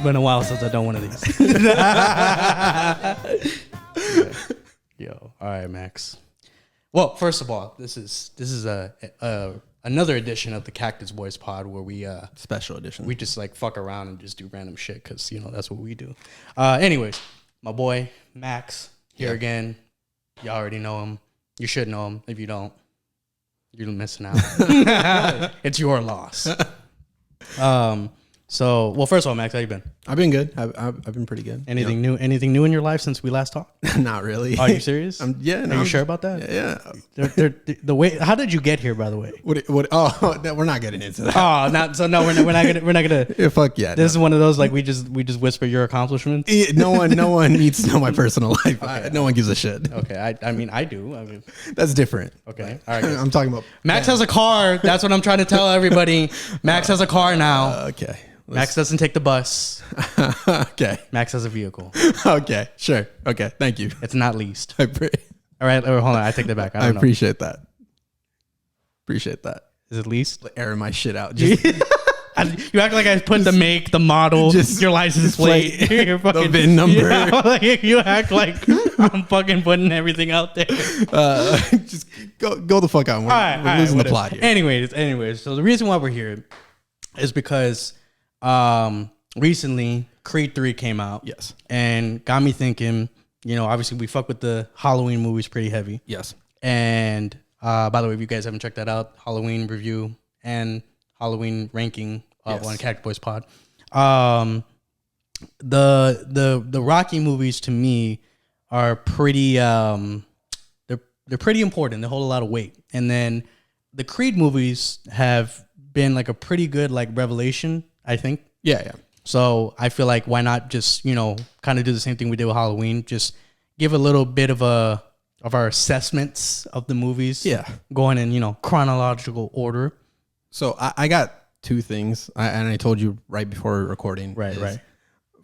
been a while since I've done one of these. Yo, all right, Max. Well, first of all, this is another edition of the Cactus Boys pod where we special edition. We just like fuck around and just do random shit because that's what we do. Anyways, my boy Max here again. You already know him. You should know him. If you don't, you're missing out. It's your loss. So, well, first of all, Max, how you been? I've been good. I've been pretty good. Anything new? Anything new in your life since we last talked? Not really. Are you serious? Yeah. No, Are you sure about that? Yeah. The way. How did you get here, by the way? What? Oh, we're not getting into that. Oh, not so. No, we're not gonna. Yeah, fuck yeah. This is one of those like we just whisper your accomplishments. No one needs to know my personal life. Okay. No one gives a shit. Okay, I mean I do. That's different. Okay, all right. I'm talking about Max has a car. That's what I'm trying to tell everybody. Max has a car now. Okay. Max doesn't take the bus. Okay. Max has a vehicle. Okay. Sure. Okay. Thank you. It's not leased. All right. Hold on. I take that back. I appreciate that. Appreciate that. Is it leased? Airing my shit out. You act like I put the make, the model, your license plate, your fucking, the VIN number. You act like I'm fucking putting everything out there. Just go the fuck out. We're losing the plot here. Anyways. So the reason why we're here is because recently Creed 3 came out. Yes. And got me thinking, obviously we fuck with the Halloween movies pretty heavy. Yes. And by the way, if you guys haven't checked that out, Halloween review and Halloween ranking on Cactus Boys Pod. The Rocky movies to me are pretty they're pretty important. They hold a lot of weight. And then the Creed movies have been like a pretty good like revelation, I think. Yeah. So I feel like why not just, kind of do the same thing we did with Halloween, just give a little bit of our assessments of the movies. Yeah. Going in, chronological order. So I got two things, and I told you right before recording. Right.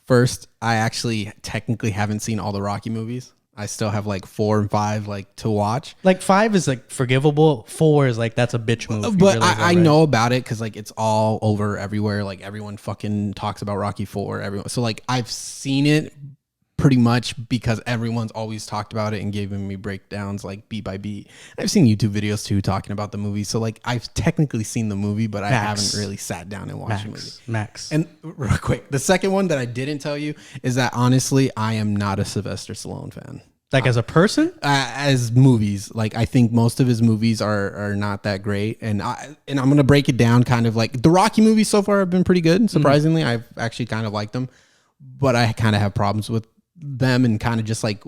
First, I actually technically haven't seen all the Rocky movies. I still have like 4 and 5 to watch. Like 5 is like forgivable. 4 is like that's a bitch movie. But I know about it because like it's all over everywhere. Like everyone fucking talks about Rocky 4. Everyone. So like I've seen it pretty much because everyone's always talked about it and giving me breakdowns like beat by beat. I've seen YouTube videos too talking about the movie. So like I've technically seen the movie, but I haven't really sat down and watched the movie. Max. And real quick, the second one that I didn't tell you is that honestly, I am not a Sylvester Stallone fan. Like as a person? As movies. Like I think most of his movies are not that great. And I'm going to break it down kind of like the Rocky movies so far have been pretty good. Surprisingly, I've actually kind of liked them. But I kind of have problems with them and kind of just like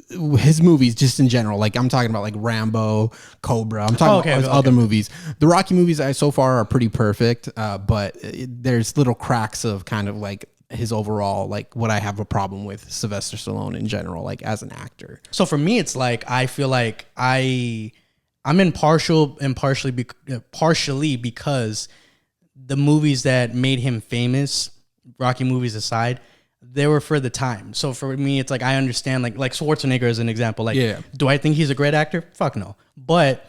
his movies just in general. Like I'm talking about like Rambo, Cobra. I'm talking about other movies. The Rocky movies so far are pretty perfect, but there's little cracks of kind of like his overall, like what I have a problem with Sylvester Stallone in general, like as an actor. So for me, it's like I feel like I'm impartial and partially because the movies that made him famous, Rocky movies aside, they were for the time. So for me, it's like I understand like Schwarzenegger as an example. Like, do I think he's a great actor? Fuck no. But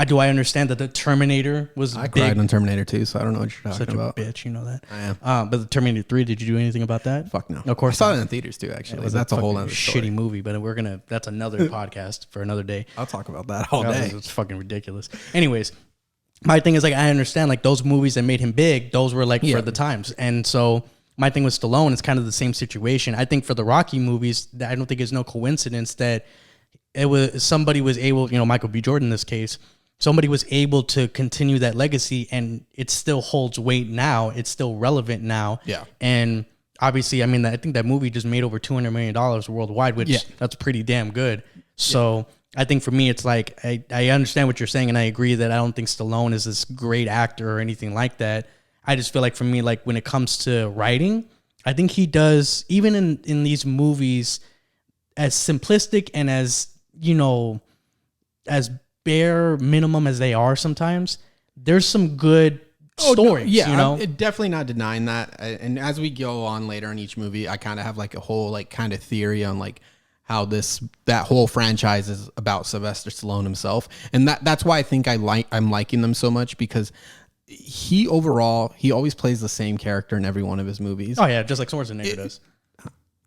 do I understand that the Terminator was I big? cried on Terminator 2, so I don't know what you're talking about. Such a bitch, you know that? I am. But the Terminator 3, did you do anything about that? Fuck no. Of course I saw it in theaters too, actually. Yeah, that's a whole other story. Shitty movie, but that's another podcast for another day. I'll talk about that all day. It's fucking ridiculous. Anyways, my thing is like I understand like those movies that made him big, those were like for the times. And so my thing with Stallone is kind of the same situation. I think for the Rocky movies, I don't think it's no coincidence that somebody was able, Michael B. Jordan in this case, somebody was able to continue that legacy and it still holds weight now. It's still relevant now. Yeah. And obviously, I mean, I think that movie just made over $200 million worldwide, which that's pretty damn good. So I think for me, it's like, I understand what you're saying. And I agree that I don't think Stallone is this great actor or anything like that. I just feel like for me, like when it comes to writing, I think he does, even in these movies, as simplistic and as, as bare minimum as they are sometimes, there's some good stories. No, I'm definitely not denying that. And as we go on later in each movie, I kind of have like a whole like kind of theory on like how that whole franchise is about Sylvester Stallone himself. And that's why I think I'm liking them so much, because he always plays the same character in every one of his movies. Oh yeah, just like Schwarzenegger does.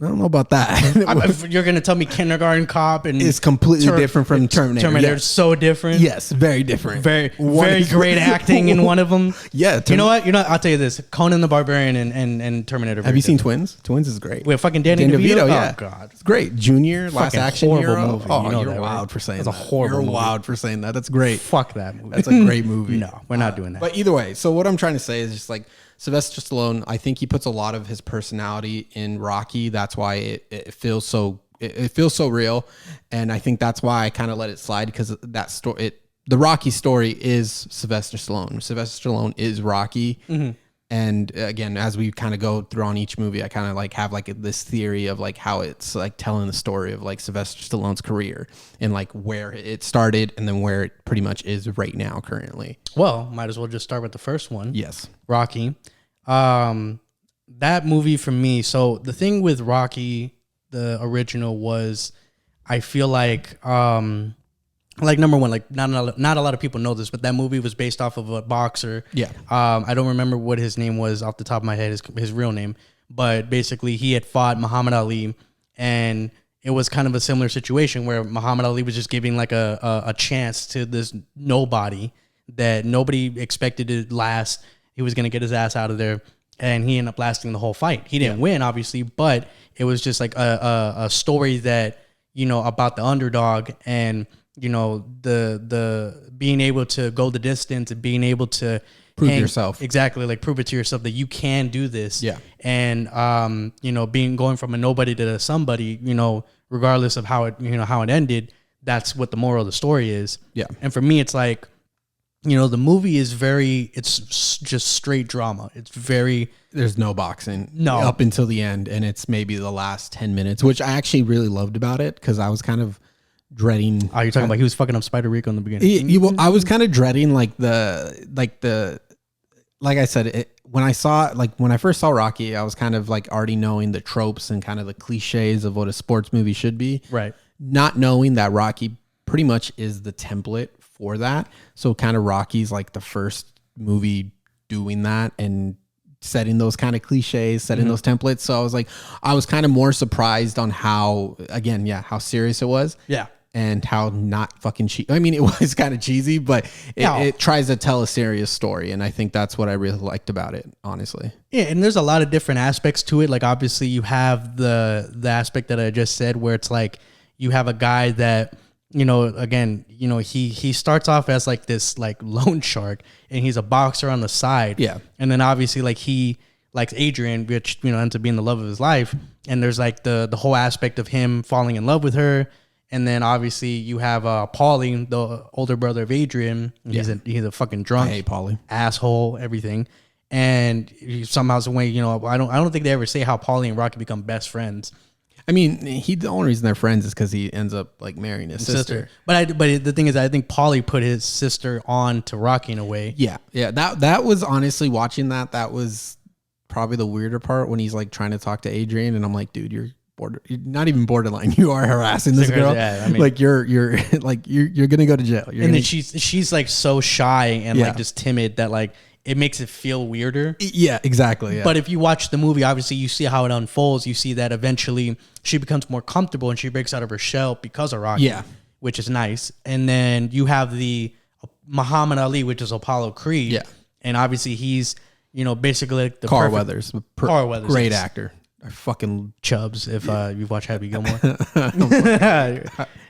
I don't know about that. You're gonna tell me Kindergarten Cop and it's completely different from Terminator. Terminator is so different. Yes, very different. Very great acting in one of them. Yeah. You know what? I'll tell you this: Conan the Barbarian and Terminator. Have you seen Twins? Twins is great. With fucking Danny DeVito. Yeah. Oh god, it's great. Junior, Last Action Hero. Movie. Oh, you're wild for saying that. That's a horrible movie. You're wild for saying that. That's great. Fuck that movie. That's a great movie. No, we're not doing that. But either way, so what I'm trying to say is just like Sylvester Stallone, I think he puts a lot of his personality in Rocky. That's why it feels so real, and I think that's why I kind of let it slide, because that story, the Rocky story is Sylvester Stallone. Sylvester Stallone is Rocky, and again, as we kind of go through on each movie, I kind of like have like this theory of like how it's like telling the story of like Sylvester Stallone's career and like where it started and then where it pretty much is right now currently. Well, might as well just start with the first one. Yes. Rocky. That movie for me, so the thing with Rocky, the original, was I feel like number one, like not a lot of people know this, but that movie was based off of a boxer. Yeah. I don't remember what his name was off the top of my head, his real name, but basically he had fought Muhammad Ali, and it was kind of a similar situation where Muhammad Ali was just giving like a chance to this nobody that nobody expected to last. He was going to get his ass out of there, and he ended up lasting the whole fight. He didn't win, obviously, but it was just like a story that, about the underdog and, the being able to go the distance and being able to prove yourself. Exactly. Like prove it to yourself that you can do this. Yeah. And, going from a nobody to somebody, regardless of how it ended, that's what the moral of the story is. Yeah. And for me, it's like, the movie is it's just straight drama. It's very... There's no boxing. No. Up until the end, and it's maybe the last 10 minutes, which I actually really loved about it, because I was kind of dreading... Oh, you're talking about he was fucking up Spider Rico in the beginning? I was kind of dreading, like I said, when I first saw Rocky, I was kind of like already knowing the tropes and kind of the cliches of what a sports movie should be. Right. Not knowing that Rocky pretty much is the template for that. So kind of Rocky's like the first movie doing that and setting those kind of cliches, setting those templates. So I was kind of more surprised on how serious it was. Yeah. And how not fucking cheesy. I mean, it was kind of cheesy, but it tries to tell a serious story. And I think that's what I really liked about it, honestly. Yeah. And there's a lot of different aspects to it. Like obviously you have the aspect that I just said, where it's like you have a guy that, he starts off as like this like loan shark, and he's a boxer on the side. Yeah. And then obviously like he likes Adrian, which, ends up being the love of his life. And there's like the whole aspect of him falling in love with her. And then obviously you have Paulie, the older brother of Adrian. He's a fucking drunk. I hate Paulie. Asshole, everything. And he somehow, some way, I don't think they ever say how Paulie and Rocky become best friends. I mean, the only reason they're friends is because he ends up like marrying his sister. But the thing is, I think Paulie put his sister on to Rocky in a way. Yeah. That was honestly, watching that was probably the weirder part, when he's like trying to talk to Adrian, and I'm like, dude, you're not even borderline. You are harassing this girl. Yeah, I mean, like you're gonna go to jail. Then she's like so shy and like just timid that like it makes it feel weirder. Yeah, exactly. Yeah. But if you watch the movie, obviously you see how it unfolds. You see that eventually she becomes more comfortable and she breaks out of her shell because of Rocky. Yeah, which is nice. And then you have the Muhammad Ali, which is Apollo Creed. Yeah, and obviously he's basically like the Carl Weathers, great yes. actor. I fucking Chubbs. If you've watched Happy Gilmore,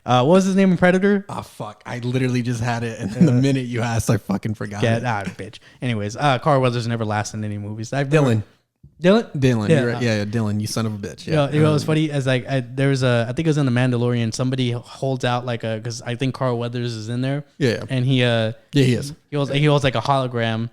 what was his name in Predator? Oh fuck! I literally just had it, and the minute you asked, I fucking forgot. Get out, bitch. Anyways, Carl Weathers never lasted in any movies. Dylan. Yeah, Dylan, you son of a bitch. Yeah, you know what's funny? As like there was I think it was in The Mandalorian. Somebody holds out like because I think Carl Weathers is in there. Yeah, and he is. He holds like a hologram.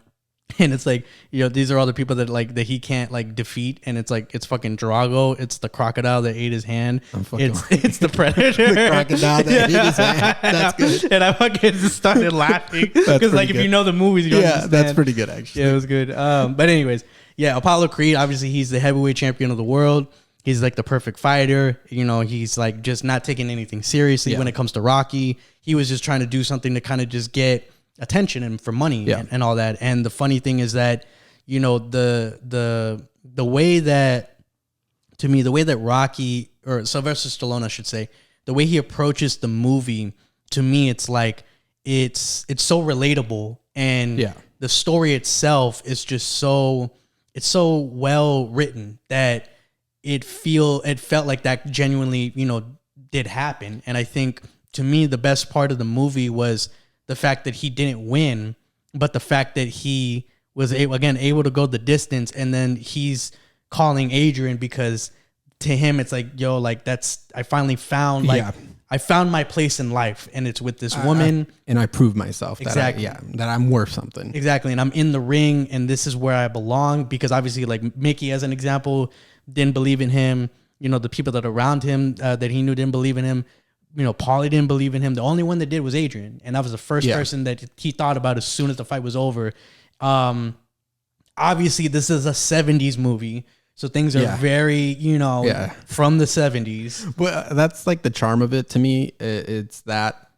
And it's like, these are all the people that like that he can't like defeat, and it's like it's fucking Drago, it's the crocodile that ate his hand, it's the Predator, the crocodile that ate his hand. That's good. And I fucking just started laughing because like good. If you know the movies, you understand. That's pretty good actually. Yeah, it was good. But anyways, Apollo Creed, obviously he's the heavyweight champion of the world. He's like the perfect fighter. He's like just not taking anything seriously when it comes to Rocky. He was just trying to do something to kind of just get attention and for money and all that. And the funny thing is that, you know, the way that, to me, the way that Rocky, or Sylvester Stallone, I should say, the way he approaches the movie, to me, it's like, it's so relatable, and the story itself is just so, it's so well written that it felt like that genuinely, you know, did happen. And I think, to me, the best part of the movie was the fact that he didn't win, but the fact that he was able to go the distance, and then he's calling Adrian because to him it's like, yo, like I finally found I found my place in life, and it's with this woman, and I proved myself exactly that I'm worth something, exactly, and I'm in the ring, and this is where I belong. Because obviously, like Mickey, as an example, didn't believe in him. You know, the people that are around him that he knew didn't believe in him. You know, Paulie didn't believe in him. The only one that did was Adrian, and that was the first person that he thought about as soon as the fight was over. Obviously, this is a 70s movie, so things are very, you know, from the 70s. Well, that's like the charm of it to me. It's that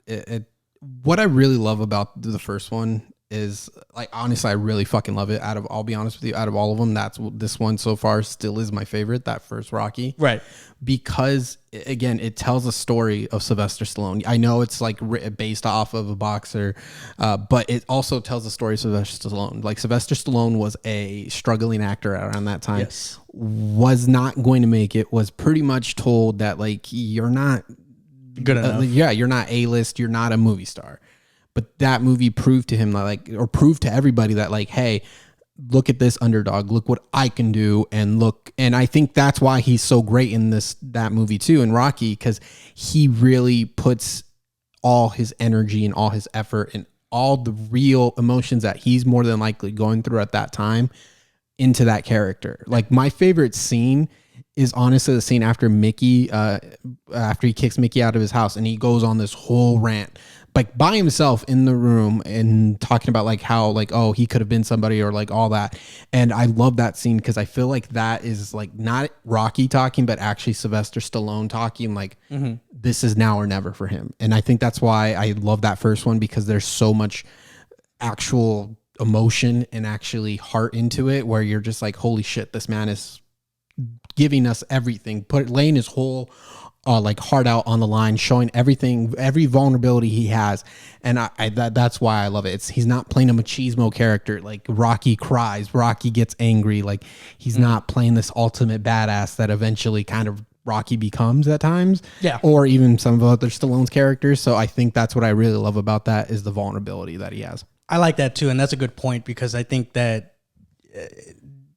what I really love about the first one is, like, honestly, I really fucking love it. I'll be honest with you, out of all of them, this one so far still is my favorite, that first Rocky. Right. Because, again, it tells a story of Sylvester Stallone. I know it's like based off of a boxer, but it also tells the story of Sylvester Stallone. Like, Sylvester Stallone was a struggling actor around that time. Yes. Was not going to make it, was pretty much told that, like, you're not good enough. You're not A-list, you're not a movie star. But that movie proved to him, like, or proved to everybody that, like, hey, look at this underdog, look what I can do, and look. And I think that's why he's so great in that movie too, in Rocky, because he really puts all his energy and all his effort and all the real emotions that he's more than likely going through at that time into that character. Like, my favorite scene is honestly the scene after Mickey, after he kicks Mickey out of his house, and he goes on this whole rant, like, by himself in the room, and talking about, like, how, like, oh, he could have been somebody, or like all that. And I love that scene because I feel like that is, like, not Rocky talking, but actually Sylvester Stallone talking, like, this is now or never for him. And I think that's why I love that first one, because there's so much actual emotion and actually heart into it, where you're just like, holy shit, this man is giving us everything, laying his whole like heart out on the line, showing everything, every vulnerability he has. And that's why I love it. He's not playing a machismo character. Like, Rocky cries, Rocky gets angry. Like, he's not playing this ultimate badass that eventually kind of Rocky becomes at times. Yeah. Or even some of other Stallone's characters. So I think that's what I really love about that, is the vulnerability that he has. I like that too. And that's a good point, because I think that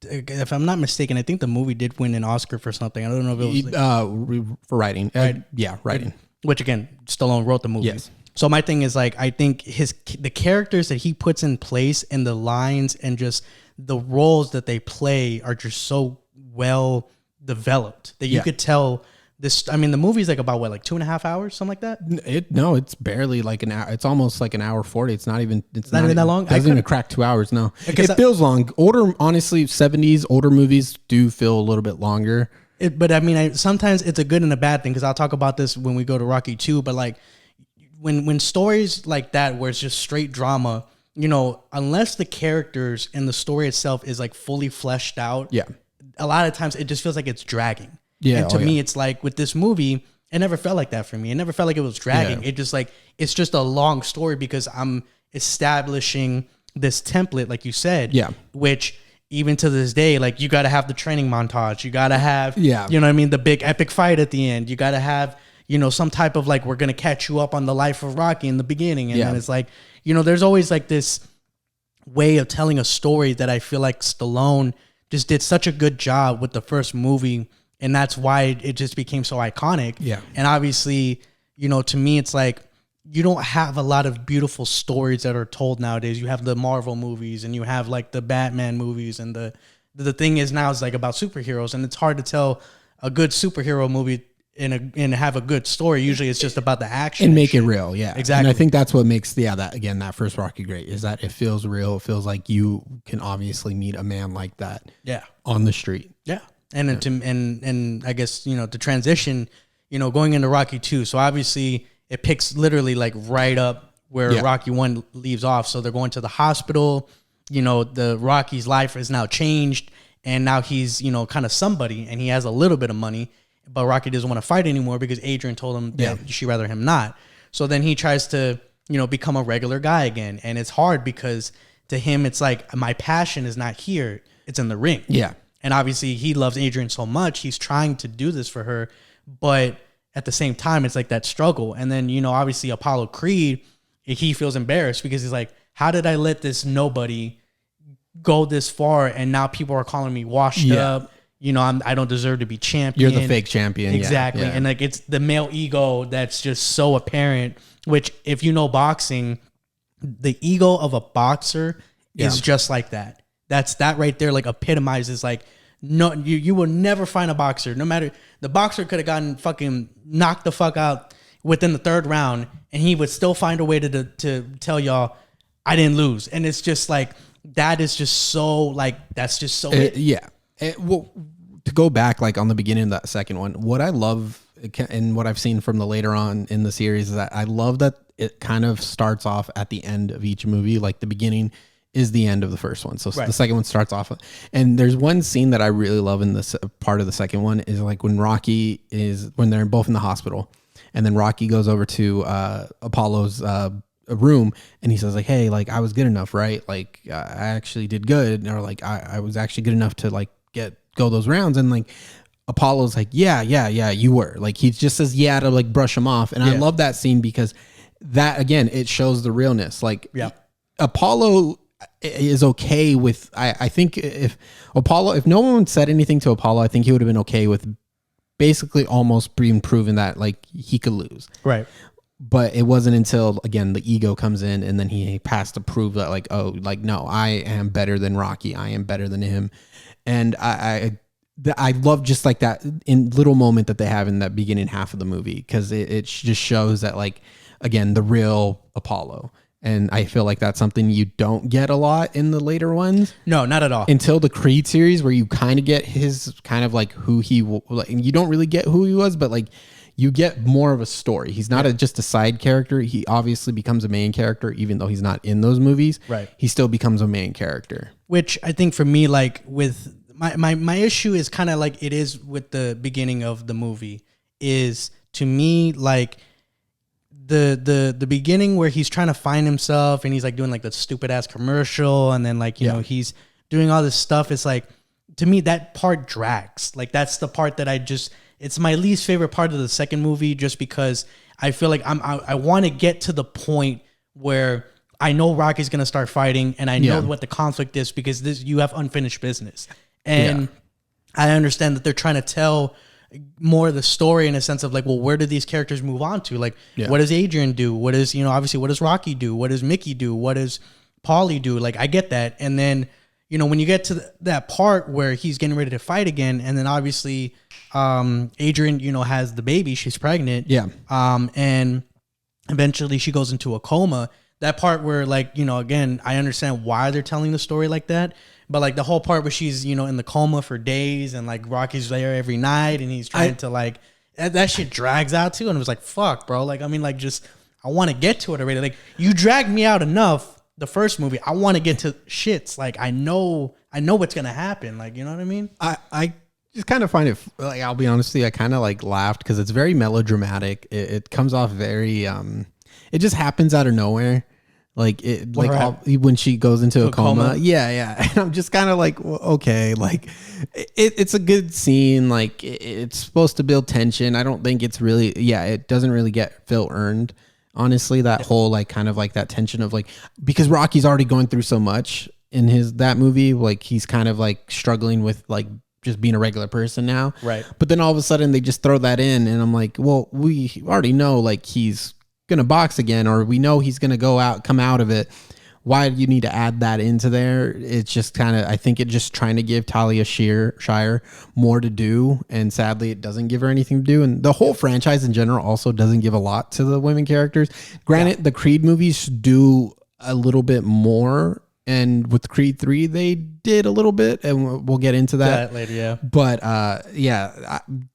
if I'm not mistaken, I think the movie did win an Oscar for something. I don't know if it was for writing. Writing. Which, again, Stallone wrote the movie. Yes. So my thing is, like, I think the characters that he puts in place, and the lines, and just the roles that they play are just so well developed that you could tell this. I mean, the movie's like about, what, like 2.5 hours, something like that? It's barely like an hour. It's almost like an hour 40. It's not even that long. It doesn't even crack 2 hours. No, it feels long. Honestly, 70s older movies do feel a little bit longer. But I mean, sometimes it's a good and a bad thing, because I'll talk about this when we go to Rocky 2. But, like, when stories like that, where it's just straight drama, you know, unless the characters and the story itself is, like, fully fleshed out, a lot of times it just feels like it's dragging. Yeah, and to me, it's like, with this movie, it never felt like that for me. It never felt like it was dragging. It just, like, it's just a long story, because I'm establishing this template, like you said, which even to this day, like, you got to have the training montage. You got to have, you know what I mean, the big epic fight at the end. You got to have, you know, some type of, like, we're going to catch you up on the life of Rocky in the beginning. And then it's like, you know, there's always, like, this way of telling a story that I feel like Stallone just did such a good job with the first movie. And that's why it just became so iconic. Yeah. And obviously, you know, to me, it's like, you don't have a lot of beautiful stories that are told nowadays. You have the Marvel movies, and you have, like, the Batman movies. And the thing is now, it's like about superheroes. And it's hard to tell a good superhero movie and have a good story. Usually it's just about the action. And make it real. Yeah. Exactly. And I think that's what makes, that first Rocky great, is that it feels real. It feels like you can obviously meet a man like that. Yeah. On the street. Yeah. And I guess, you know, to transition, you know, going into Rocky 2. So obviously it picks literally, like, right up where Rocky 1 leaves off. So they're going to the hospital. You know, the Rocky's life is now changed, and now he's, you know, kind of somebody, and he has a little bit of money, but Rocky doesn't want to fight anymore because Adrian told him that she'd rather him not. So then he tries to, you know, become a regular guy again. And it's hard because to him, it's like, my passion is not here. It's in the ring. Yeah. And obviously he loves Adrian so much. He's trying to do this for her. But at the same time, it's like that struggle. And then, you know, obviously Apollo Creed, he feels embarrassed because he's like, how did I let this nobody go this far? And now people are calling me washed up. You know, I don't deserve to be champion. You're the fake champion. Exactly. And like, it's the male ego that's just so apparent, which if you know boxing, the ego of a boxer is just like that. That right there, like, epitomizes, like, no, you will never find a boxer, no matter, the boxer could have gotten fucking knocked the fuck out within the third round, and he would still find a way to tell y'all, I didn't lose. And it's just like, that is just so, like, that's just so well, to go back, like, on the beginning of that second one, what I love and what I've seen from the later on in the series is that I love that it kind of starts off at the end of each movie. Like, the beginning is the end of the first one. So the second one starts off. And there's one scene that I really love in this part of the second one is like when when they're both in the hospital, and then Rocky goes over to Apollo's room, and he says, like, hey, like, I was good enough, right? Like, I actually did good. Or like, I was actually good enough to like go those rounds. And like, Apollo's like, yeah, you were. Like, he just says to like brush him off. And I love that scene because that, again, it shows the realness. Like, Apollo is okay with, I think if no one said anything to Apollo, I think he would have been okay with basically almost being proven that like he could lose. Right. But it wasn't until, again, the ego comes in, and then he has to prove that, like, oh, like, no, I am better than Rocky. I am better than him. And I love just like that in little moment that they have in that beginning half of the movie, because it just shows that, like, again, the real Apollo. And I feel like that's something you don't get a lot in the later ones. No, not at all. Until the Creed series, where you kind of get his kind of like who he, like, you don't really get who he was, but like you get more of a story. He's not just a side character. He obviously becomes a main character, even though he's not in those movies. Right. He still becomes a main character. Which I think for me, like with my issue is kind of like it is with the beginning of the movie, is to me like the beginning where he's trying to find himself and he's like doing like the stupid ass commercial, and then like you know he's doing all this stuff. It's like, to me that part drags. Like that's the part that it's my least favorite part of the second movie, just because I feel like I want to get to the point where I know Rocky's gonna start fighting, and I know what the conflict is, because you have unfinished business, and I understand that they're trying to tell more of the story in a sense of like, well, where do these characters move on to? Like, what does Adrian do? What is, obviously, what does Rocky do? What does Mickey do? What does Paulie do? Like, I get that. And then, when you get to that part where he's getting ready to fight again, and then obviously, Adrian, has the baby, she's pregnant. Yeah. And eventually she goes into a coma. That part where like, again, I understand why they're telling the story like that. But like the whole part where she's, in the coma for days, and like Rocky's there every night, and he's trying to like, that shit drags out too. And it was like, fuck, bro. Like, I mean, like, just, I want to get to it already. Like, you dragged me out enough the first movie. I want to get to shits. Like, I know what's going to happen. Like, you know what I mean? I just kind of find it, like, I'll be honest with you, I kind of like laughed because it's very melodramatic. It comes off very, it just happens out of nowhere. Like it, like when she goes into a coma. Yeah. And I'm just kind of like, well, okay, like it's a good scene. Like it's supposed to build tension. I don't think it's really, it doesn't really feel earned. Honestly, that whole like kind of like that tension of like, because Rocky's already going through so much in that movie. Like he's kind of like struggling with like just being a regular person now. Right. But then all of a sudden they just throw that in, and I'm like, well, we already know like he's gonna box again, or we know he's gonna come out of it. Why do you need to add that into there? It's just kind of, I think it just trying to give Talia Shire more to do, and sadly it doesn't give her anything to do. And the whole franchise in general also doesn't give a lot to the women characters. Granted, the Creed movies do a little bit more And with Creed 3, they did a little bit, and we'll get into that later. Yeah, but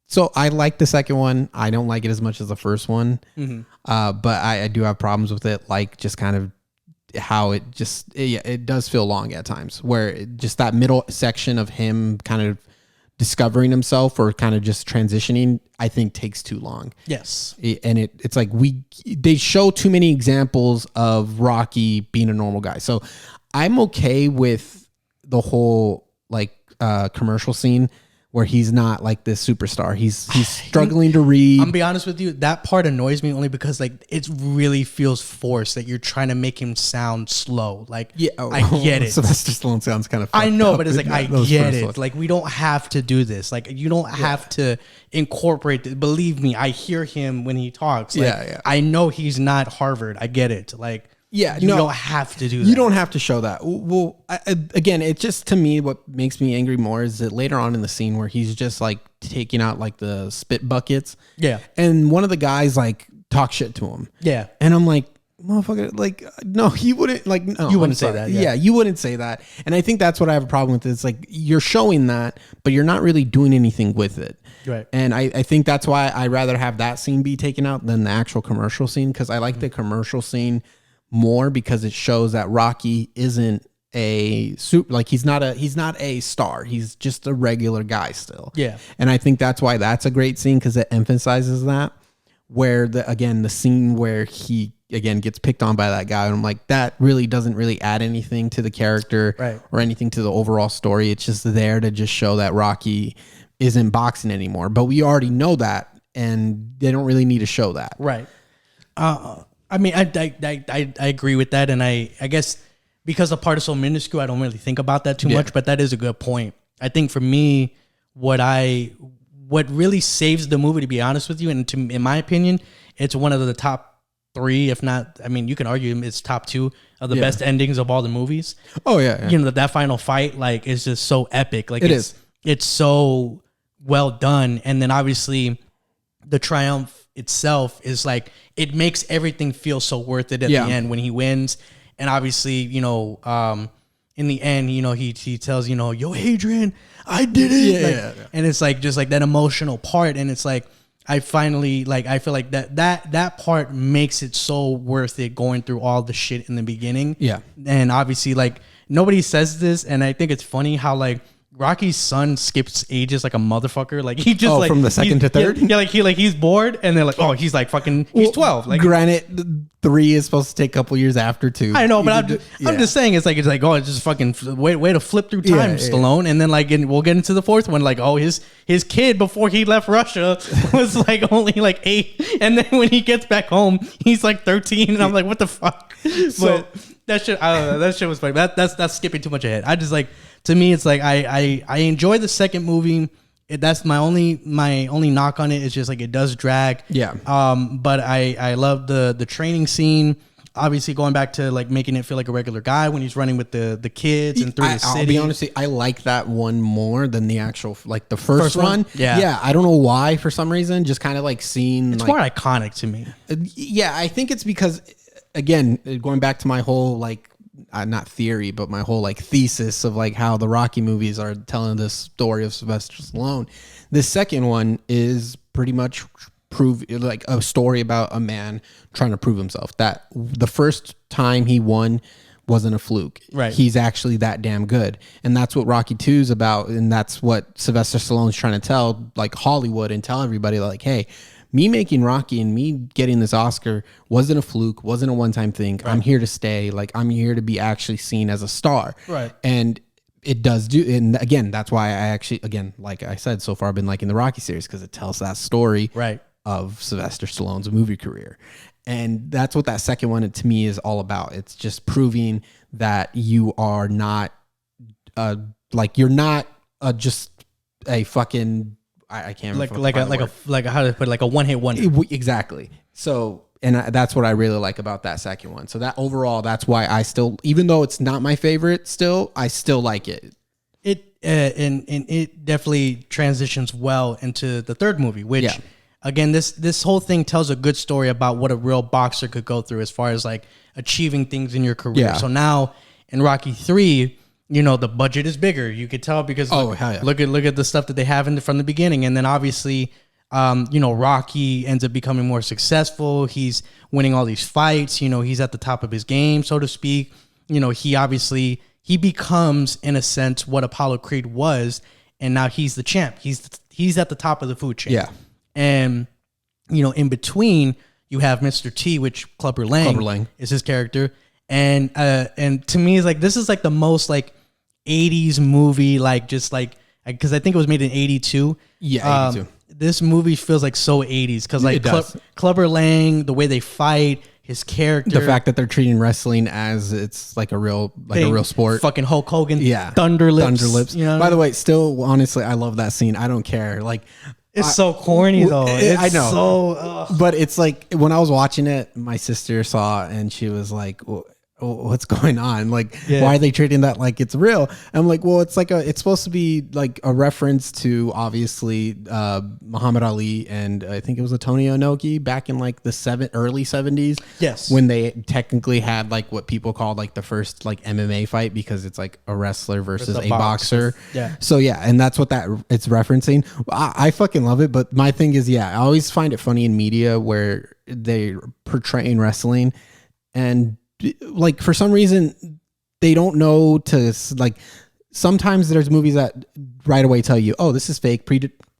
so I like the second one. I don't like it as much as the first one, but I do have problems with it, like just kind of how it does feel long at times, where just that middle section of him kind of discovering himself or kind of just transitioning, I think takes too long. Yes. And it's like they show too many examples of Rocky being a normal guy. So I'm okay with the whole like commercial scene where he's not like this superstar. He's struggling to read. I'm gonna be honest with you, that part annoys me only because like it really feels forced that you're trying to make him sound slow. Like, I get it. Sylvester Stallone sounds kind of I know, up but it's like, I get it. Ones. Like, we don't have to do this. Like, you don't have to incorporate it. Believe me, I hear him when he talks. Like, I know he's not Harvard. I get it. Like, you don't have to do that. You don't have to show that. Well, again, it just, to me, what makes me angry more is that later on in the scene where he's just like taking out like the spit buckets. Yeah. And one of the guys like talk shit to him. Yeah. And I'm like, motherfucker, like, no, he wouldn't, like, no. You wouldn't say that. Yeah, you wouldn't say that. And I think that's what I have a problem with. It's like, you're showing that, but you're not really doing anything with it. Right. And I think that's why I'd rather have that scene be taken out than the actual commercial scene. Cause I like the commercial scene more because it shows that Rocky isn't he's not a star. He's just a regular guy still. Yeah. And I think that's why that's a great scene, because it emphasizes that. Where the scene where he again gets picked on by that guy, and I'm like, that really doesn't really add anything to the character or anything to the overall story. It's just there to just show that Rocky isn't boxing anymore. But we already know that, and they don't really need to show that. Right. I mean, I agree with that, and I guess because the part is so minuscule, I don't really think about that too much. But that is a good point. I think for me, what really saves the movie, to be honest with you, and in my opinion, it's one of the top 3, if not, I mean, you can argue it's top 2 of the best endings of all the movies. Oh yeah. You know, that final fight, like, is just so epic. Like, it's so well done, and then obviously the triumph itself is like, it makes everything feel so worth it at the end when he wins. And obviously, you know, in the end, you know, he tells, you know, yo, Adrian, I did it. And it's like, just like that emotional part. And it's like, I finally, like, I feel like that part makes it so worth it, going through all the shit in the beginning. Yeah. And obviously, like, nobody says this, and I think it's funny how, like, Rocky's son skips ages like a motherfucker. Like, he just like from the second to third. Yeah, like he's bored, and they're like, oh, he's like fucking, he's 12. Like, granted, 3 is supposed to take a couple years after 2. I know, but I'm just saying, it's like oh, it's just fucking way to flip through time, Stallone. And then like we'll get into the 4th one. Like, oh, his kid before he left Russia was like only like 8, and then when he gets back home, he's like 13, and I'm like, what the fuck? But that shit, I don't know, that shit was funny. That's skipping too much ahead. I just like. To me, it's like I enjoy the second movie. That's my only knock on it. It's just like it does drag. Yeah. But I love the training scene. Obviously, going back to like making it feel like a regular guy when he's running with the kids and through the city. I'll be honest, I like that one more than the actual, like the first one. Yeah. I don't know why, for some reason, just kind of like seeing. It's like, more iconic to me. Yeah, I think it's because, again, going back to my whole like. Not theory, but my whole like thesis of like how the Rocky movies are telling this story of Sylvester Stallone. The second one is pretty much like a story about a man trying to prove himself. That the first time he won wasn't a fluke. Right. He's actually that damn good. And that's what Rocky 2 is about. And that's what Sylvester Stallone's trying to tell like Hollywood and tell everybody like, hey, me making Rocky and me getting this Oscar wasn't a fluke, wasn't a one-time thing. Right. I'm here to stay. Like, I'm here to be actually seen as a star. Right. And it does do. And again, that's why I actually, again, like I said, so far I've been liking the Rocky series, because it tells that story of Sylvester Stallone's movie career. And that's what that second one to me is all about. It's just proving that you are not like, you're not just a fucking, I can't like how to put, like a one-hit wonder. Exactly. So, and that's what I really like about that second one. So that overall, that's why I still, even though it's not my favorite, I still like it. And it definitely transitions well into the third movie, which again, this whole thing tells a good story about what a real boxer could go through as far as like achieving things in your career. Yeah. So now In Rocky 3, you know, the budget is bigger. You could tell because look at the stuff that they have from the beginning. And then obviously, you know, Rocky ends up becoming more successful. He's winning all these fights. You know, he's at the top of his game, so to speak. You know, he becomes, in a sense, what Apollo Creed was, and now he's the champ. He's at the top of the food chain. Yeah. And, you know, in between, you have Mr. T, which Clubber Lang is his character. And to me, it's like, this is like the most like 80s movie, like just like, because I think it was made in 82. Yeah, 82. This movie feels like so 80s because like Clubber Lang, the way they fight, his character, the fact that they're treating wrestling as it's like a real sport. Fucking Hulk Hogan, yeah, Thunder Lips. You know, by the way, still honestly, I love that scene. I don't care. Like, it's so corny though. I know. So, but it's like when I was watching it, my sister saw it and she was like, what's going on? Like, why are they treating that like it's real? I'm like, well, it's supposed to be like a reference to obviously Muhammad Ali and I think it was Tony Inoki back in like the early 70s. Yes, when they technically had like what people called like the first like MMA fight because it's like a wrestler versus a boxer. Yeah. So yeah, and that's what it's referencing. I fucking love it, but my thing is, I always find it funny in media where they're portraying wrestling and like for some reason they don't know to like, sometimes there's movies that right away tell you, oh, this is fake,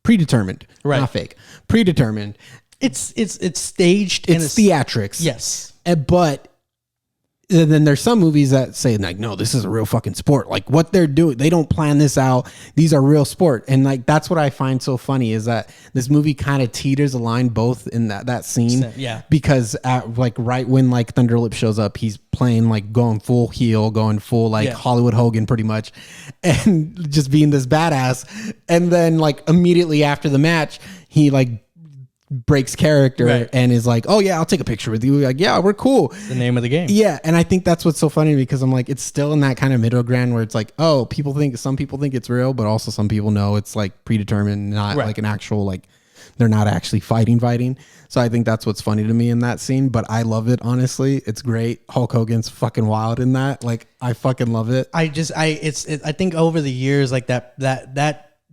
predetermined, right? Not fake, predetermined. It's staged. It's theatrics. Yes. But then there's some movies that say like, no, this is a real fucking sport. Like what they're doing, they don't plan this out. These are real sport. And like, that's what I find so funny is that this movie kind of teeters a line both in that scene. Yeah. Because like right when like Thunderlip shows up, he's playing like going full heel, going full like Hollywood Hogan pretty much. And just being this badass. And then like immediately after the match, he like breaks character and is like, oh yeah, I'll take a picture with you. Like, yeah, we're cool. It's the name of the game. Yeah. And I think that's what's so funny because I'm like, it's still in that kind of middle ground where it's like, oh, some people think it's real, but also some people know it's like predetermined, not like an actual, like they're not actually fighting. So I think that's what's funny to me in that scene, but I love it. Honestly, it's great. Hulk Hogan's fucking wild in that. Like I fucking love it. I think over the years, like that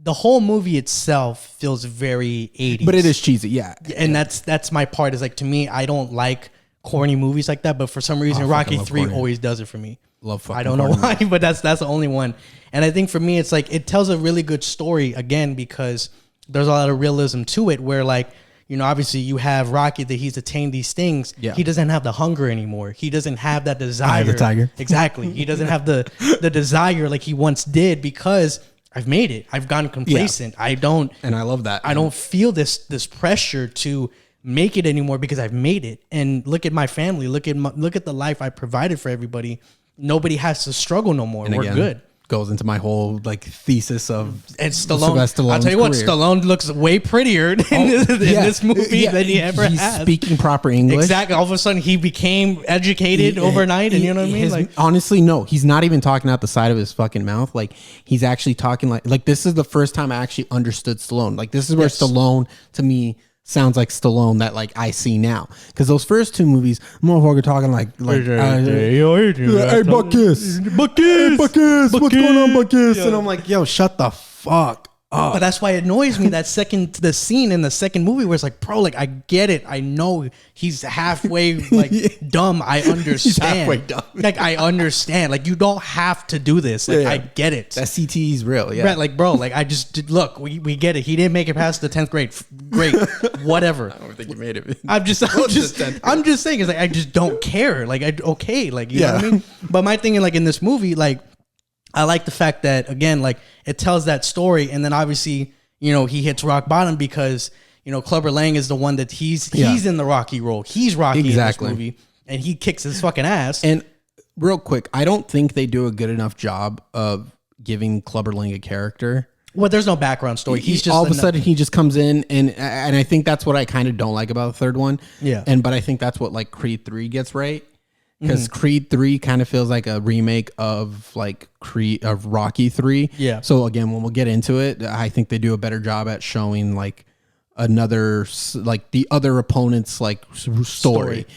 the whole movie itself feels very 80s. But it is cheesy, yeah. And that's my part is like, to me, I don't like corny movies like that, but for some reason Rocky 3 always does it for me. Love fucking I don't know why, but that's the only one. And I think for me it's like it tells a really good story again because there's a lot of realism to it where like, you know, obviously you have Rocky that he's attained these things. Yeah. He doesn't have the hunger anymore. He doesn't have that desire. Eye of the tiger. Exactly. He doesn't have the desire like he once did because I've made it. I've gotten complacent. Yeah. And I love that. I don't feel this pressure to make it anymore because I've made it. And look at my family. Look at the life I provided for everybody. Nobody has to struggle no more. We're good. Goes into my whole like thesis of Stallone. I'll tell you what, Stallone looks way prettier in this movie than he ever has. Speaking proper English. Exactly. All of a sudden he became educated overnight, and you know what I mean? Like, honestly, no, he's not even talking out the side of his fucking mouth. Like he's actually talking like this is the first time I actually understood Stallone. Like this is where Stallone to me sounds like Stallone that like I see now, because those first two movies, motherfucker talking like hey Buckus, what's going on, Buckus? And I'm like, yo, shut the fuck up. But that's why it annoys me the scene in the second movie where it's like, bro, like I get it, I know he's halfway like dumb, I understand. He's halfway dumb. Like I understand, like you don't have to do this. Like I get it. That CTE is real, yeah. Right, like bro, like I just look, we get it. He didn't make it past the 10th grade. Great, whatever. I don't think you made it. I'm just saying, it's like I just don't care. Like like you know what I mean. But my thing in this movie, like, I like the fact that, again, like, it tells that story, and then obviously, you know, he hits rock bottom because, you know, Clubber Lang is the one that he's in the Rocky role. He's Rocky in this movie, and he kicks his fucking ass. And real quick, I don't think they do a good enough job of giving Clubber Lang a character. Well, there's no background story. He's just all of a sudden he just comes in, and I think that's what I kind of don't like about the third one. Yeah. But I think that's what like Creed 3 gets right. Because Creed 3 kind of feels like a remake of like Rocky 3. Yeah. So again, when we'll get into it, I think they do a better job at showing like another, like the other opponent's like story.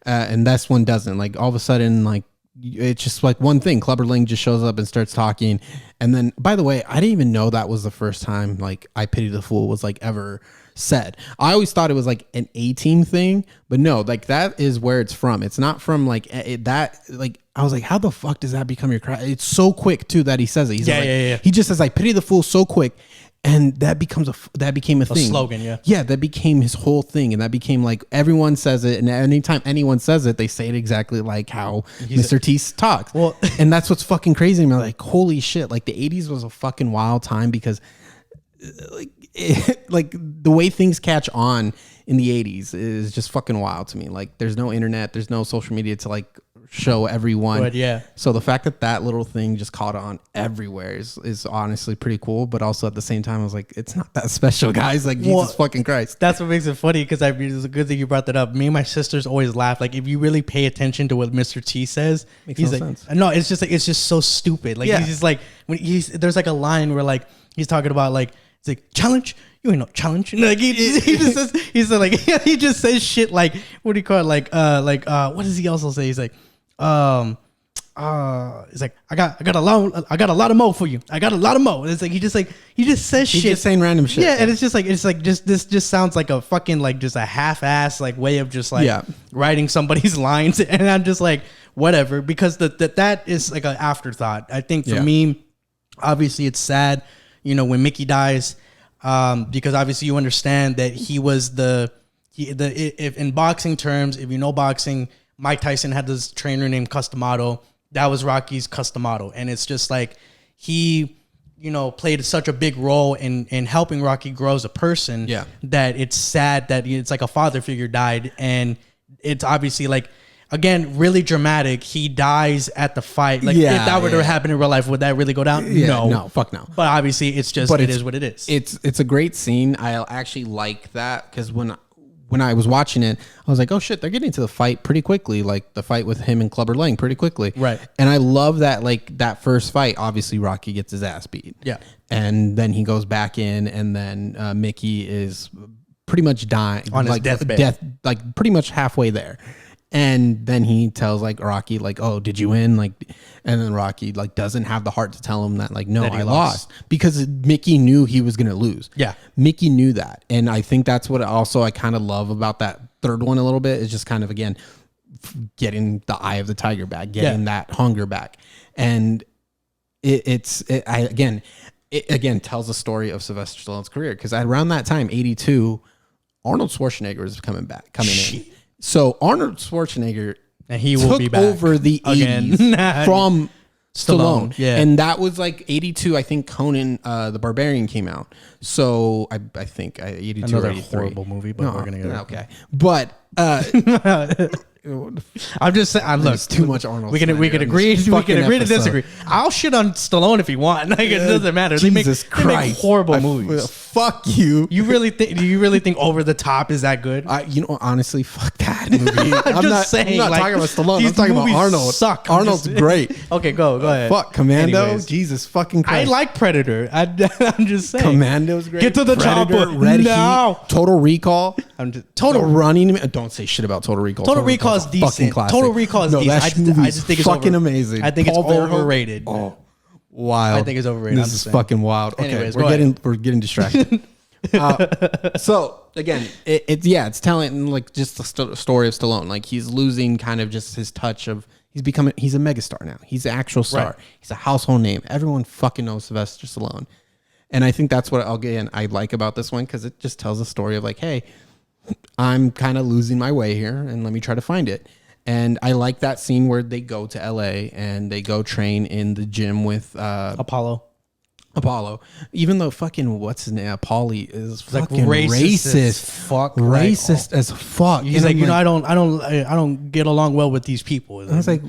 And this one doesn't. Like all of a sudden, like it's just like one thing. Clubber Lang just shows up and starts talking. And then, by the way, I didn't even know that was the first time like I Pity the Fool was like ever said. I always thought it was like an A-Team thing, but no, like that is where it's from. It's not from like that. Like I was like, how the fuck does that become your cry? It's so quick too that he says it. He's like, he just says like Pity the Fool so quick. And that became a thing. Slogan, yeah. Yeah, that became his whole thing. And that became like everyone says it. And anytime anyone says it, they say it exactly like how Mr. T talks. Well, and that's what's fucking crazy. I'm like, holy shit. Like the 80s was a fucking wild time because like the way things catch on in the 80s is just fucking wild to me. Like there's no internet, there's no social media to like show everyone. But yeah. So the fact that that little thing just caught on everywhere is honestly pretty cool. But also at the same time, I was like, it's not that special, guys. Like Jesus fucking Christ. That's what makes it funny because it's a good thing you brought that up. Me and my sisters always laugh. Like if you really pay attention to what Mr. T says, he's no like, sense. No, it's just like it's just so stupid. Like he's just like when there's like a line where like he's talking about like it's like challenge. You ain't no challenge. Like he just says he just says shit like what do you call it? Like what does he also say? He's like it's like I got a lot of mo for you. I got a lot of mo. It's like he just says shit. He's just saying random shit. Yeah, and it's like this just sounds like a fucking like just a half-ass like way of just like writing somebody's lines, and I'm just like whatever because that is like an afterthought. I think for me, obviously it's sad, you know, when Mickey dies, because obviously you understand that he was if in boxing terms, if you know boxing. Mike Tyson had this trainer named Customato. That was Rocky's Customato. And it's just like he, you know, played such a big role in helping Rocky grow as a person that it's sad that it's like a father figure died. And it's obviously like, again, really dramatic. He dies at the fight. Like if that were to happen in real life, would that really go down? No, fuck no. But obviously it's just, it is what it is. It's a great scene. I actually like that because when I was watching it, I was like, oh shit, they're getting to the fight pretty quickly. Like the fight with him and Clubber Lang pretty quickly. Right. And I love that, like that first fight, obviously Rocky gets his ass beat. Yeah. And then he goes back in and then Mickey is pretty much dying. On his deathbed. Like pretty much halfway there. And then he tells like Rocky, like, oh, did you win? Like, and then Rocky like doesn't have the heart to tell him that like, no, I lost because Mickey knew he was going to lose. Yeah. Mickey knew that. And I think that's what also I kind of love about that third one a little bit is just kind of, again, getting the eye of the tiger back, getting that hunger back. And it again tells the story of Sylvester Stallone's career. Cause around that time, 82, Arnold Schwarzenegger was coming in. So Arnold Schwarzenegger and he will be back over the 80s from Stallone. Yeah. And that was like 82. I think Conan the Barbarian came out. So I think 82 another or 83. Horrible movie, but we're going to get okay. But I'm just saying. Look, too much Arnold. We can agree. We can agree to disagree. I'll shit on Stallone if you want. Like it doesn't matter. Jesus Christ. They make horrible movies. Fuck you. You really think? Do you really think Over the Top is that good? Honestly, fuck that movie. I'm not saying. I'm not talking about Stallone. I'm talking about Arnold. Suck. Arnold's great. Okay, go ahead. Fuck Commando. Anyways. Jesus fucking Christ. I like Predator. I'm just saying. Commando's great. Get to the Predator, chopper. Red No. Heat, Total Recall. Total Running. Don't say shit about Total Recall. Total Recall is decent. Total Recall is decent. I just think it's fucking amazing. I think it's overrated. Oh, wild. I think it's overrated. This is fucking wild. Okay, Anyways, we're getting distracted. So again, it's telling like just the story of Stallone. Like he's losing kind of just his touch of he's a megastar now. He's an actual star. Right. He's a household name. Everyone fucking knows Sylvester Stallone. And I think that's what I like about this one because it just tells a story of like, hey, I'm kind of losing my way here, and let me try to find it. And I like that scene where they go to LA and they go train in the gym with Apollo. Even though fucking what's his name, Paulie is fucking like racist as fuck. He's like, I don't get along well with these people. I was like,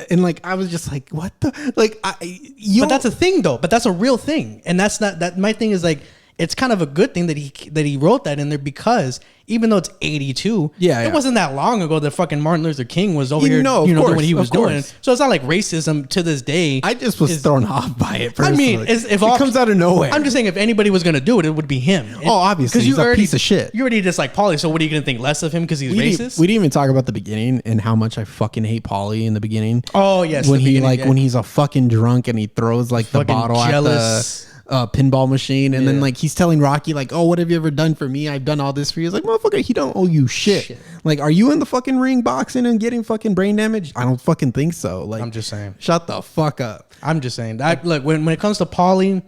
and like I was just like, what the like? But that's a thing though. But that's a real thing, and that's not that. My thing is like, it's kind of a good thing that he wrote that in there, because even though it's 82, it wasn't that long ago that fucking Martin Luther King was over here, doing what he was doing. So it's not like racism to this day. I just was thrown off by it personally. I mean, if it comes out of nowhere. I'm just saying, if anybody was going to do it, it would be him. Obviously, because he's a piece of shit. You already dislike Paulie, so what are you going to think less of him because he's racist? We didn't even talk about the beginning and how much I fucking hate Paulie in the beginning. Oh, yes. When when he's a fucking drunk and he throws like the bottle jealous. At the pinball machine, and then like he's telling Rocky like, oh, what have you ever done for me? I've done all this for you. It's like, motherfucker, he don't owe you shit. Like, are you in the fucking ring boxing and getting fucking brain damage? I don't fucking think so. Like, I'm just saying, shut the fuck up. I'm just saying that. Look, when it comes to Paulie,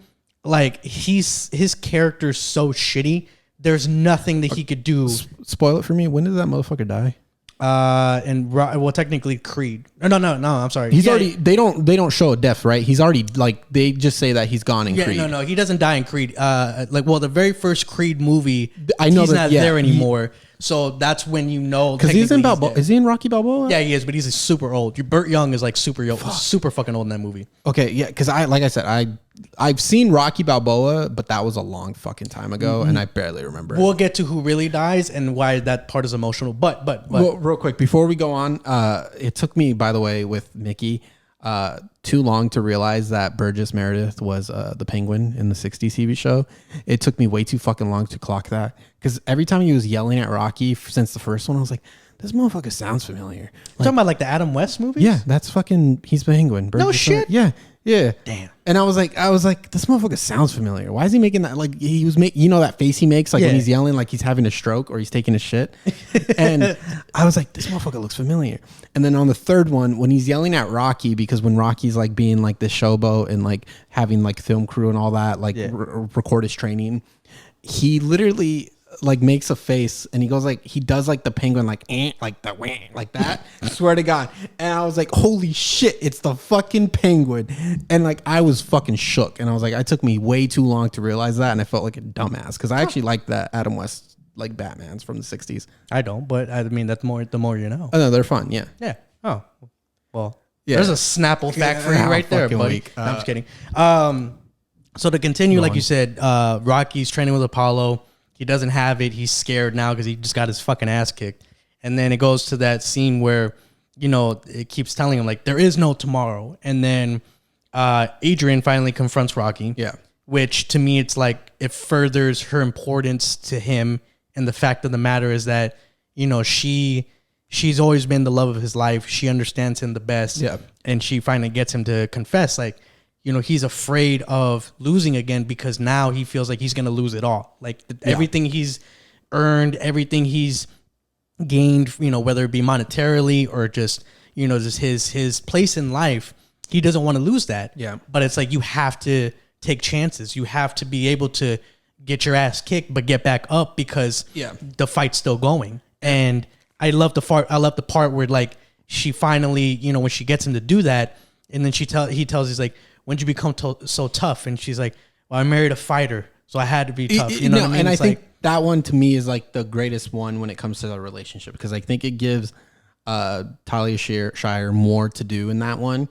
like his character's so shitty. There's nothing that he could do. Spoil it for me. When did that motherfucker die? Technically Creed. No, I'm sorry. He's already. They don't show a death, right? He's already like they just say that he's gone in Creed. No, he doesn't die in Creed. The very first Creed movie, I know he's not there anymore. So that's when you know, because he's in Balboa. Is he in Rocky Balboa? Yeah, he is, but he's super old. Burt Young is like super fucking old in that movie. Okay, yeah, because I've seen Rocky Balboa, but that was a long fucking time ago, and I barely remember. We'll get to who really dies and why that part is emotional. But well, real quick before we go on, it took me, by the way, with Mickey, too long to realize that Burgess Meredith was the Penguin in the '60s TV show. It took me way too fucking long to clock that, because every time he was yelling at Rocky since the first one, I was like, this motherfucker sounds familiar. Talking about like the Adam West movies? Yeah, that's fucking. He's the Penguin. Burgess, no shit. Yeah. Damn. And I was like, this motherfucker sounds familiar. Why is he making that? Like, he was making, that face he makes, like when he's yelling, like he's having a stroke or he's taking a shit. And I was like, this motherfucker looks familiar. And then on the third one, when he's yelling at Rocky, because when Rocky's like being like this showboat and like having like film crew and all that, like record his training, he literally like makes a face and he goes like, he does like the Penguin, like that. I swear to God. And I was like, holy shit, it's the fucking Penguin. And like, I was fucking shook. And I was like, it took me way too long to realize that. And I felt like a dumbass, because I actually like that Adam West, like Batmans from the '60s. I don't, but I mean, that's the more you know. Oh no, they're fun. Yeah. Yeah. Oh, well, there's a Snapple fact for you right there, buddy. No, I'm just kidding. So to continue, like you said, Rocky's training with Apollo. He doesn't have it. He's scared now because he just got his fucking ass kicked. And then it goes to that scene where, it keeps telling him like, there is no tomorrow. And then Adrian finally confronts Rocky. Yeah. Which to me, it's like, it furthers her importance to him. And the fact of the matter is that, she's always been the love of his life. She understands him the best. Yeah. And she finally gets him to confess, like, he's afraid of losing again, because now he feels like he's going to lose it all. Like everything he's earned, everything he's gained, whether it be monetarily or just his place in life, he doesn't want to lose that. Yeah. But it's like, you have to take chances. You have to be able to get your ass kicked, but get back up, because the fight's still going. And I love the part where like she finally, when she gets him to do that, and then he tells, he's like, when'd you become so tough? And she's like, well, I married a fighter, so I had to be tough. You know what I mean? And I think that one to me is like the greatest one when it comes to the relationship, because I think it gives Talia Shire more to do in that one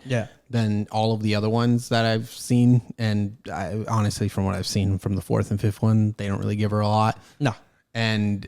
than all of the other ones that I've seen. And honestly, from what I've seen from the fourth and fifth one, they don't really give her a lot. No. And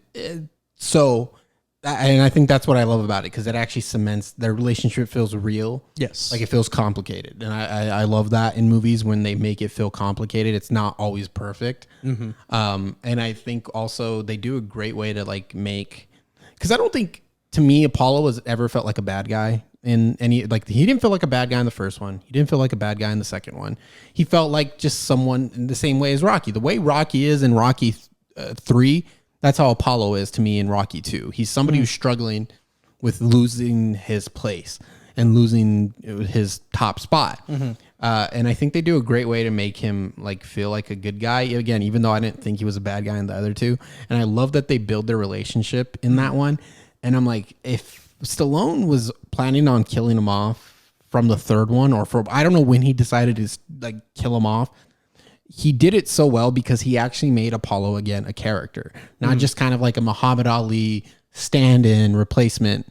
and I think that's what I love about it, because it actually cements their relationship. Feels real. Yes. Like it feels complicated. And I love that in movies when they make it feel complicated. It's not always perfect. Mm-hmm. And I think also they do a great way to like make, because I don't think, to me, Apollo has ever felt like a bad guy in any, like he didn't feel like a bad guy in the first one. He didn't feel like a bad guy in the second one. He felt like just someone in the same way as Rocky. The way Rocky is in Rocky 3, that's how Apollo is to me in Rocky 2. He's somebody who's struggling with losing his place and losing his top spot. Mm-hmm. And I think they do a great way to make him like feel like a good guy. Again, even though I didn't think he was a bad guy in the other two. And I love that they build their relationship in that one. And I'm like, if Stallone was planning on killing him off from the third one, or I don't know when he decided to like kill him off, he did it so well because he actually made Apollo again a character, not just kind of like a Muhammad Ali stand-in replacement.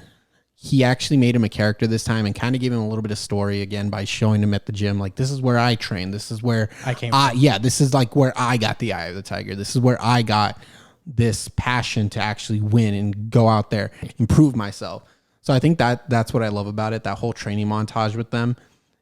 he actually made him a character this time and kind of gave him a little bit of story again by showing him at the gym. Like, this is where I train. This is where I came from. Yeah, this is like where I got the eye of the tiger. This is where I got this passion to actually win and go out there, improve myself. So I think that's what I love about it. That whole training montage with them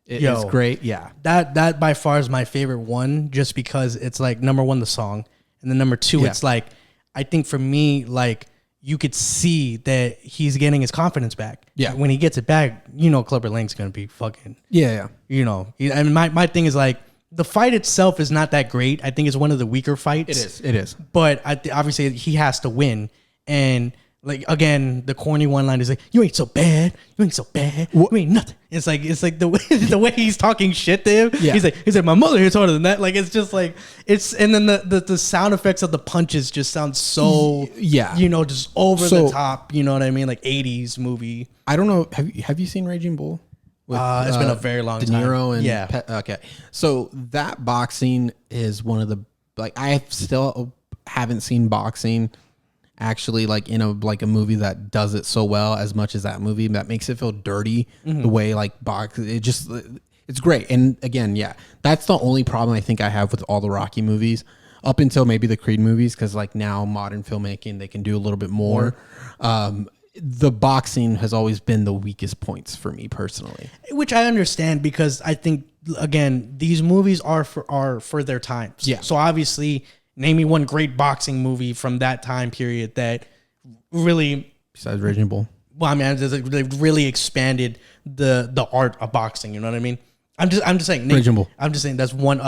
is great. Yeah. That by far is my favorite one, just because it's like, number one, the song. And then number two, it's like, I think for me, like, you could see that he's getting his confidence back. Yeah. When he gets it back, you know, Clubber Lang's going to be fucking. Yeah. You know, I mean, my thing is like, the fight itself is not that great. I think it's one of the weaker fights. It is. But obviously he has to win. And like, again, the corny one line is like, you ain't so bad. You ain't so bad. You ain't nothing. It's like the way the way he's talking shit to him. Yeah. He's like, my mother hits harder than that. Like, it's just like, and then the sound effects of the punches just sound so, you know, just over the top. You know what I mean? Like 80s movie. I don't know. Have you seen Raging Bull? It's been a very long time. De Niro and okay. So that boxing is one of the, like, I still haven't seen boxing actually like in a movie that does it so well as much as that movie, that makes it feel dirty. The way like it's great. And again, that's the only problem I think I have with all the Rocky movies up until maybe the Creed movies, because like now modern filmmaking, they can do a little bit more. The boxing has always been the weakest points for me personally, which I understand, because I think, again, these movies are for their times. Yeah. So obviously, name me one great boxing movie from that time period that really, besides Raging Bull. Well, I mean, they really expanded the art of boxing. You know what I mean? I'm just saying. Raging Bull. I'm just saying that's one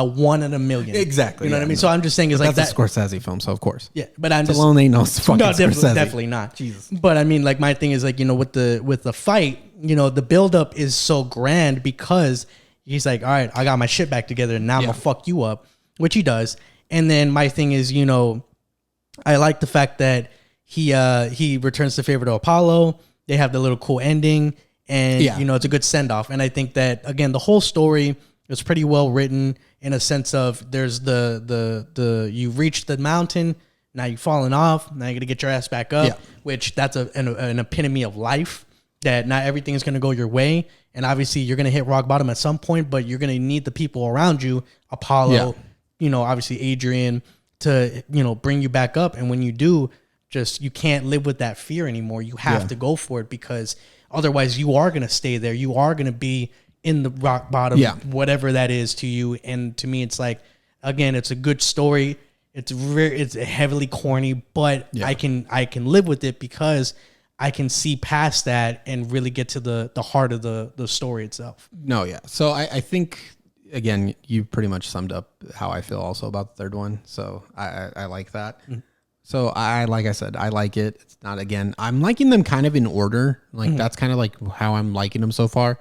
in a million. Exactly. You know what I mean? So I'm just saying it's like that's a Scorsese film, so of course. Yeah, but I'm just alone ain't no fucking Scorsese. Definitely not. Jesus. But I mean, like, my thing is like, you know, with the fight, you know, the buildup is so grand because he's like, all right, I got my shit back together, and now I'm gonna fuck you up, which he does. And then my thing is, you know, I like the fact that he returns the favor to Apollo. They have the little cool ending. And, you know, it's a good send-off. And I think that, again, the whole story is pretty well written in a sense of there's you reached the mountain, now you've fallen off, now you got to get your ass back up, which that's an epitome of life, that not everything is going to go your way. And obviously you're going to hit rock bottom at some point, but you're going to need the people around you, Apollo, you know, obviously Adrian, to, you know, bring you back up. And when you do, you can't live with that fear anymore. You have to go for it, because otherwise, you are going to stay there. You are going to be in the rock bottom, whatever that is to you. And to me, it's like, again, it's a good story. It's heavily corny, but I can live with it because I can see past that and really get to the heart of the story itself. No, yeah. So I think, again, you pretty much summed up how I feel also about the third one. So I like that. So like I said, I like it. It's not, again, I'm liking them kind of in order. Like that's kind of like how I'm liking them so far.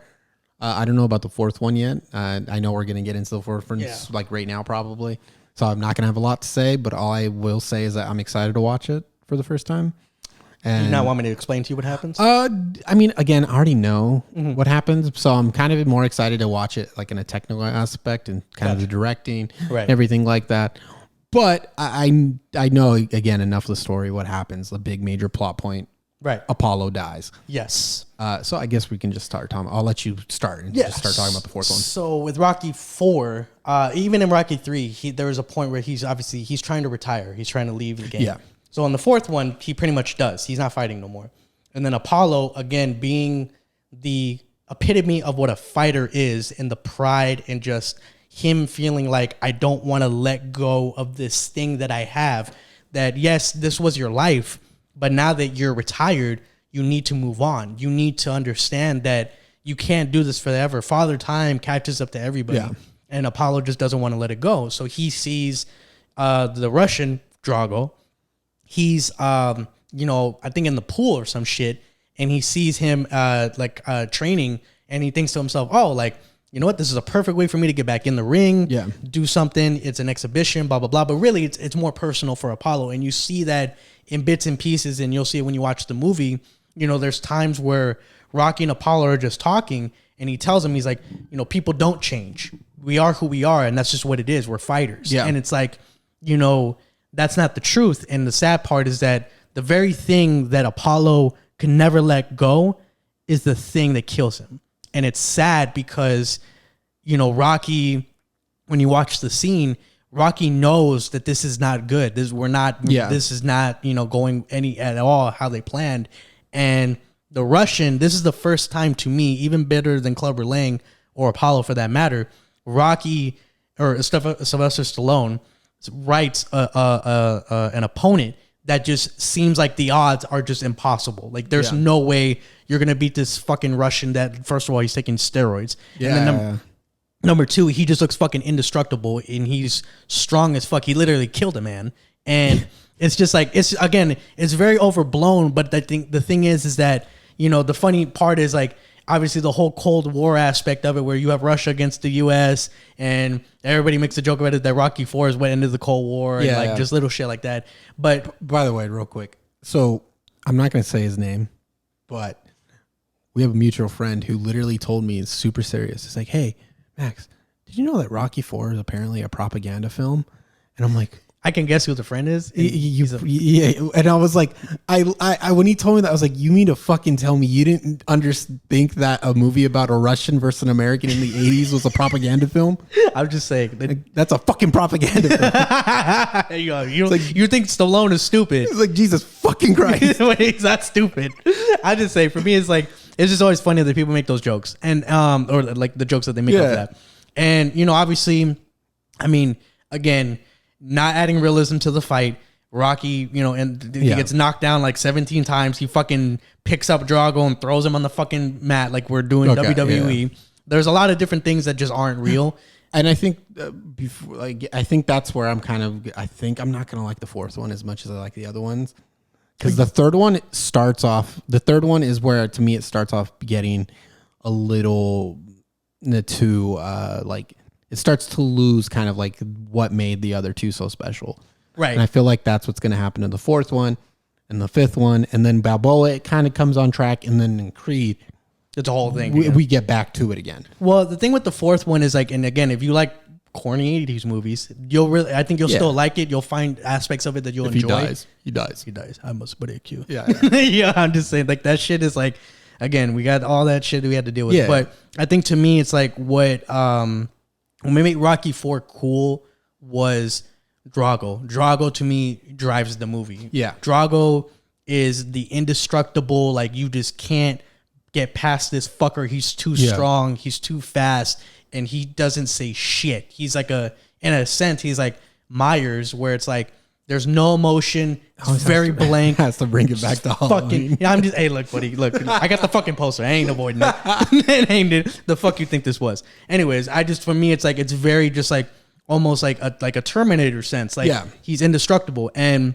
I don't know about the fourth one yet. I know we're going to get into the fourth one like right now probably. So I'm not going to have a lot to say, but all I will say is that I'm excited to watch it for the first time. And you now want me to explain to you what happens? I mean, again, I already know what happens. So I'm kind of more excited to watch it like in a technical aspect and kind of the directing, everything like that. But I know, again, enough of the story, what happens, the big major plot point. Right. Apollo dies. Yes. So I guess we can just start, Tom. I'll let you start and just start talking about the fourth one. So with Rocky 4, even in Rocky 3, there was a point where he's trying to retire. He's trying to leave the game. Yeah. So on the fourth one, he pretty much does. He's not fighting no more. And then Apollo, again, being the epitome of what a fighter is, and the pride and just him feeling like, I don't want to let go of this thing that I have, that yes, this was your life, but now that you're retired, you need to move on. You need to understand that you can't do this forever. Father Time catches up to everybody, and Apollo just doesn't want to let it go. So he sees the Russian Drago. He's, you know, I think in the pool or some shit, and he sees him training, and he thinks to himself, oh, like, you know what? This is a perfect way for me to get back in the ring, do something. It's an exhibition, blah, blah, blah. But really, it's more personal for Apollo. And you see that in bits and pieces, and you'll see it when you watch the movie. You know, there's times where Rocky and Apollo are just talking, and he tells him, he's like, you know, people don't change. We are who we are, and that's just what it is. We're fighters. Yeah. And it's like, you know, that's not the truth. And the sad part is that the very thing that Apollo can never let go is the thing that kills him. And it's sad because, you know, Rocky, when you watch the scene, Rocky knows that this is not good. This is not, you know, going any at all how they planned. And the Russian, this is the first time to me, even better than Clubber Lang or Apollo for that matter, Rocky or Sylvester Stallone writes an opponent that just seems like the odds are just impossible. Like there's no way you're going to beat this fucking Russian that, first of all, he's taking steroids. Yeah. And then number two, he just looks fucking indestructible and he's strong as fuck. He literally killed a man. And it's just like, it's very overblown. But I think the thing is that, you know, the funny part is like, obviously the whole Cold War aspect of it, where you have Russia against the U.S. and everybody makes a joke about it that Rocky IV is what ended the Cold War and like just little shit like that. But by the way, real quick, so I'm not going to say his name, but we have a mutual friend who literally told me, it's super serious. It's like, hey, Max, did you know that Rocky IV is apparently a propaganda film? And I'm like, I can guess who the friend is. And I was like, I when he told me that, I was like, you mean to fucking tell me you didn't think that a movie about a Russian versus an American in the 80s was a propaganda film? I'm just saying like, that's a fucking propaganda film. There you go. You think Stallone is stupid? It's like, Jesus fucking Christ. He's not stupid. I just say, for me, it's like, it's just always funny that people make those jokes and or like the jokes that they make of that. And you know, obviously, I mean, again, not adding realism to the fight. Rocky, you know, and he gets knocked down like 17 times. He fucking picks up Drago and throws him on the fucking mat like we're doing WWE. Yeah. There's a lot of different things that just aren't real. And I think I think that's where I'm I think I'm not gonna like the fourth one as much as I like the other ones, because the third one is where, to me, it starts off getting a little too like, it starts to lose kind of like what made the other two so special. Right. And I feel like that's what's going to happen in the fourth one and the fifth one. And then Balboa, it kind of comes on track. And then in Creed, it's a whole thing. We get back to it again. Well, the thing with the fourth one is like, and again, if you like corny 80s movies, I think you'll still like it. You'll find aspects of it that you'll enjoy. He dies. I must break you. Yeah. Yeah. I'm just saying, like, that shit is like, again, we got all that shit that we had to deal with. Yeah. But I think to me, it's like what made Rocky IV cool was Drago. Drago, to me, drives the movie. Yeah. Drago is the indestructible, like, you just can't get past this fucker. He's too strong. He's too fast. And he doesn't say shit. He's like in a sense, he's like Myers, where it's like, there's no emotion. It's very blank. Has to bring it back to Halloween. I'm just, hey, look, buddy, look. I got the fucking poster. I ain't avoiding it. It ain't it. The fuck you think this was? Anyways, for me, it's like, it's very just like almost like a Terminator sense. Like, he's indestructible. And,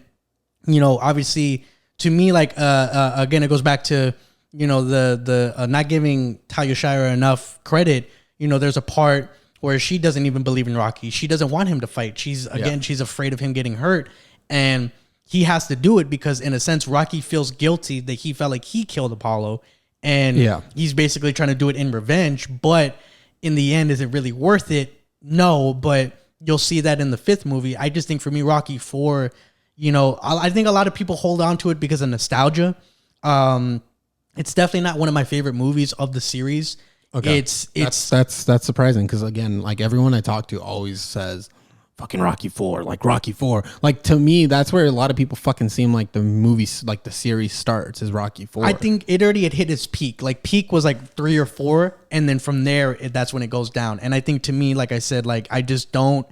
you know, obviously, to me, like, again, it goes back to, you know, the not giving Talia Shire enough credit. You know, there's a part where she doesn't even believe in Rocky. She doesn't want him to fight. She's afraid of him getting hurt. And he has to do it because, in a sense, Rocky feels guilty that he felt like he killed Apollo. And he's basically trying to do it in revenge. But in the end, is it really worth it? No, but you'll see that in the fifth movie. I just think, for me, Rocky IV, you know, I think a lot of people hold on to it because of nostalgia. It's definitely not one of my favorite movies of the series. Okay. That's surprising, because, again, like, everyone I talk to always says fucking Rocky IV, like Rocky IV. Like, to me, that's where a lot of people fucking seem like the movies, like the series starts is Rocky IV. I think it already had hit its peak. Like, peak was like 3 or 4, and then from there, that's when it goes down. And I think, to me, like I said, like, I don't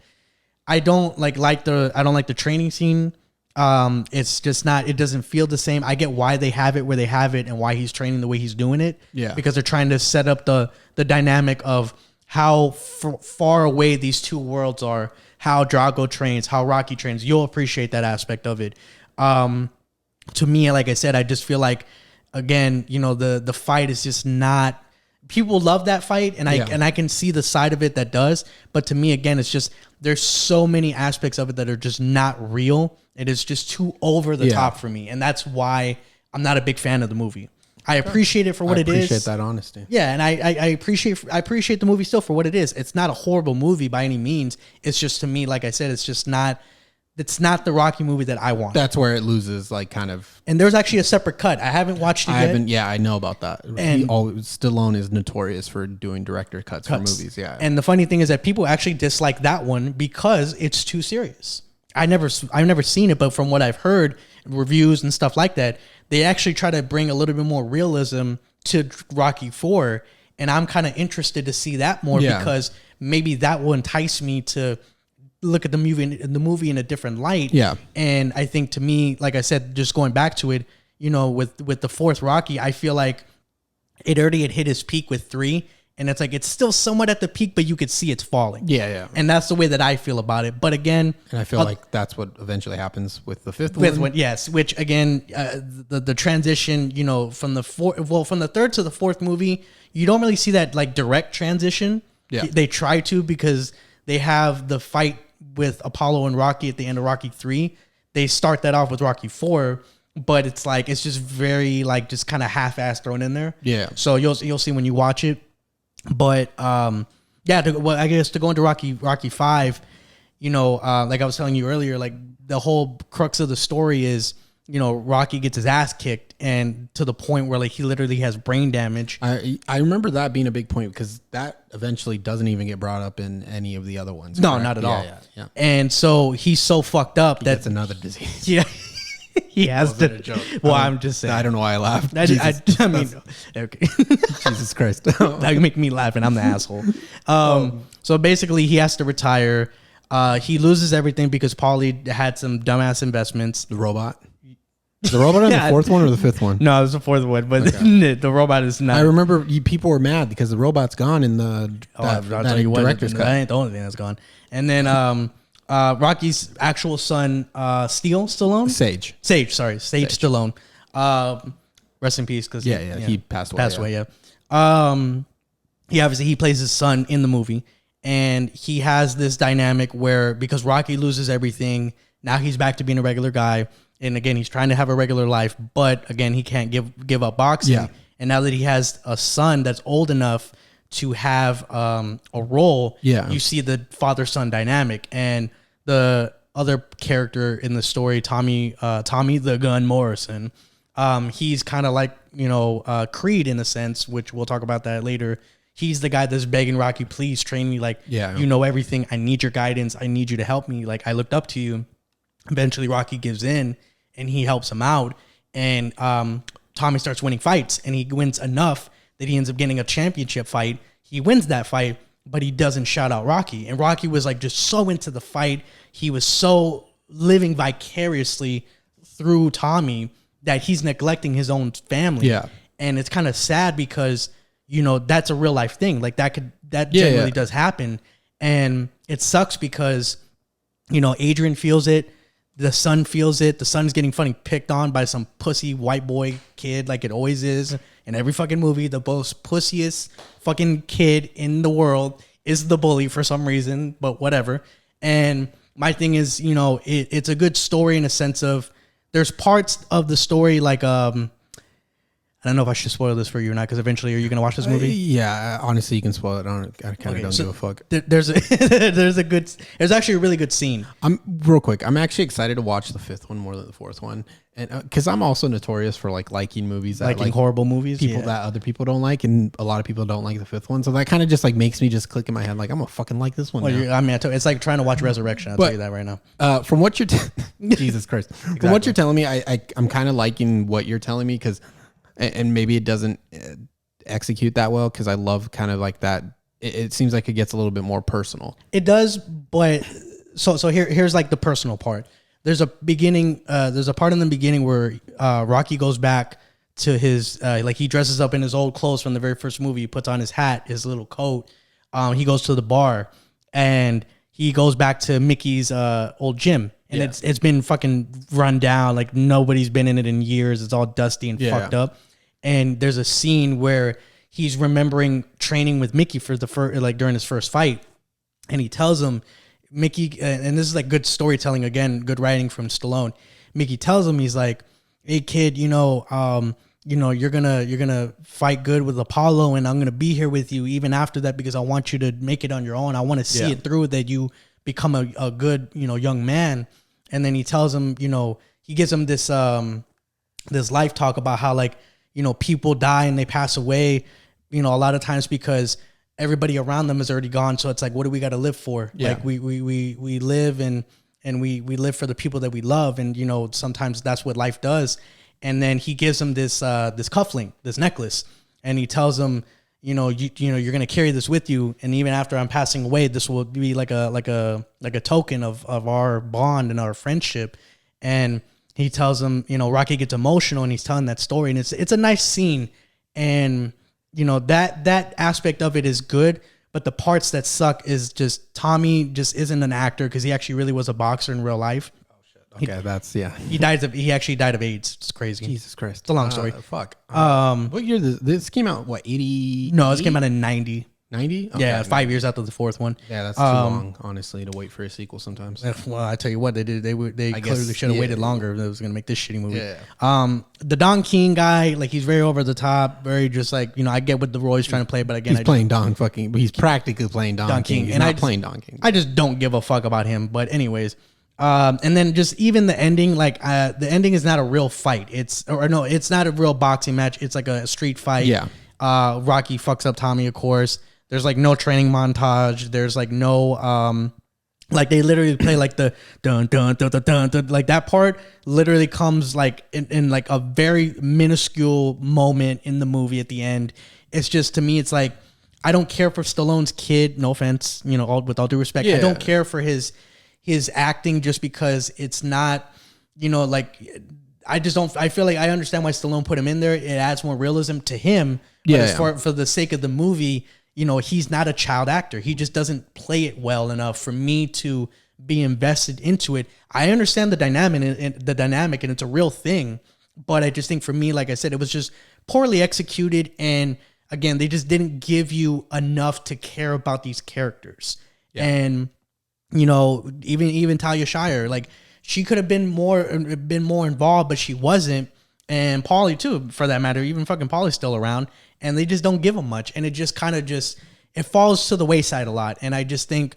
like the training scene. It's just not, it doesn't feel the same. I get why they have it where they have it and why he's training the way he's doing it. Yeah. Because they're trying to set up the dynamic of how far away these two worlds are, how Drago trains, how Rocky trains. You'll appreciate that aspect of it. To me, like I said, I just feel like, again, you know, the fight is just not, people love that fight, and I can see the side of it that does, but to me, again, it's just, there's so many aspects of it that are just not real. It is just too over the top for me, and that's why I'm not a big fan of the movie. I appreciate it for what it is. I appreciate that honesty. Yeah, and I appreciate the movie still for what it is. It's not a horrible movie by any means. It's just, to me, like I said, it's just not It's not the Rocky movie that I want. That's where it loses, like, kind of. And there's actually a separate cut. I haven't watched it yet. Yeah, I know about that. And Stallone is notorious for doing director cuts for movies. Yeah. And the funny thing is that people actually dislike that one because it's too serious. I've never seen it, but from what I've heard, reviews and stuff like that, they actually try to bring a little bit more realism to Rocky 4, and I'm kind of interested to see that more because maybe that will entice me to look at the movie in a different light. Yeah. And I think, to me, like I said, just going back to it, you know, with the fourth Rocky, I feel like it already had hit its peak with 3, and it's like it's still somewhat at the peak, but you could see it's falling. Yeah. And that's the way that I feel about it. But again, and I feel like that's what eventually happens with the fifth one. Yes, which again, the transition, you know, from the third to the fourth movie, you don't really see that like direct transition. Yeah. They try to, because they have the fight with Apollo and Rocky at the end of Rocky 3. They start that off with Rocky 4, but it's like it's just very like just kind of half-assed thrown in there. Yeah. So you'll see when you watch it. But I guess to go into Rocky 5, you know, like I was telling you earlier, like the whole crux of the story is, you know, Rocky gets his ass kicked, and to the point where like he literally has brain damage. I remember that being a big point, because that eventually doesn't even get brought up in any of the other ones. No, correct? not at all. Yeah. And so he's so fucked up that that's another disease. Yeah. He has to. A joke. Well, I'm just saying. I don't know why I laughed. I mean, okay. Jesus Christ. That make me laugh, and I'm the asshole. So basically, he has to retire. He loses everything because Paulie had some dumbass investments. The robot. Is the robot on the fourth one or the fifth one? No, it was the fourth one, but the robot is not. I remember people were mad because the robot's gone in the director's cut. That ain't the only thing that's gone. And then Rocky's actual son, Stallone? Sage, Stallone. Rest in peace, because he passed away. He obviously he plays his son in the movie, and he has this dynamic where, because Rocky loses everything, now he's back to being a regular guy, and again he's trying to have a regular life, but again he can't give up boxing. Yeah. And now that he has a son that's old enough to have a role, you see the father-son dynamic. And the other character in the story, Tommy the Gun Morrison, he's kind of like, you know, Creed in a sense, which we'll talk about that later. He's the guy that's begging Rocky, please train me. Like, you know everything. I need your guidance. I need you to help me. Like, I looked up to you. Eventually, Rocky gives in, and he helps him out. And Tommy starts winning fights, and he wins enough that he ends up getting a championship fight. He wins that fight, but he doesn't shout out Rocky. And Rocky was like just so into the fight. He was so living vicariously through Tommy that he's neglecting his own family. Yeah. And it's kind of sad because, you know, that's a real life thing. Like that generally does happen. And it sucks because, you know, Adrian feels it. The son feels it. The son's getting fucking picked on by some pussy white boy kid, like it always is in every fucking movie. The most pussiest fucking kid in the world is the bully for some reason, but whatever. And my thing is, you know, it's a good story in a sense of there's parts of the story like I don't know if I should spoil this for you or not, because eventually, are you going to watch this movie? Yeah, honestly, you can spoil it. I kind of don't give a fuck. There's actually a really good scene. Real quick, I'm actually excited to watch the fifth one more than the fourth one, and because I'm also notorious for like liking movies that like horrible movies, that other people don't like, and a lot of people don't like the fifth one. So that kind of just like makes me just click in my head like I'm gonna fucking like this one. Well, I mean, it's like trying to watch Resurrection. I'll tell you that right now. From what you're, Jesus Christ, from what you're telling me, I'm kind of liking what you're telling me because. And maybe it doesn't execute that well because I love kind of like that. It seems like it gets a little bit more personal. It does, but so here's like the personal part. There's a beginning. There's a part in the beginning where Rocky goes back to his like he dresses up in his old clothes from the very first movie. He puts on his hat, his little coat. He goes to the bar and he goes back to Mickey's old gym. And it's been fucking run down. Like nobody's been in it in years. It's all dusty and fucked up. And there's a scene where he's remembering training with Mickey for the first, like during his first fight. And he tells him, Mickey, and this is like good storytelling again, good writing from Stallone. Mickey tells him, he's like, hey kid, you're gonna fight good with Apollo, and I'm gonna be here with you even after that because I want you to make it on your own. I want to see it through that you become a good, young man. and then he tells him, he gives him this this life talk about how like, people die and they pass away, a lot of times because everybody around them is already gone. So it's like, what do we got to live for? Yeah. Like we live and we live for the people that we love. And, sometimes that's what life does. And then he gives him this cufflink, this necklace. And he tells him, you're going to carry this with you. And even after I'm passing away, this will be like a token of our bond and our friendship. And he tells him, Rocky gets emotional and he's telling that story, and it's a nice scene. And, that aspect of it is good, but the parts that suck is just Tommy just isn't an actor, because he actually really was a boxer in real life. Oh shit. Okay, He actually died of AIDS. It's crazy. Jesus Christ. It's a long story. Fuck. What year this came out? What, 80? No, this came out in 90. 90? Okay. Yeah, 5 years after the fourth one. Yeah, that's too long, honestly, to wait for a sequel sometimes. Well, I tell you what, they did. They clearly should have waited longer if they was gonna make this shitty movie. Yeah. The Don King guy, like, he's very over the top, very just like, I get what the Roy's trying to play, but again, he's practically playing Don King. He's not playing Don King. I just don't give a fuck about him. But anyways, and then just even the ending, like, the ending is not a real fight. It's not a real boxing match. It's like a street fight. Yeah. Rocky fucks up Tommy, of course. There's like no training montage. There's like no, like they literally play like the dun dun dun dun dun, dun, like that part literally comes like in like a very minuscule moment in the movie at the end. It's just, to me, it's like, I don't care for Stallone's kid. No offense, with all due respect. Yeah. I don't care for his acting just because it's not, like, I just don't. I feel like I understand why Stallone put him in there. It adds more realism to him. But as for the sake of the movie, he's not a child actor. He just doesn't play it well enough for me to be invested into it. I understand the dynamic, and it's a real thing. But I just think, for me, like I said, it was just poorly executed. And again, they just didn't give you enough to care about these characters. Yeah. And, even Talia Shire, like, she could have been more involved, but she wasn't. And Paulie too, for that matter. Even fucking Paulie's still around, and they just don't give him much. And it just kind of it falls to the wayside a lot. And I just think,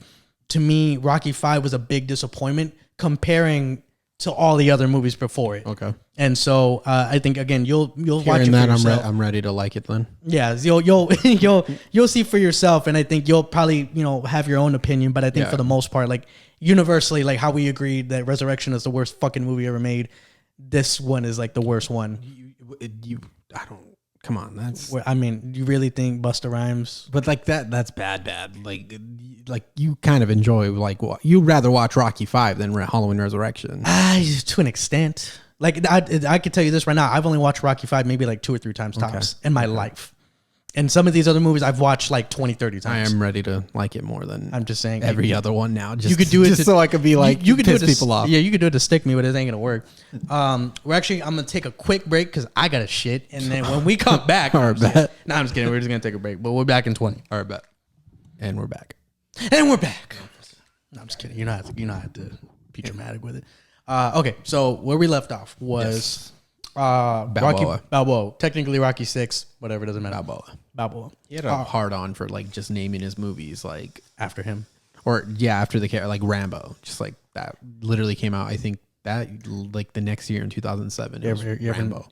to me, Rocky V was a big disappointment comparing to all the other movies before it. Okay. And so I think, again, you'll watch it for that, yourself. I'm ready to like it then. Yeah, you'll see for yourself, and I think you'll probably have your own opinion. But I think for the most part, like, universally, like how we agreed that Resurrection is the worst fucking movie ever made, this one is like the worst one. Come on, that's. I mean, you really think Busta Rhymes? But like that's bad. Like you kind of enjoy, like, what you'd rather watch Rocky V than Halloween Resurrection. To an extent. Like, I could tell you this right now. I've only watched Rocky V maybe like 2 or 3 times tops in my life. And some of these other movies I've watched like 20, 30 times. I am ready to like it more than, I'm just saying, every other one now. Just, you could do it just so I could be like, you could piss people off. Yeah, you could do it to stick me, but it ain't gonna work. I'm gonna take a quick break because I got a shit, and then when we come back, All right, bet. No, I'm just kidding. We're just gonna take a break, but we're back in 20. All right, bet. And we're back. And we're back. No, I'm just kidding. You don't have to be dramatic with it. Okay, so where we left off was Balboa. Balboa. Technically Rocky 6, whatever, doesn't matter. Balboa. He had a hard on for like just naming his movies like After him. Or after the like Rambo. Just like that literally came out, I think that like the next year in 2007. You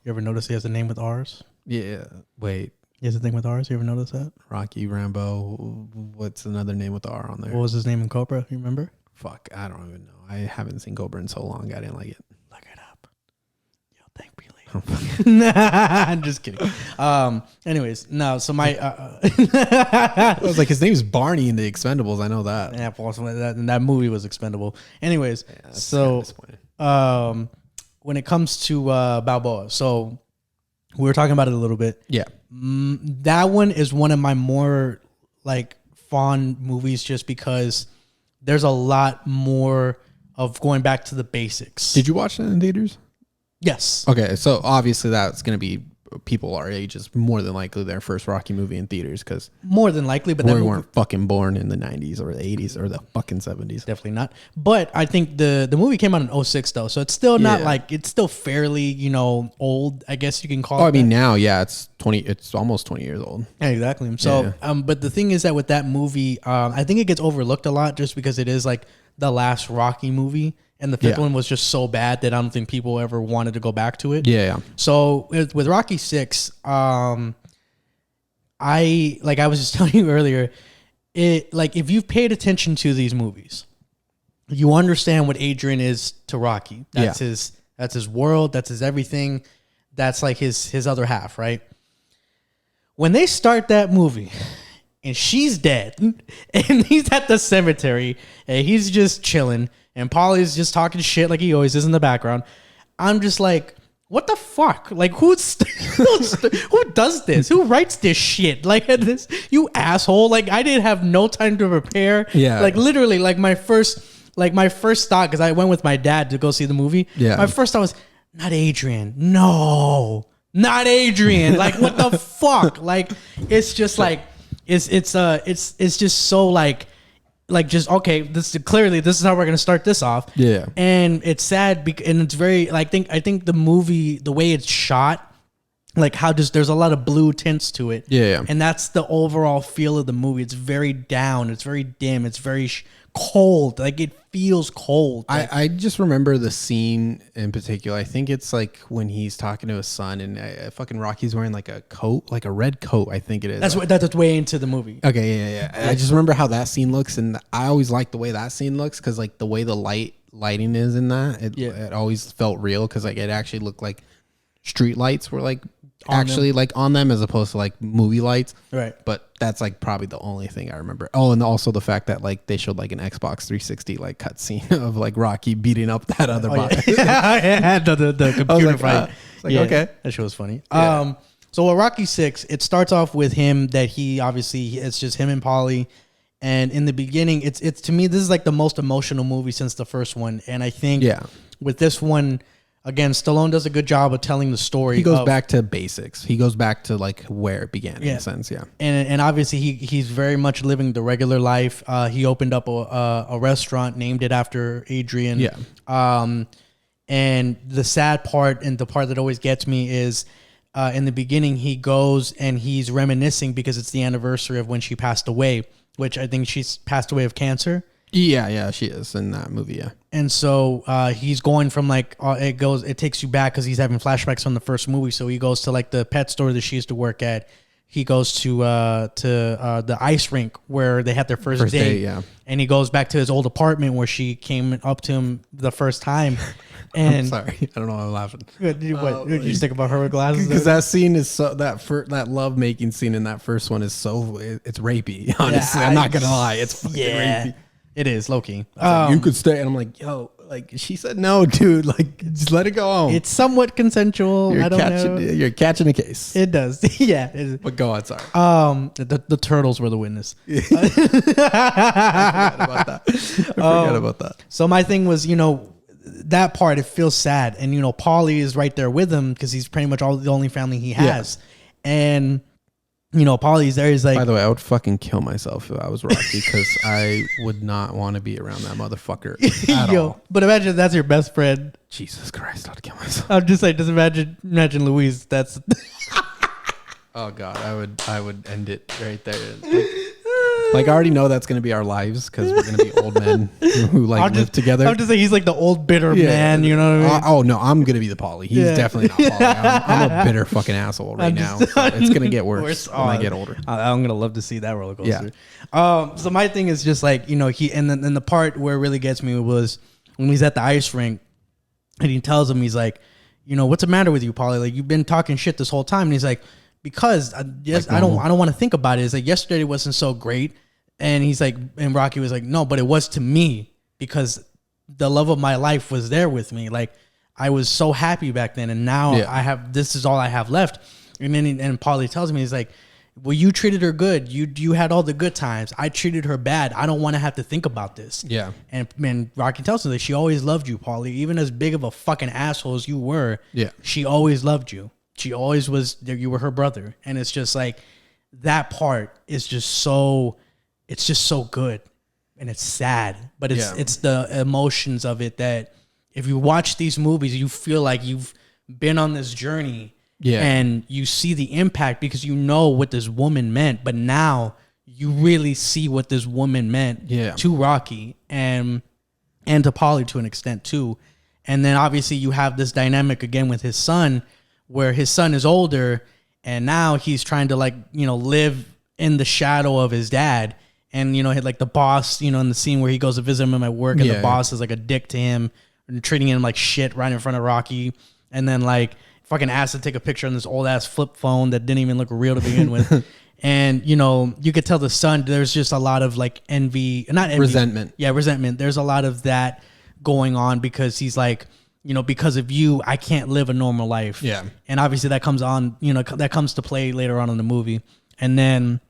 ever notice he has a name with R's? Yeah. Wait. He has a thing with R's? You ever notice that? Rocky, Rambo. What's another name with the R on there? What was his name in Cobra? You remember? Fuck, I don't even know. I haven't seen Cobra in so long. I didn't like it. Look it up. You'll thank me later. Nah, I'm just kidding. Anyways, no. So my I was like, his name's Barney in the Expendables. I know that. Yeah, that movie was expendable. Anyways, so when it comes to Balboa, so we were talking about it a little bit. Yeah, that one is one of my more like fond movies, just because there's a lot more of going back to the basics. Did you watch that in theaters? Yes. Okay, so obviously that's going to be people our age is more than likely their first Rocky movie in theaters, because more than likely, but we weren't fucking born in the 90s or the 80s or the fucking 70s. Definitely not. But I think the movie came out in 06 though, so it's still not like, it's still fairly, old, I guess you can call it. I mean, now, it's almost 20 years old. Yeah, exactly. So, but the thing is that with that movie, I think it gets overlooked a lot just because it is like the last Rocky movie. and the fifth one was just so bad that I don't think people ever wanted to go back to it. Yeah. So with Rocky 6, I was just telling you earlier, if you've paid attention to these movies, you understand what Adrian is to Rocky. That's his world. That's his everything. That's like his other half, right? When they start that movie and she's dead and he's at the cemetery and he's just chilling and Paulie's just talking shit like he always is in the background, I'm just like, what the fuck? Like, who does this? Who writes this shit? Like, this, you asshole. Like, I didn't have no time to prepare. Yeah. Like, literally, my first thought, because I went with my dad to go see the movie. Yeah. My first thought was, not Adrian. No, not Adrian. Like, what the fuck? Like, it's just like, it's just so like just, okay, this is how we're gonna start this off. Yeah. And it's sad and it's very, I think the movie, the way it's shot, like how there's a lot of blue tints to it. Yeah. And that's the overall feel of the movie. It's very down. It's very dim. It's very cold. Like, it feels cold. Like, I just remember the scene in particular. I think it's like when he's talking to his son and fucking Rocky's wearing like a coat, like a red coat. I think it is. That's way into the movie. Okay. Yeah. I just remember how that scene looks. And I always like the way that scene looks. Cause like the way the lighting is in that, it always felt real. Cause like it actually looked like street lights were like actually like on them as opposed to like movie lights. Right. But that's like probably the only thing I remember. Oh, and also the fact that like they showed like an Xbox 360 like cutscene of like Rocky beating up that other bot. Yeah. the computer fight. Okay. That shit was funny. Yeah. So with Rocky 6, it starts off with him that he obviously, it's just him and Paulie. And in the beginning, it's to me, this is like the most emotional movie since the first one. And I think with this one, again, Stallone does a good job of telling the story. He goes back to basics. He goes back to like where it began in a sense. Yeah. And obviously he's very much living the regular life. He opened up a restaurant, named it after Adrian. Yeah. And the sad part and the part that always gets me is in the beginning, he goes and he's reminiscing because it's the anniversary of when she passed away, which I think she's passed away of cancer. Yeah, she is in that movie. Yeah. And so he's going from like it takes you back because he's having flashbacks from the first movie. So he goes to like the pet store that she used to work at. He goes to the ice rink where they had their first date. Yeah. And he goes back to his old apartment where she came up to him the first time. And I'm sorry, I don't know why I'm laughing. What did you think about her with glasses? Because that scene is so that love making scene in that first one is so it's rapey. Honestly, I'm not gonna lie, it's fucking rapey. It is low-key. Like, you could stay, and I'm like, yo, like she said no, dude. Like, just let it go home. It's somewhat consensual. I don't know. You're catching a case. It does. Yeah. It is. But go on, sorry. The turtles were the witness. I forgot about that. So my thing was, that part, it feels sad. And, Paulie is right there with him because he's pretty much the only family he has. Yeah. And, Paulie's there. He's like, by the way, I would fucking kill myself if I was Rocky because I would not want to be around that motherfucker at all. But imagine that's your best friend. Jesus Christ, I'd kill myself. I'm just like, just imagine Louise. That's. Oh God, I would end it right there. Like I already know that's gonna be our lives because we're gonna be old men who live together. I'm just saying he's like the old bitter man. You know what I mean? Oh no, I'm gonna be the Paulie. He's definitely not Paulie. I'm a bitter fucking asshole right now. So it's gonna get worse when I get older. I'm gonna love to see that roller coaster. Yeah. So my thing is just like he and then the part where it really gets me was when he's at the ice rink and he tells him, he's like, what's the matter with you, Paulie? Like, you've been talking shit this whole time. And he's like, because I don't want to think about it. It's like, yesterday wasn't so great. And he's like, and Rocky was like, no, but it was to me because the love of my life was there with me. Like, I was so happy back then. And now this is all I have left. And then and Paulie tells me, he's like, well, you treated her good. You had all the good times. I treated her bad. I don't want to have to think about this. Yeah. And Rocky tells her that she always loved you, Paulie. Even as big of a fucking asshole as you were, she always loved you. She always was, you were her brother. And it's just like, that part is just so, it's just so good. And it's sad. But it's the emotions of it that if you watch these movies, you feel like you've been on this journey. Yeah. And you see the impact because you know what this woman meant. But now you really see what this woman meant to Rocky. And and to Polly to an extent too. And then obviously you have this dynamic again with his son, where his son is older and now he's trying to like, live in the shadow of his dad. And, like the boss, in the scene where he goes to visit him at work and the boss is like a dick to him and treating him like shit right in front of Rocky. And then like fucking asked to take a picture on this old ass flip phone that didn't even look real to begin with. And, you could tell the son, there's just a lot of like resentment. Yeah, resentment. There's a lot of that going on because he's like, because of you, I can't live a normal life. Yeah. And obviously that comes on, that comes to play later on in the movie. And then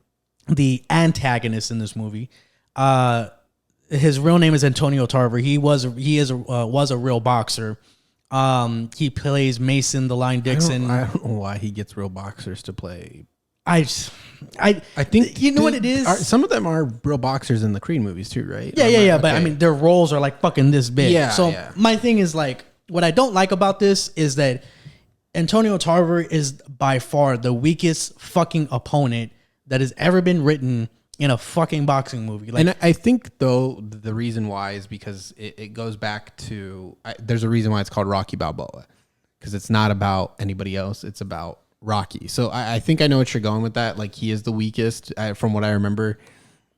the antagonist in this movie, his real name is Antonio Tarver. He was a real boxer. He plays Mason the Line Dixon. I don't know why he gets real boxers to play. I think what it is. Some of them are real boxers in the Creed movies too, right? Yeah. But I mean, their roles are like fucking this big. Yeah. So my thing is like, what I don't like about this is that Antonio Tarver is by far the weakest fucking opponent that has ever been written in a fucking boxing movie. Like, and I think though the reason why is because it goes back to there's a reason why it's called Rocky Balboa, because it's not about anybody else. It's about Rocky. So I think I know what you're going with that. Like he is the weakest from what I remember.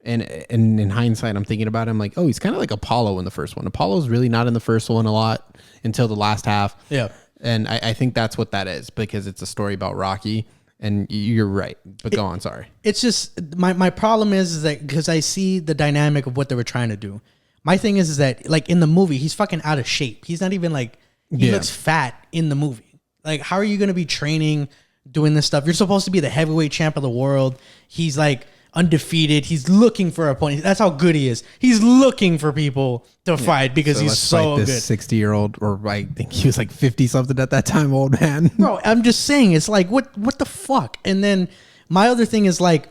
And in hindsight, I'm thinking about him like, oh, he's kind of like Apollo in the first one. Apollo's really not in the first one a lot until the last half. Yeah. And I think that's what that is, because it's a story about Rocky. And you're right. But go on, sorry. It's just my problem is that because I see the dynamic of what they were trying to do. My thing is that like in the movie, he's fucking out of shape. He's not even like, he looks fat in the movie. Like, how are you going to be training, doing this stuff? You're supposed to be the heavyweight champ of the world. He's like undefeated. He's looking for opponents. That's how good he is. He's looking for people to fight because he's so good. 60-year-old, or I think he was like 50 something at that time, old man. Bro, I'm just saying, it's like what the fuck? And then my other thing is like,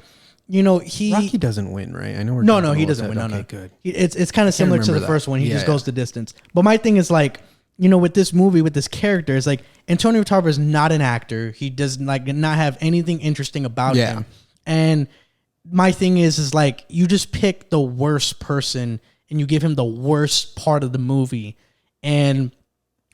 Rocky doesn't win, right? I know. No, he doesn't win. No. Good. It's kind of similar to the first one. He just goes the distance. But my thing is like, with this movie, with this character, it's like Antonio Tarver is not an actor. He does like not have anything interesting about him. And my thing is like, you just pick the worst person and you give him the worst part of the movie. And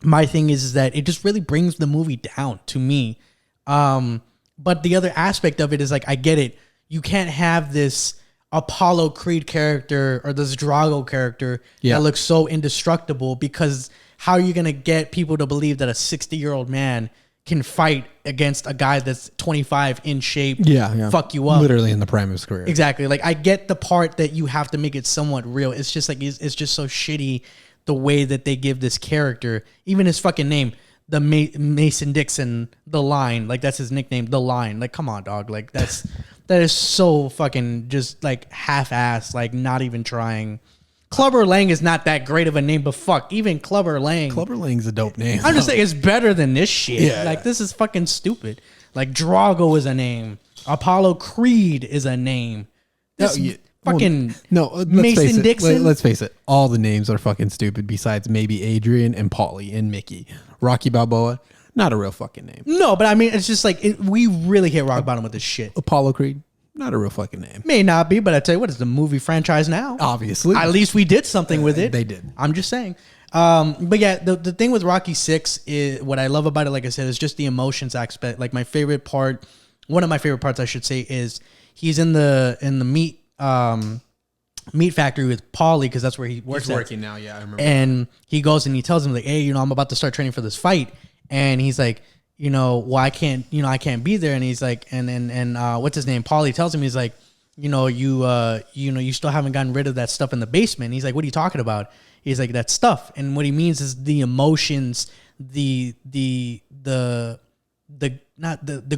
my thing is that it just really brings the movie down to me. But the other aspect of it is like, I get it. You can't have this Apollo Creed character or this Drago character that looks so indestructible, because how are you going to get people to believe that a 60-year-old man can fight against a guy that's 25 in shape, fuck you up. Literally in the prime of his career. Exactly. Like, I get the part that you have to make it somewhat real. It's just like, it's just so shitty the way that they give this character, even his fucking name, the Mason Dixon, the Line, like that's his nickname, the Line. Like, come on, dog. Like that is so fucking just like half-assed, like not even trying. Clubber Lang is not that great of a name, but fuck, even Clubber Lang. Clubber Lang's a dope name. I'm just saying it's better than this shit. Yeah. Like, this is fucking stupid. Like, Drago is a name. Apollo Creed is a name. This fucking Mason Dixon. Let's face it. All the names are fucking stupid besides maybe Adrian and Paulie and Mickey. Rocky Balboa, not a real fucking name. No, but I mean, it's just like, we really hit rock bottom with this shit. Apollo Creed. Not a real fucking name. May not be, but I tell you what, it's the movie franchise now. Obviously. At least we did something with it. They did. I'm just saying. But yeah, the thing with Rocky 6 is, what I love about it, like I said, is just the emotions aspect. Like, my favorite part, one of my favorite parts, I should say, is he's in the meat factory with Paulie, because that's where he works. He's working now, yeah, I remember. And he goes and he tells him like, hey, I'm about to start training for this fight. And he's like, well, I can't be there. And he's like, and what's his name? Paulie tells him, he's like, you still haven't gotten rid of that stuff in the basement. And he's like, what are you talking about? He's like, that stuff. And what he means is the emotions, the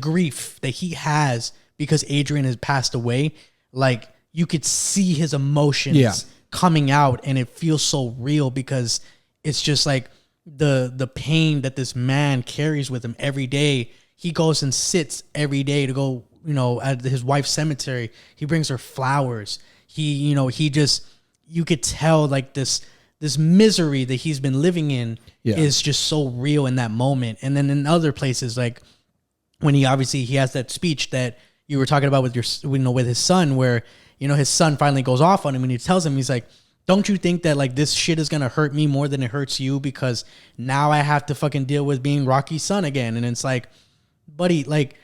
grief that he has because Adrian has passed away. Like, you could see his emotions coming out, and it feels so real, because it's just like, the pain that this man carries with him every day. He goes and sits every day to go, at his wife's cemetery. He brings her flowers. You could tell like this misery that he's been living in is just so real in that moment. And then in other places, like when he has that speech that you were talking about with with his son, where, his son finally goes off on him and he tells him, he's like, don't you think that like this shit is gonna hurt me more than it hurts you, because now I have to fucking deal with being Rocky's son again? And it's like, buddy, like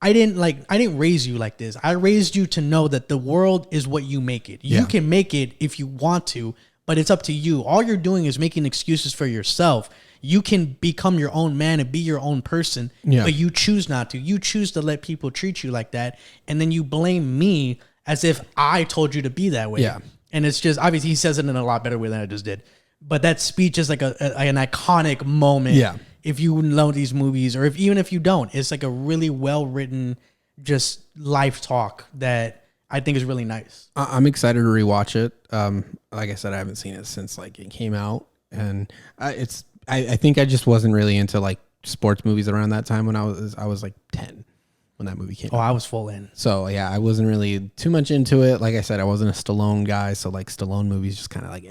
I didn't raise you like this. I raised you to know that the world is what you make it. You can make it if you want to, but it's up to you. All you're doing is making excuses for yourself. You can become your own man and be your own person, but you choose not to. You choose to let people treat you like that, and then you blame me as if I told you to be that way. Yeah. And it's just, obviously he says it in a lot better way than I just did. But that speech is like an iconic moment. Yeah. If you know these movies, or even if you don't, it's like a really well written, just life talk that I think is really nice. I'm excited to rewatch it. Like I said, I haven't seen it since like it came out, and I think I just wasn't really into like sports movies around that time when I was like 10. When that movie came out. I was full in. So yeah, I wasn't really too much into it. Like I said, I wasn't a Stallone guy, so like Stallone movies just kind of like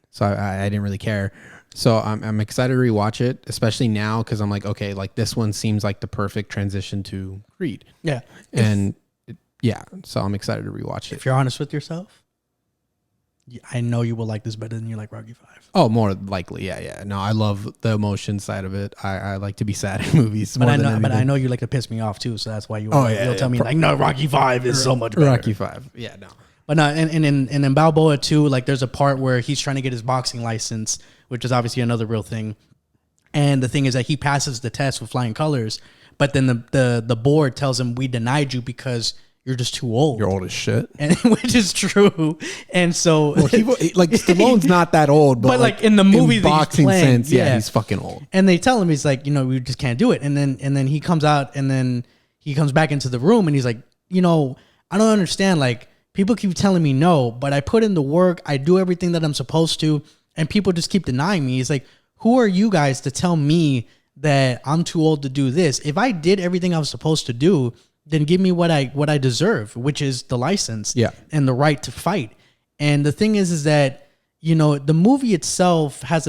So I didn't really care. So I'm excited to rewatch it, especially now because I'm like, okay, like this one seems like the perfect transition to Creed. Yeah, so I'm excited to rewatch it. If you're honest with yourself, I know you will like this better than you like Rocky 5. Oh, more likely, yeah. No, I love the emotion side of it. I like to be sad in movies, but I know you like to piss me off too. So that's why you'll tell me like, no, Rocky 5 is so much better. Rocky 5, yeah, no. But no, and in Balboa too, like there's a part where he's trying to get his boxing license, which is obviously another real thing. And the thing is that he passes the test with flying colors, but then the board tells him, we denied you because you're just too old. You're old as shit. And which is true. And so like Stallone's not that old, but like in the movie in boxing playing, sense, he's fucking old. And they tell him, he's like, we just can't do it. And then he comes out, and then he comes back into the room, and he's like, I don't understand. Like, people keep telling me no, but I put in the work. I do everything that I'm supposed to, and people just keep denying me. He's like, who are you guys to tell me that I'm too old to do this? If I did everything I was supposed to do, then give me what I deserve, which is the license and the right to fight. And the thing is that, the movie itself has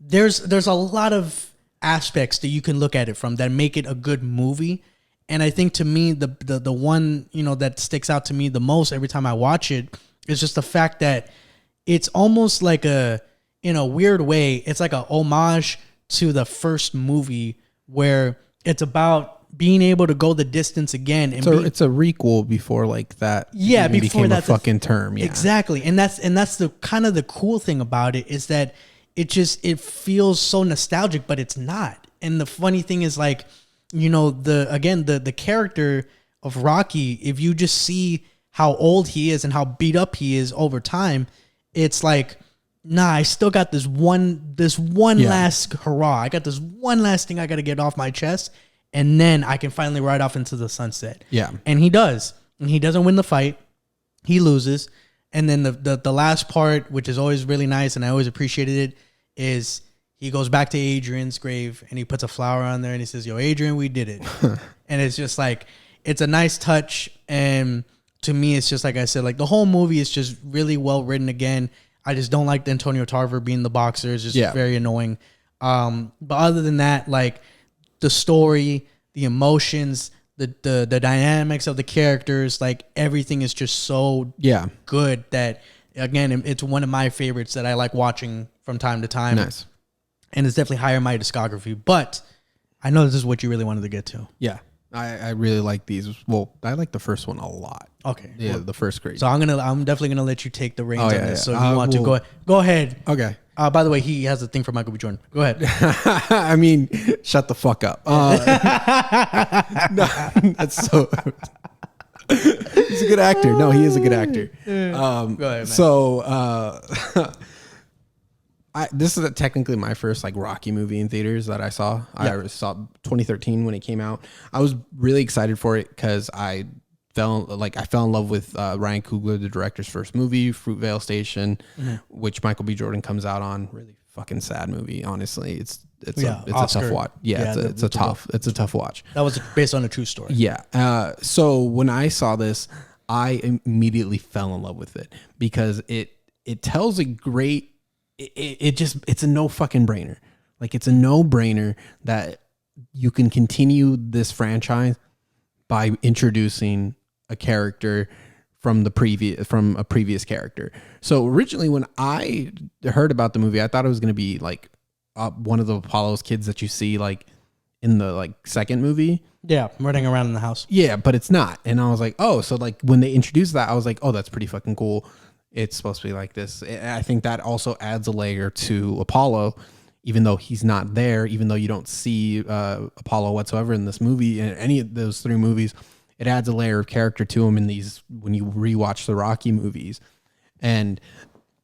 there's a lot of aspects that you can look at it from that make it a good movie. And I think to me, the one, that sticks out to me the most every time I watch it is just the fact that it's almost like in a weird way, it's like a homage to the first movie, where it's about being able to go the distance again. And it's a requel before like that. Yeah, before became that a fucking term. Yeah, exactly. And that's the kind of the cool thing about it, is that it feels so nostalgic, but it's not. And the funny thing is, like, the character of Rocky, if you just see how old he is and how beat up he is over time, it's like, nah, I still got this one last hurrah. I got this one last thing I got to get off my chest, and then I can finally ride off into the sunset. Yeah. And he does. And he doesn't win the fight. He loses. And then the last part, which is always really nice, and I always appreciated it, is he goes back to Adrian's grave, and he puts a flower on there, and he says, yo, Adrian, we did it. And it's just like, it's a nice touch. And to me, it's just like I said, like the whole movie is just really well written again. I just don't like Antonio Tarver being the boxer. It's just very annoying. But other than that, like, the story, the emotions, the dynamics of the characters, like everything is just so good that, again, it's one of my favorites that I like watching from time to time. Nice. And it's definitely higher in my discography. But I know this is what you really wanted to get to. Yeah. I really like these. Well, I like the first one a lot. Okay. Yeah, the first Creed. So I'm definitely gonna let you take the reins on this. Yeah. So if you want to go ahead. Okay. By the way, he has a thing for Michael B. Jordan. Go ahead. I mean, shut the fuck up. No, that's so. He's a good actor. No, he is a good actor. Go ahead, man. So, this is technically my first like Rocky movie in theaters that I saw. I saw 2013 when it came out. I was really excited for it because I fell in love with Ryan Coogler, the director's first movie, Fruitvale Station, which Michael B. Jordan comes out on. Really fucking sad movie. Honestly, it's a tough watch. Yeah, it's a tough watch. That was based on a true story. Yeah. So when I saw this, I immediately fell in love with it because it tells a great. It's a no fucking brainer. Like, it's a no brainer that you can continue this franchise by introducing a character from a previous character. So originally when I heard about the movie, I thought it was going to be like one of the Apollo's kids that you see like in the like second movie. Yeah, running around in the house. Yeah, but it's not. And I was like, oh, so like when they introduced that, I was like, oh, that's pretty fucking cool. It's supposed to be like this. I think that also adds a layer to Apollo, even though he's not there, even though you don't see Apollo whatsoever in this movie, in any of those three movies, it adds a layer of character to him in these, when you rewatch the Rocky movies. And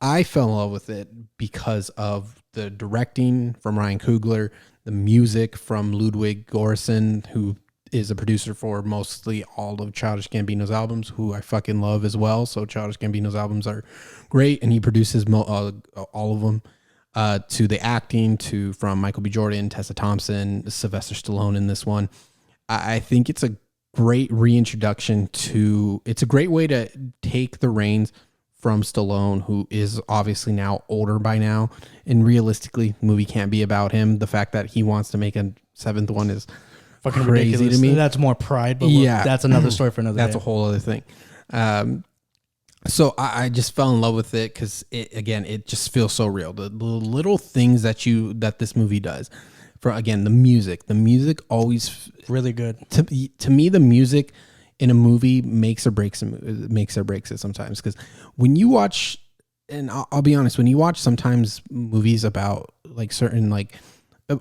I fell in love with it because of the directing from Ryan Coogler, the music from Ludwig Göransson, who is a producer for mostly all of Childish Gambino's albums, who I fucking love as well. So Childish Gambino's albums are great, and he produces all of them. To the acting, from Michael B. Jordan, Tessa Thompson, Sylvester Stallone in this one. I think it's a great reintroduction it's a great way to take the reins from Stallone, who is obviously now older by now, and realistically, the movie can't be about him. The fact that he wants to make a seventh one is fucking crazy ridiculous to me. That's more pride, but that's another story for another day. That's a whole other thing. So I just fell in love with it because it just feels so real. The little things that this movie does. For again, the music always really good. To me, the music in a movie makes or breaks it sometimes. Because when you watch, and I'll be honest, when you watch sometimes movies about like certain like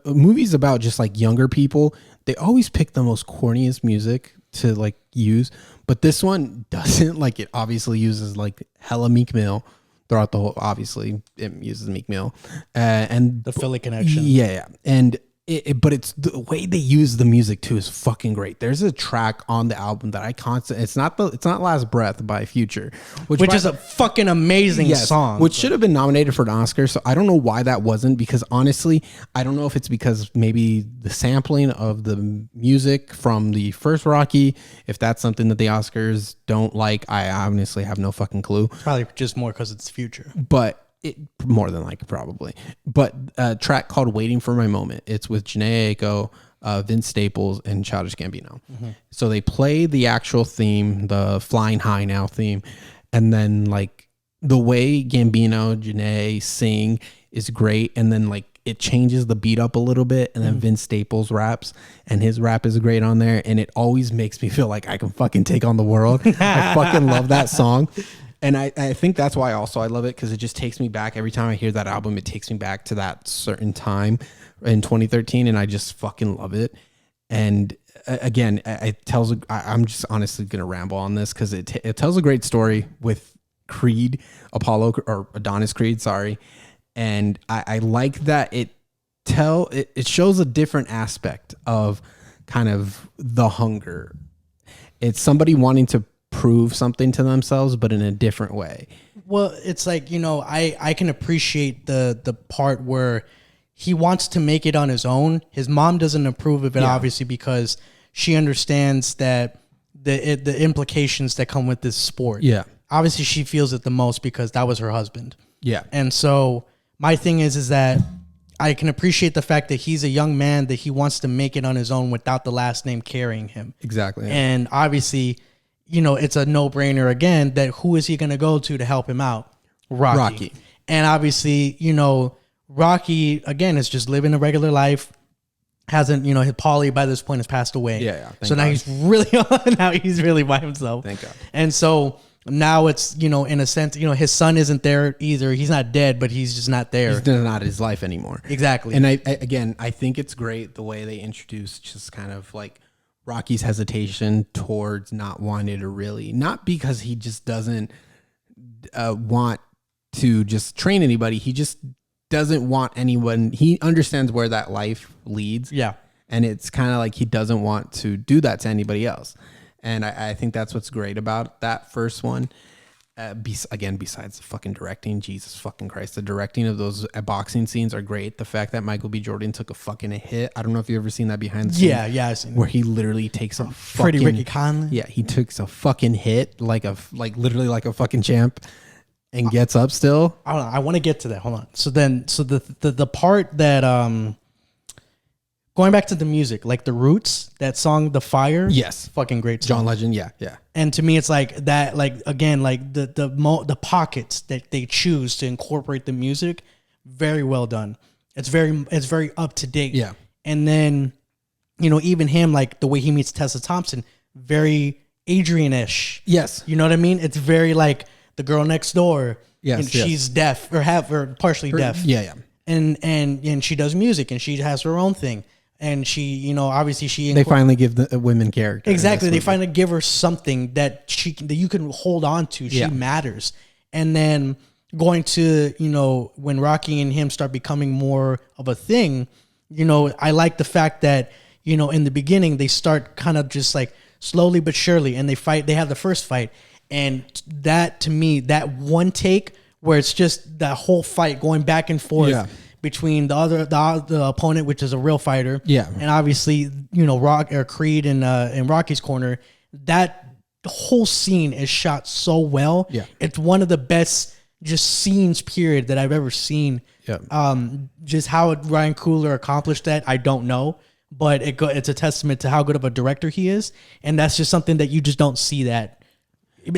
movies about just like younger people, they always pick the most corniest music to like use. But this one doesn't. Like, it obviously uses like hella Meek Mill throughout the whole. Obviously, it uses Meek Mill and the Philly connection. Yeah, and but it's the way they use the music too is fucking great. There's a track on the album that it's not Last Breath by Future, which is a fucking amazing song, which should have been nominated for an Oscar. So I don't know why that wasn't, because honestly, I don't know if it's because maybe the sampling of the music from the first Rocky, if that's something that the Oscars don't like. I honestly have no fucking clue. Probably just more because it's Future, but. More than like probably, but a track called "Waiting for My Moment." It's with Jhené Aiko, Vince Staples, and Childish Gambino. Mm-hmm. So they play the actual theme, the "Flying High Now" theme, and then like the way Gambino, Jhené sing is great, and then like it changes the beat up a little bit, and then Vince Staples raps, and his rap is great on there, and it always makes me feel like I can fucking take on the world. I fucking love that song. And I think that's why also I love it, because it just takes me back. Every time I hear that album, it takes me back to that certain time in 2013, and I just fucking love it. And again, I'm just honestly going to ramble on this because it tells a great story with Creed, or Adonis Creed, sorry. And I like that it shows a different aspect of kind of the hunger. It's somebody wanting to prove something to themselves, but in a different way. Well, it's like, I can appreciate the part where he wants to make it on his own. His mom doesn't approve of it, obviously, because she understands that the implications that come with this sport. Yeah. Obviously, she feels it the most because that was her husband. Yeah. And so my thing is that I can appreciate the fact that he's a young man, that he wants to make it on his own without the last name carrying him. Exactly. Yeah. And obviously, it's a no-brainer again that who is he going to go to help him out? Rocky. And obviously, Rocky, again, is just living a regular life. Hasn't, his Paulie by this point has passed away. Yeah. So now he's really by himself. Thank God. And so now it's, in a sense, his son isn't there either. He's not dead, but he's just not there. He's not his life anymore. Exactly. And I think it's great the way they introduce just kind of like Rocky's hesitation towards not wanting to really, not because he just doesn't want to just train anybody. He just doesn't want anyone. He understands where that life leads. Yeah. And it's kind of like he doesn't want to do that to anybody else. And I think that's what's great about that first one. Besides the fucking directing, Jesus fucking Christ, the directing of those boxing scenes are great. The fact that Michael B. Jordan took a fucking hit. I don't know if you've ever seen that behind the scenes. Yeah, I've seen where he literally takes a Freddie Ricky Conley. Yeah, he takes a fucking hit literally like a fucking champ and gets up still. I want to get to that. Hold on. So the part that going back to the music, like the Roots, that song, The Fire. Yes. Fucking great song. John Legend. Yeah. Yeah. And to me, it's like that, like, again, like the pockets that they choose to incorporate the music, very well done. It's very up to date. Yeah. And then, you know, even him, like the way he meets Tessa Thompson, very Adrian-ish. Yes. You know what I mean? It's very like the girl next door. Yes, And yes. she's deaf or partially deaf. Yeah. Yeah. And she does music and she has her own thing. And she, you know, obviously They finally give the women character. exactly. They finally give her something that that you can hold on to. She matters. And then going to, you know, when Rocky and him start becoming more of a thing, you know, I like the fact that, you know, in the beginning they start kind of just like slowly but surely, and they have the first fight, and that, to me, that one take where it's just that whole fight going back and forth between the opponent, which is a real fighter, and obviously, you know, Creed and Rocky's corner. That whole scene is shot so well. Yeah, it's one of the best just scenes period that I've ever seen. Yeah. Just how Ryan Coogler accomplished that, I don't know, but it's a testament to how good of a director he is, and that's just something that you just don't see that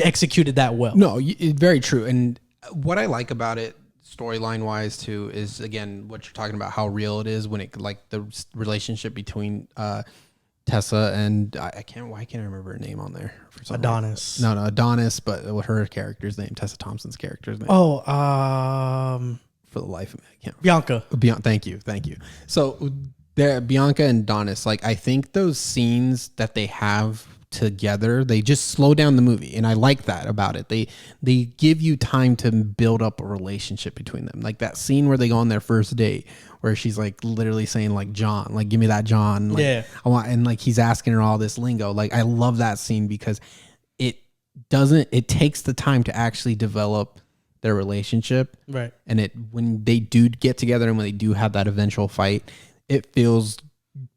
executed that well. No, very true. And what I like about it, storyline wise too, is again what you're talking about, how real it is when it, like, the relationship between Tessa and why can't I remember her name on there? Adonis. No, Adonis, but what her character's name, Tessa Thompson's character's name. Oh, for the life of me, I can't. Bianca. Thank you. So there, Bianca and Adonis, like, I think those scenes that they have together, they just slow down the movie, and I like that about it. They give you time to build up a relationship between them. Like that scene where they go on their first date, where she's like literally saying like, John, like, give me that John, like, yeah, I want, and like he's asking her all this lingo. Like, I love that scene because it takes the time to actually develop their relationship, right? And when they do get together and when they do have that eventual fight, it feels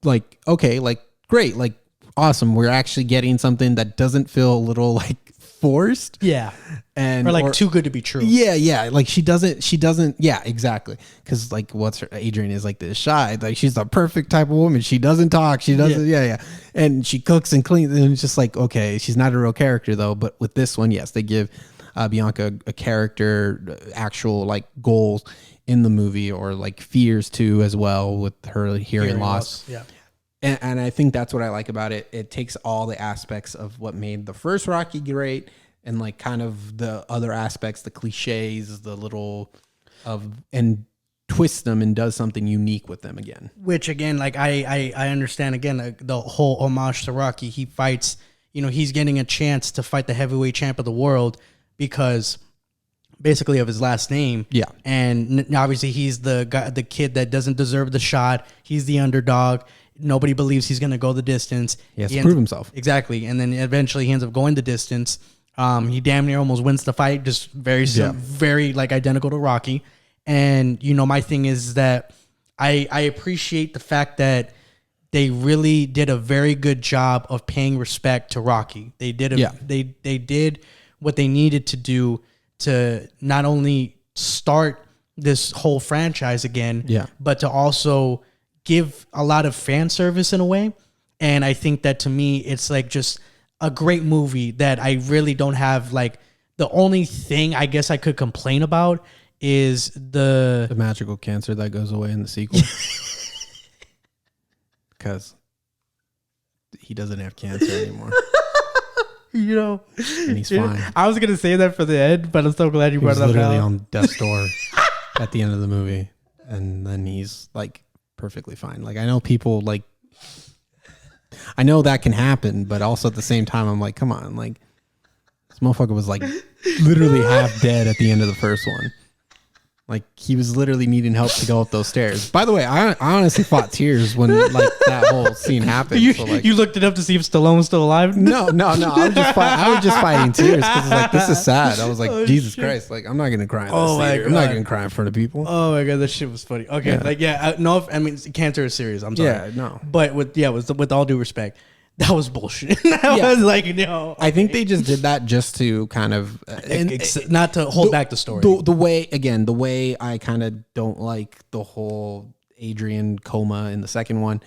like, okay, like, great, like, awesome, we're actually getting something that doesn't feel a little like forced, or too good to be true. Like she doesn't, exactly, because like Adrian is like this shy, like she's the perfect type of woman, she doesn't talk, she doesn't, and she cooks and cleans, and it's just like, okay, she's not a real character though. But with this one, yes, they give Bianca a character, actual like goals in the movie, or like fears too as well, with her hearing loss. And I think that's what I like about it. It takes all the aspects of what made the first Rocky great, and like kind of the other aspects, the cliches, the little and twists them and does something unique with them again. Which again, like I understand again, the whole homage to Rocky. He fights, you know, he's getting a chance to fight the heavyweight champ of the world because basically of his last name. Yeah. And obviously he's the kid that doesn't deserve the shot. He's the underdog. Nobody believes he's going to go the distance. He has to prove himself. Exactly. And then eventually he ends up going the distance. He damn near almost wins the fight, just very like identical to Rocky. And, you know, my thing is that I appreciate the fact that they really did a very good job of paying respect to Rocky. They did they did what they needed to do to not only start this whole franchise again, but to also give a lot of fan service in a way. And I think that, to me, it's like just a great movie that I really don't have, like, the only thing I guess I could complain about is the magical cancer that goes away in the sequel. Because he doesn't have cancer anymore. You know, and he's fine. I was gonna say that for the end, but I'm so glad you brought it up. Literally on death's door at the end of the movie, and then he's like perfectly fine. Like, I know people, like, I know that can happen, but also at the same time, I'm like, come on, like, this motherfucker was like literally half dead at the end of the first one. Like, he was literally needing help to go up those stairs. By the way, I honestly fought tears when like that whole scene happened. You looked it up to see if Stallone was still alive? No. I was just fighting tears because like, this is sad. I was like, Jesus Christ! Like, I'm not gonna cry. I'm not gonna cry in front of people. Oh my God, that shit was funny. Okay, I mean, cancer is serious. I'm sorry. Yeah, no. But with all due respect, that was bullshit. Was like, no. I think they just did that just to kind of not to hold back the story. The way I kind of don't like the whole Adrian coma in the second one.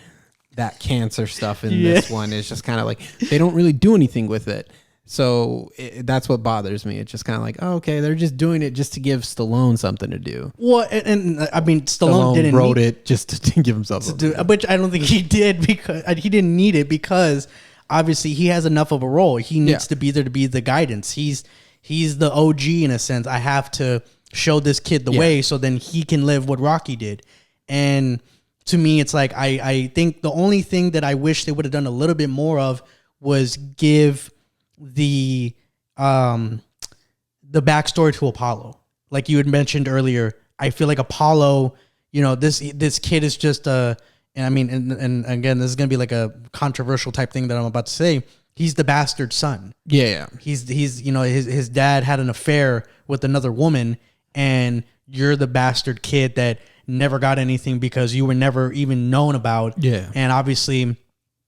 that cancer stuff in this one is just kind of like they don't really do anything with it. So that's what bothers me. It's just kind of like, oh, okay, they're just doing it just to give Stallone something to do. Well, and I mean, Stallone wrote it just to give himself something to do, which I don't think he did, because he didn't need it, because obviously he has enough of a role. He needs to be there to be the guidance. He's the OG in a sense. I have to show this kid the way so then he can live what Rocky did. And to me, it's like I think the only thing that I wish they would have done a little bit more of was give the backstory to Apollo. Like you had mentioned earlier, I feel like Apollo, you know, this kid is just and I mean, and again, this is gonna be like a controversial type thing that I'm about to say. He's the bastard son. Yeah. He's you know, his dad had an affair with another woman, and you're the bastard kid that never got anything because you were never even known about. Yeah. And obviously,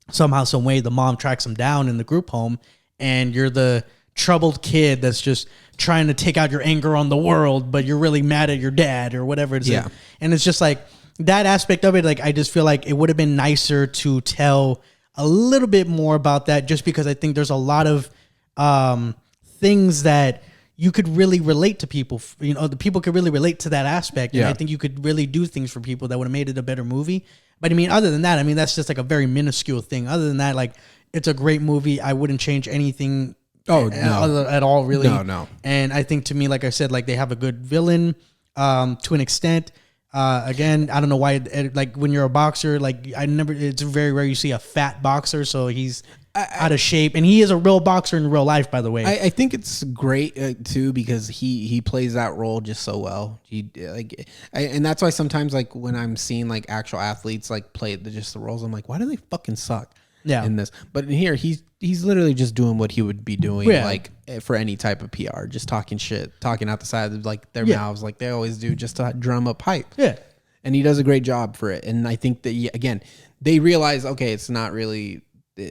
somehow, some way, the mom tracks him down in the group home, and you're the troubled kid that's just trying to take out your anger on the world, but you're really mad at your dad or whatever it is. Yeah. And it's just like that aspect of it. Like, I just feel like it would have been nicer to tell a little bit more about that, just because I think there's a lot of things that you could really relate to people. You know, the people could really relate to that aspect. And I think you could really do things for people that would have made it a better movie. But I mean, other than that, I mean, that's just like a very minuscule thing. Other than that, like, it's a great movie. I wouldn't change anything at all, really. No. And I think, to me, like I said, like, they have a good villain to an extent. Again, I don't know why, like, when you're a boxer, like, it's very rare you see a fat boxer, so he's out of shape, and he is a real boxer in real life, by the way. I think it's great too, because he plays that role just so well. And that's why sometimes, like, when I'm seeing like actual athletes like play just the roles, I'm like, why do they fucking suck? In this, but in here, he's literally just doing what he would be doing, like, for any type of PR, just talking shit, talking out the side of like their mouths, like they always do, just to drum up hype. And he does a great job for it. And I think that again, they realize, okay, it's not really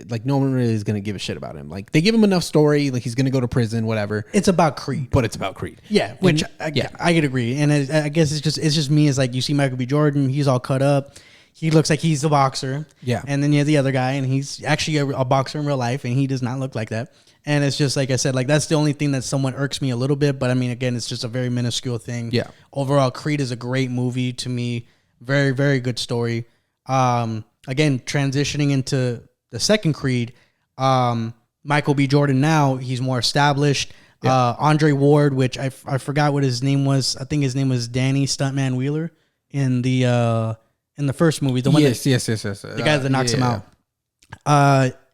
like, no one really is going to give a shit about him. Like, they give him enough story, like he's going to go to prison, whatever. It's about Creed, but it's about Creed. Which I could agree. And I guess it's just me. Is like, you see Michael B. Jordan, he's all cut up. He looks like he's a boxer. And then you have the other guy, and he's actually a boxer in real life, and he does not look like that. And it's just, like I said, like, that's the only thing that somewhat irks me a little bit. But I mean, again, it's just a very minuscule thing. Overall, Creed is a great movie to me. Very, very good story. Again, transitioning into the second Creed, Michael B. Jordan now, he's more established. Andre Ward, which I forgot what his name was. I think his name was Danny Stuntman Wheeler in the first movie, the one the guy that knocks him out.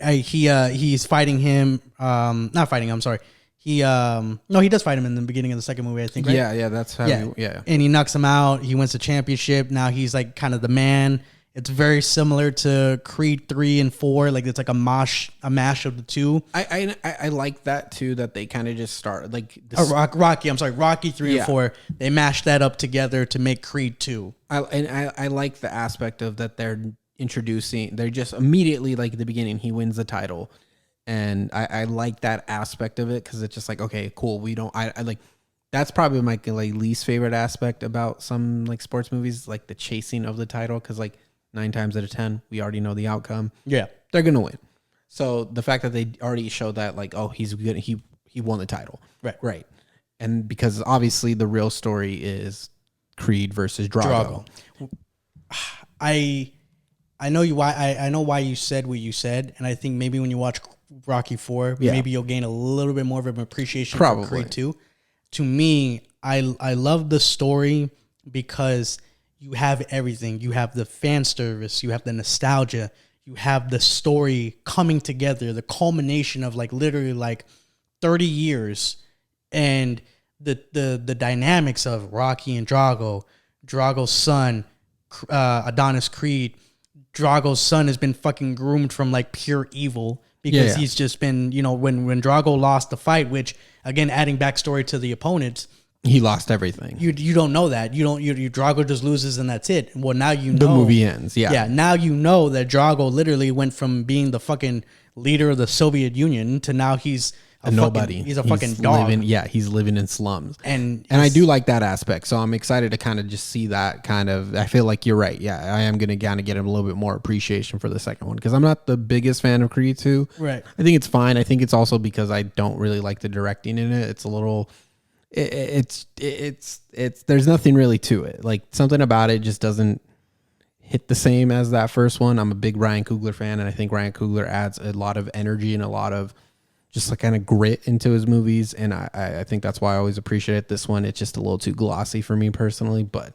He's fighting him. Not fighting him. I'm sorry. He does fight him in the beginning of the second movie, I think. Right? Yeah, that's how. And he knocks him out. He wins the championship. Now he's like kind of the man. It's very similar to Creed 3 and 4. Like, it's like a mash of the two. I like that too, that they kind of just start like this. Rocky 3 and 4. They mashed that up together to make Creed 2. I like the aspect of that they're just immediately, like, at the beginning, he wins the title. And I like that aspect of it, because it's just like, okay, cool. I like, that's probably my like least favorite aspect about some like sports movies, like the chasing of the title, because like 9 times out of 10, we already know the outcome. They're gonna win. So the fact that they already showed that, like, oh, he's good, he won the title, right? And because obviously the real story is Creed versus Drago. I know you why I know why you said what you said, and I think maybe when you watch Rocky 4, maybe you'll gain a little bit more of an appreciation for Creed 2. To me, I love the story because you have everything. You have the fan service, you have the nostalgia, you have the story coming together, the culmination of like literally like 30 years, and the dynamics of Rocky and Drago's son, Adonis Creed. Drago's son has been fucking groomed from like pure evil, because he's just been, you know, when Drago lost the fight, which, again, adding backstory to the opponents, he lost everything. You don't know that. You Drago just loses and that's it. Well, now you know. The movie ends, Yeah, now you know that Drago literally went from being the fucking leader of the Soviet Union to now he's nobody. He's a fucking dog. He's living in slums. And I do like that aspect. So I'm excited to kind of just see that kind of. I feel like you're right. Yeah, I am going to kind of get him a little bit more appreciation for the second one because I'm not the biggest fan of Creed 2. Right. I think it's fine. I think it's also because I don't really like the directing in it. It's a little. It's there's nothing really to it. Like something about it just doesn't hit the same as that first one. I'm a big Ryan Coogler fan, and I think Ryan Coogler adds a lot of energy and a lot of just like kind of grit into his movies, and I think that's why I always appreciate it. This one, it's just a little too glossy for me personally, but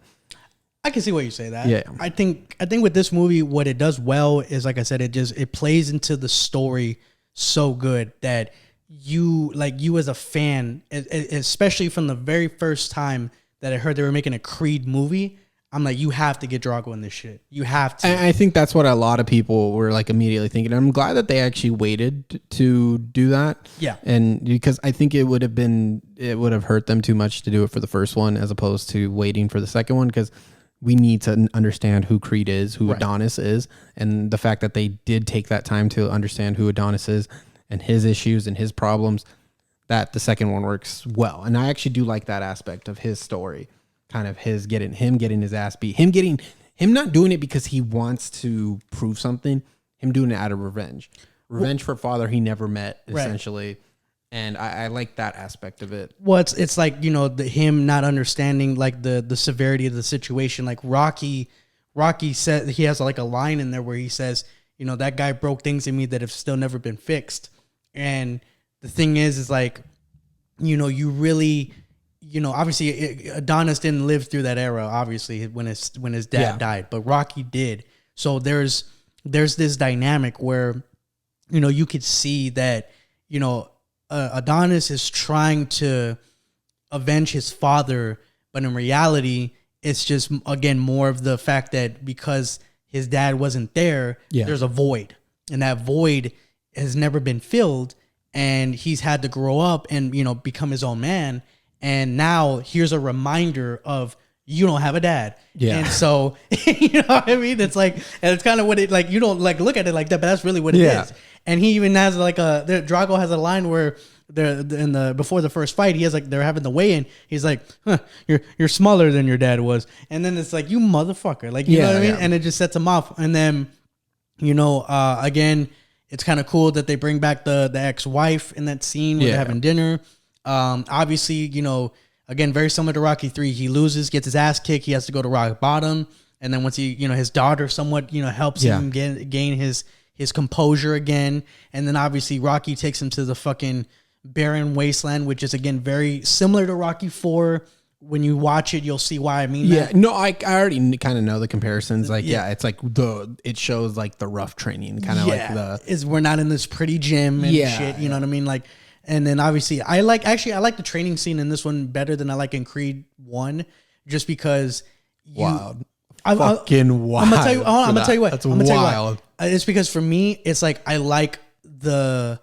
I can see why you say that. Yeah. I think with this movie, what it does well is, like I said, it plays into the story so good that you as a fan, especially from the very first time that I heard they were making a Creed movie, I'm like, you have to get Drago in this shit. You have to. And I think that's what a lot of people were like immediately thinking. I'm glad that they actually waited to do that. Yeah. And because I think it would have hurt them too much to do it for the first one as opposed to waiting for the second one, because we need to understand who Creed is, who Adonis is, and the fact that they did take that time to understand who Adonis is and his issues and his problems, that the second one works well. And I actually do like that aspect of his story. Kind of getting his ass beat, him not doing it because he wants to prove something, him doing it out of revenge for a father he never met, essentially. Right. And I like that aspect of it. Well, it's like, him not understanding like the severity of the situation. Like Rocky said, he has like a line in there where he says, that guy broke things in me that have still never been fixed. And the thing is like, you really, obviously Adonis didn't live through that era, obviously, when his dad died, but Rocky did. So there's this dynamic where, you could see that, Adonis is trying to avenge his father, but in reality, it's just, again, more of the fact that because his dad wasn't there, there's a void, and that void has never been filled, and he's had to grow up and, become his own man. And now here's a reminder of, you don't have a dad. Yeah. And so, you know what I mean? It's like, and it's kind of what it, like, you don't like look at it like that, but that's really what it is. And he even has like Drago has a line where before the first fight, he has like, they're having the weigh-in. He's like, you're smaller than your dad was. And then it's like, you motherfucker. Like, you know what I mean? And it just sets him off. And then, again, it's kind of cool that they bring back the ex-wife in that scene where they're having dinner. Obviously, again, very similar to Rocky 3, he loses, gets his ass kicked. He has to go to rock bottom. And then once he, his daughter somewhat, helps him gain his composure again. And then obviously Rocky takes him to the fucking barren wasteland, which is again, very similar to Rocky 4. When you watch it, you'll see why I mean that. No, I already kind of know the comparisons. Like, it's like it shows like the rough training, kind of like we're not in this pretty gym and shit. You know what I mean? Like, and then obviously I like the training scene in this one better than I like in Creed 1, just because wild. I'm gonna tell you. I'm gonna tell you what. That's wild. It's because for me, it's like I like the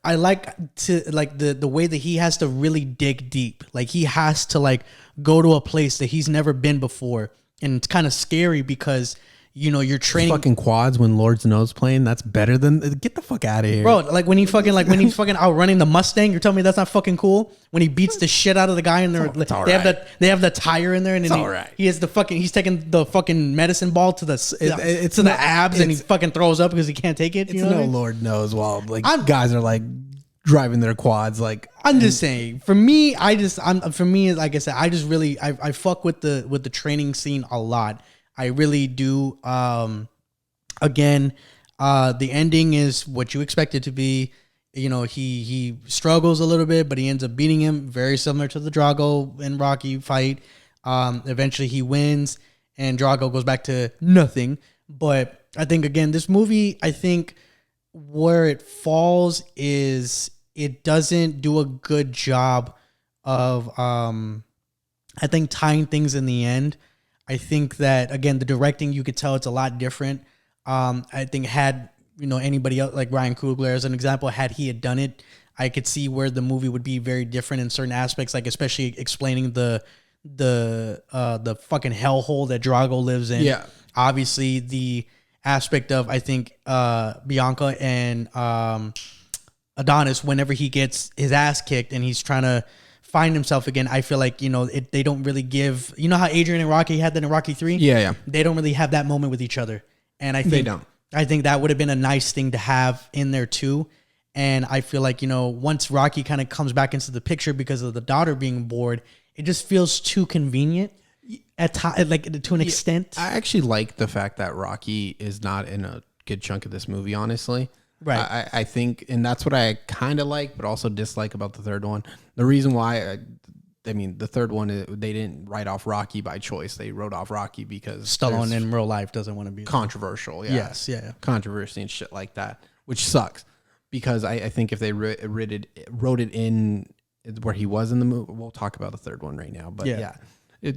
way that he has to really dig deep. Like he has to like go to a place that he's never been before, and it's kind of scary because you're training fucking quads when Lord Snow's playing. That's better than get the fuck out of here, bro. Like when he's fucking outrunning the Mustang. You're telling me that's not fucking cool? When he beats the shit out of the guy and they have the tire in there, and then he has he's taking the fucking medicine ball to the abs, and he fucking throws up because he can't take it. It's no Lord knows. While like guys are like driving their quads, like I'm just saying. For me, like I said, I just really I fuck with the training scene a lot. I really do. Again, the ending is what you expect it to be. He struggles a little bit, but he ends up beating him. Very similar to the Drago and Rocky fight. Eventually he wins, and Drago goes back to nothing. But I think, again, this movie, I think where it falls is it doesn't do a good job of, I think, tying things in the end. I think that, again, the directing, you could tell it's a lot different. I think had, anybody else, like Ryan Coogler as an example, had he had done it, I could see where the movie would be very different in certain aspects, like especially explaining the fucking hellhole that Drago lives in. Yeah. Obviously, the aspect of, I think, Bianca and Adonis, whenever he gets his ass kicked and he's trying to find himself again, I feel like, they don't really give, how Adrian and Rocky had that in Rocky 3? Yeah. They don't really have that moment with each other. And They don't. I think that would have been a nice thing to have in there too. And I feel like, once Rocky kind of comes back into the picture because of the daughter being bored, it just feels too convenient to an extent. I actually like the fact that Rocky is not in a good chunk of this movie, honestly. Right. I think, and that's what I kind of like, but also dislike about the third one. The reason why, the third one, they didn't write off Rocky by choice. They wrote off Rocky because Stallone in real life doesn't want to be controversial. Yeah. Yes. Yeah. Controversy and shit like that, which sucks because I think if they wrote it in where he was in the movie, we'll talk about the third one right now. But yeah.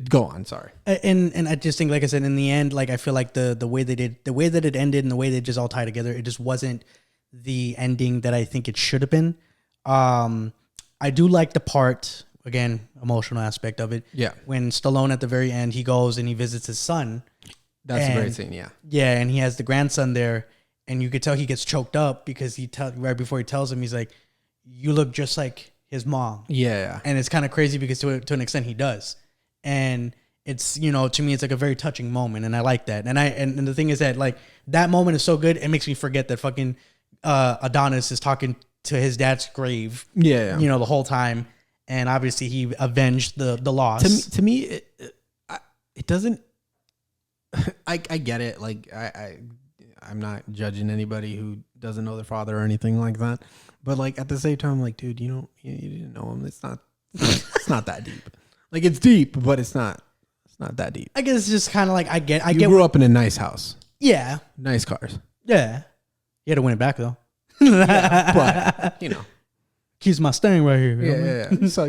Go on, sorry. And I just think, like I said, in the end, like I feel like the way that it ended and the way they just all tie together, it just wasn't the ending that I think it should have been. I do like the part, again, emotional aspect of it. Yeah. When Stallone at the very end, he goes and he visits his son. That's a great scene, yeah. Yeah, and he has the grandson there, and you could tell he gets choked up because right before he tells him, he's like, "You look just like his mom." Yeah. And it's kind of crazy because to an extent he does. And it's, to me, it's like a very touching moment, and I like that. And the thing is that, like, that moment is so good, it makes me forget that fucking Adonis is talking to his dad's grave. Yeah. The whole time, and obviously he avenged the loss. To me, it doesn't. I get it. Like I'm not judging anybody who doesn't know their father or anything like that. But like at the same time, like, dude, you didn't know him. It's not. It's not that deep. Like, it's deep, but it's not that deep. I guess it's just kind of like I get. You grew up in a nice house. Yeah. Nice cars. Yeah. You had to win it back though. Yeah, but keeps my Mustang right here. Yeah. So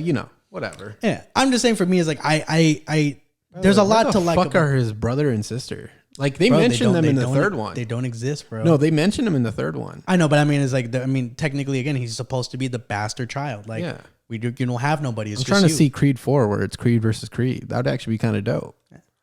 whatever. Yeah. I'm just saying, for me, it's like I there's a lot to like. Fuck are his brother and sister? Like they mentioned them in the third one. They don't exist, bro. No, they mentioned him in the third one. I know, but I mean, it's like technically, again, he's supposed to be the bastard child. Like, yeah. You don't have nobody. It's I'm trying to see Creed 4 where it's Creed versus Creed. That would actually be kind of dope.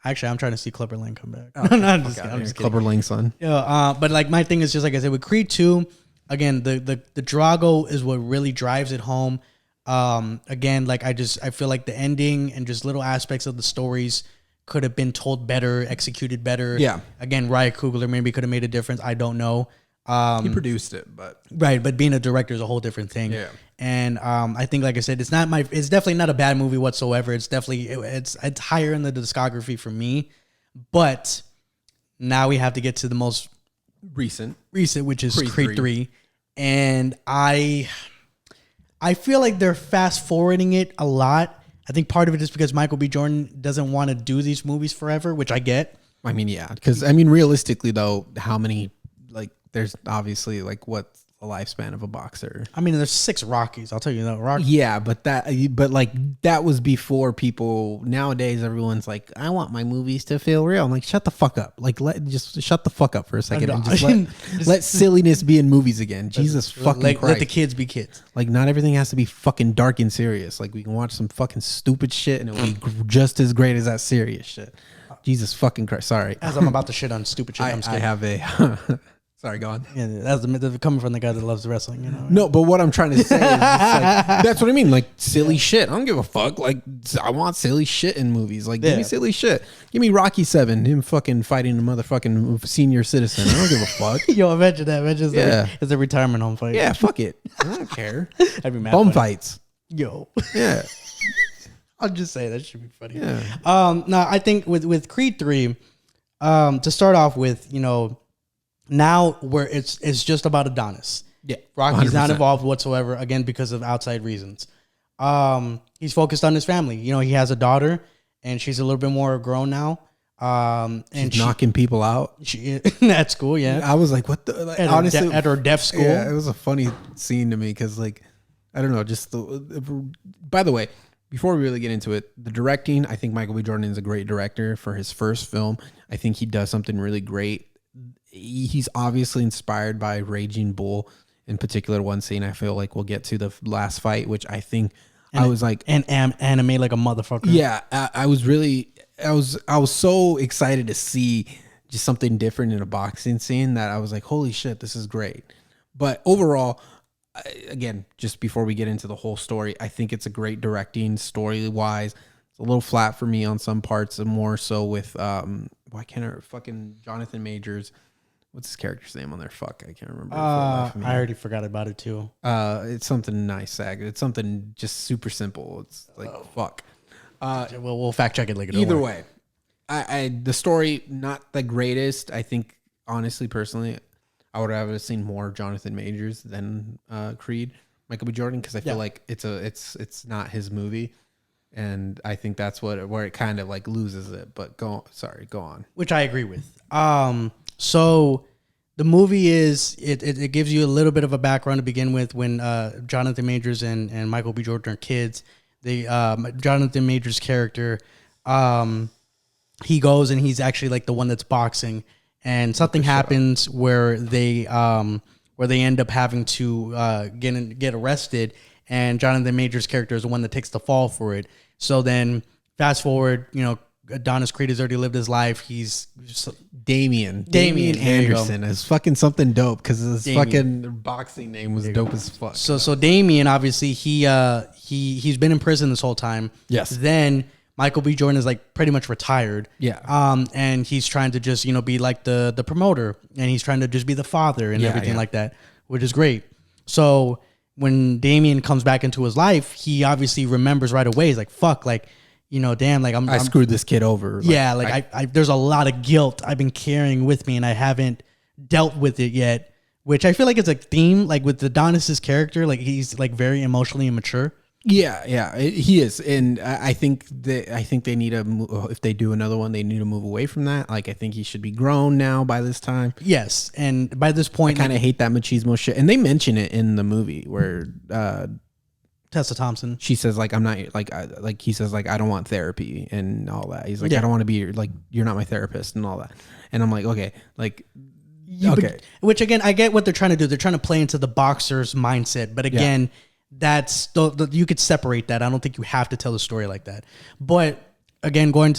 Actually, I'm trying to see Clubber Lang come back. I'm just kidding. Clubber Lang's son. Yeah, but like my thing is just like I said with Creed 2, again, the Drago is what really drives it home. Again, like I feel like the ending and just little aspects of the stories could have been told better, executed better. Yeah. Again, Ryan Coogler maybe could have made a difference. I don't know. He produced it, but but being a director is a whole different thing. Yeah. And I think, like I said, it's definitely not a bad movie whatsoever. It's definitely it's higher in the discography for me. But now we have to get to the most recent, which is Creed 3. And I feel like they're fast forwarding it a lot. I think part of it is because Michael B. Jordan doesn't want to do these movies forever, which I get. I mean, yeah, because realistically though, how many there's obviously what's the lifespan of a boxer? I mean, there's 6 Rockies. I'll tell you that. Rocky. Yeah, but that was before people. Nowadays, everyone's like, I want my movies to feel real. I'm like, shut the fuck up. Like, just shut the fuck up for a second and just let silliness be in movies again. Jesus fucking Christ. Let the kids be kids. Like, not everything has to be fucking dark and serious. Like, we can watch some fucking stupid shit and it'll be just as great as that serious shit. Jesus fucking Christ. Sorry. As I'm about to shit on stupid shit, I have a... Sorry, go on. Yeah, that's coming from the guy that loves wrestling, No, but what I'm trying to say is that's what I mean. Like, silly shit. I don't give a fuck. Like, I want silly shit in movies. Like, give me silly shit. Give me Rocky 7, him fucking fighting a motherfucking senior citizen. I don't give a fuck. Yo, imagine that. Imagine it's a retirement home fight. Yeah, fuck it. I don't care. I'd be mad. Bum fights. Yo. Yeah. I'll just say that should be funny. Yeah. No, I think with Creed 3, to start off with, now where it's just about Adonis. Yeah. Rocky's 100%. not involved whatsoever, again, because of outside reasons. He's focused on his family. He has a daughter and she's a little bit more grown now. And she's knocking people out. At school, yeah. I was like, what the honestly, at her deaf school. Yeah, it was a funny scene to me because I don't know, by the way, before we really get into it, the directing, I think Michael B. Jordan is a great director for his first film. I think he does something really great. He's obviously inspired by Raging Bull, in particular one scene I feel like we'll get to, the last fight, which I think I was like... And anime like a motherfucker. Yeah, I was so excited to see just something different in a boxing scene that I was like, holy shit, this is great. But overall, again, just before we get into the whole story, I think it's a great directing story wise. It's a little flat for me on some parts, and more so with why can't I fucking Jonathan Majors? What's his character's name on there? Fuck, I can't remember. I already forgot about it too. It's something nice, It's something just super simple. It's like fuck. We'll fact check it later. Either way, the story not the greatest. I think honestly, personally, I would have seen more Jonathan Majors than Creed, Michael B. Jordan, because I feel like it's not his movie, and I think that's where it kind of like loses it. But go on. Which I agree with. So the movie it gives you a little bit of a background to begin with when Jonathan Majors and Michael B. Jordan are kids. Jonathan Majors' character, he goes and he's actually like the one that's boxing, and something happens where they end up having to get arrested, and Jonathan Majors' character is the one that takes the fall for it. So then fast forward, Adonis Creed has already lived his life. He's Damian Anderson is fucking something dope because his fucking boxing name was dope as fuck. So Damian, obviously he's been in prison this whole time. Yes. Then Michael B. Jordan is like pretty much retired. Yeah. And he's trying to just be like the promoter, and he's trying to just be the father and everything like that, which is great. So when Damian comes back into his life, he obviously remembers right away. He's like, fuck, like, damn, like I screwed this kid over. I there's a lot of guilt I've been carrying with me, and I haven't dealt with it yet, which I feel like it's a theme, like with Adonis's character, like he's like very emotionally immature. Yeah, he is, and I think they need to. If they do another one, they need to move away from that. Like, I think he should be grown now by this time. Yes, and by this point, I kind of hate that machismo shit, and they mention it in the movie where Tessa Thompson, she says like, I'm not like he says like, I don't want therapy and all that. He's like, I don't want to be like, you're not my therapist and all that. And I'm like, okay, like. Okay. Which again, I get what they're trying to do. They're trying to play into the boxer's mindset, but again. Yeah. That's you could separate that. I don't think you have to tell the story like that. But again, going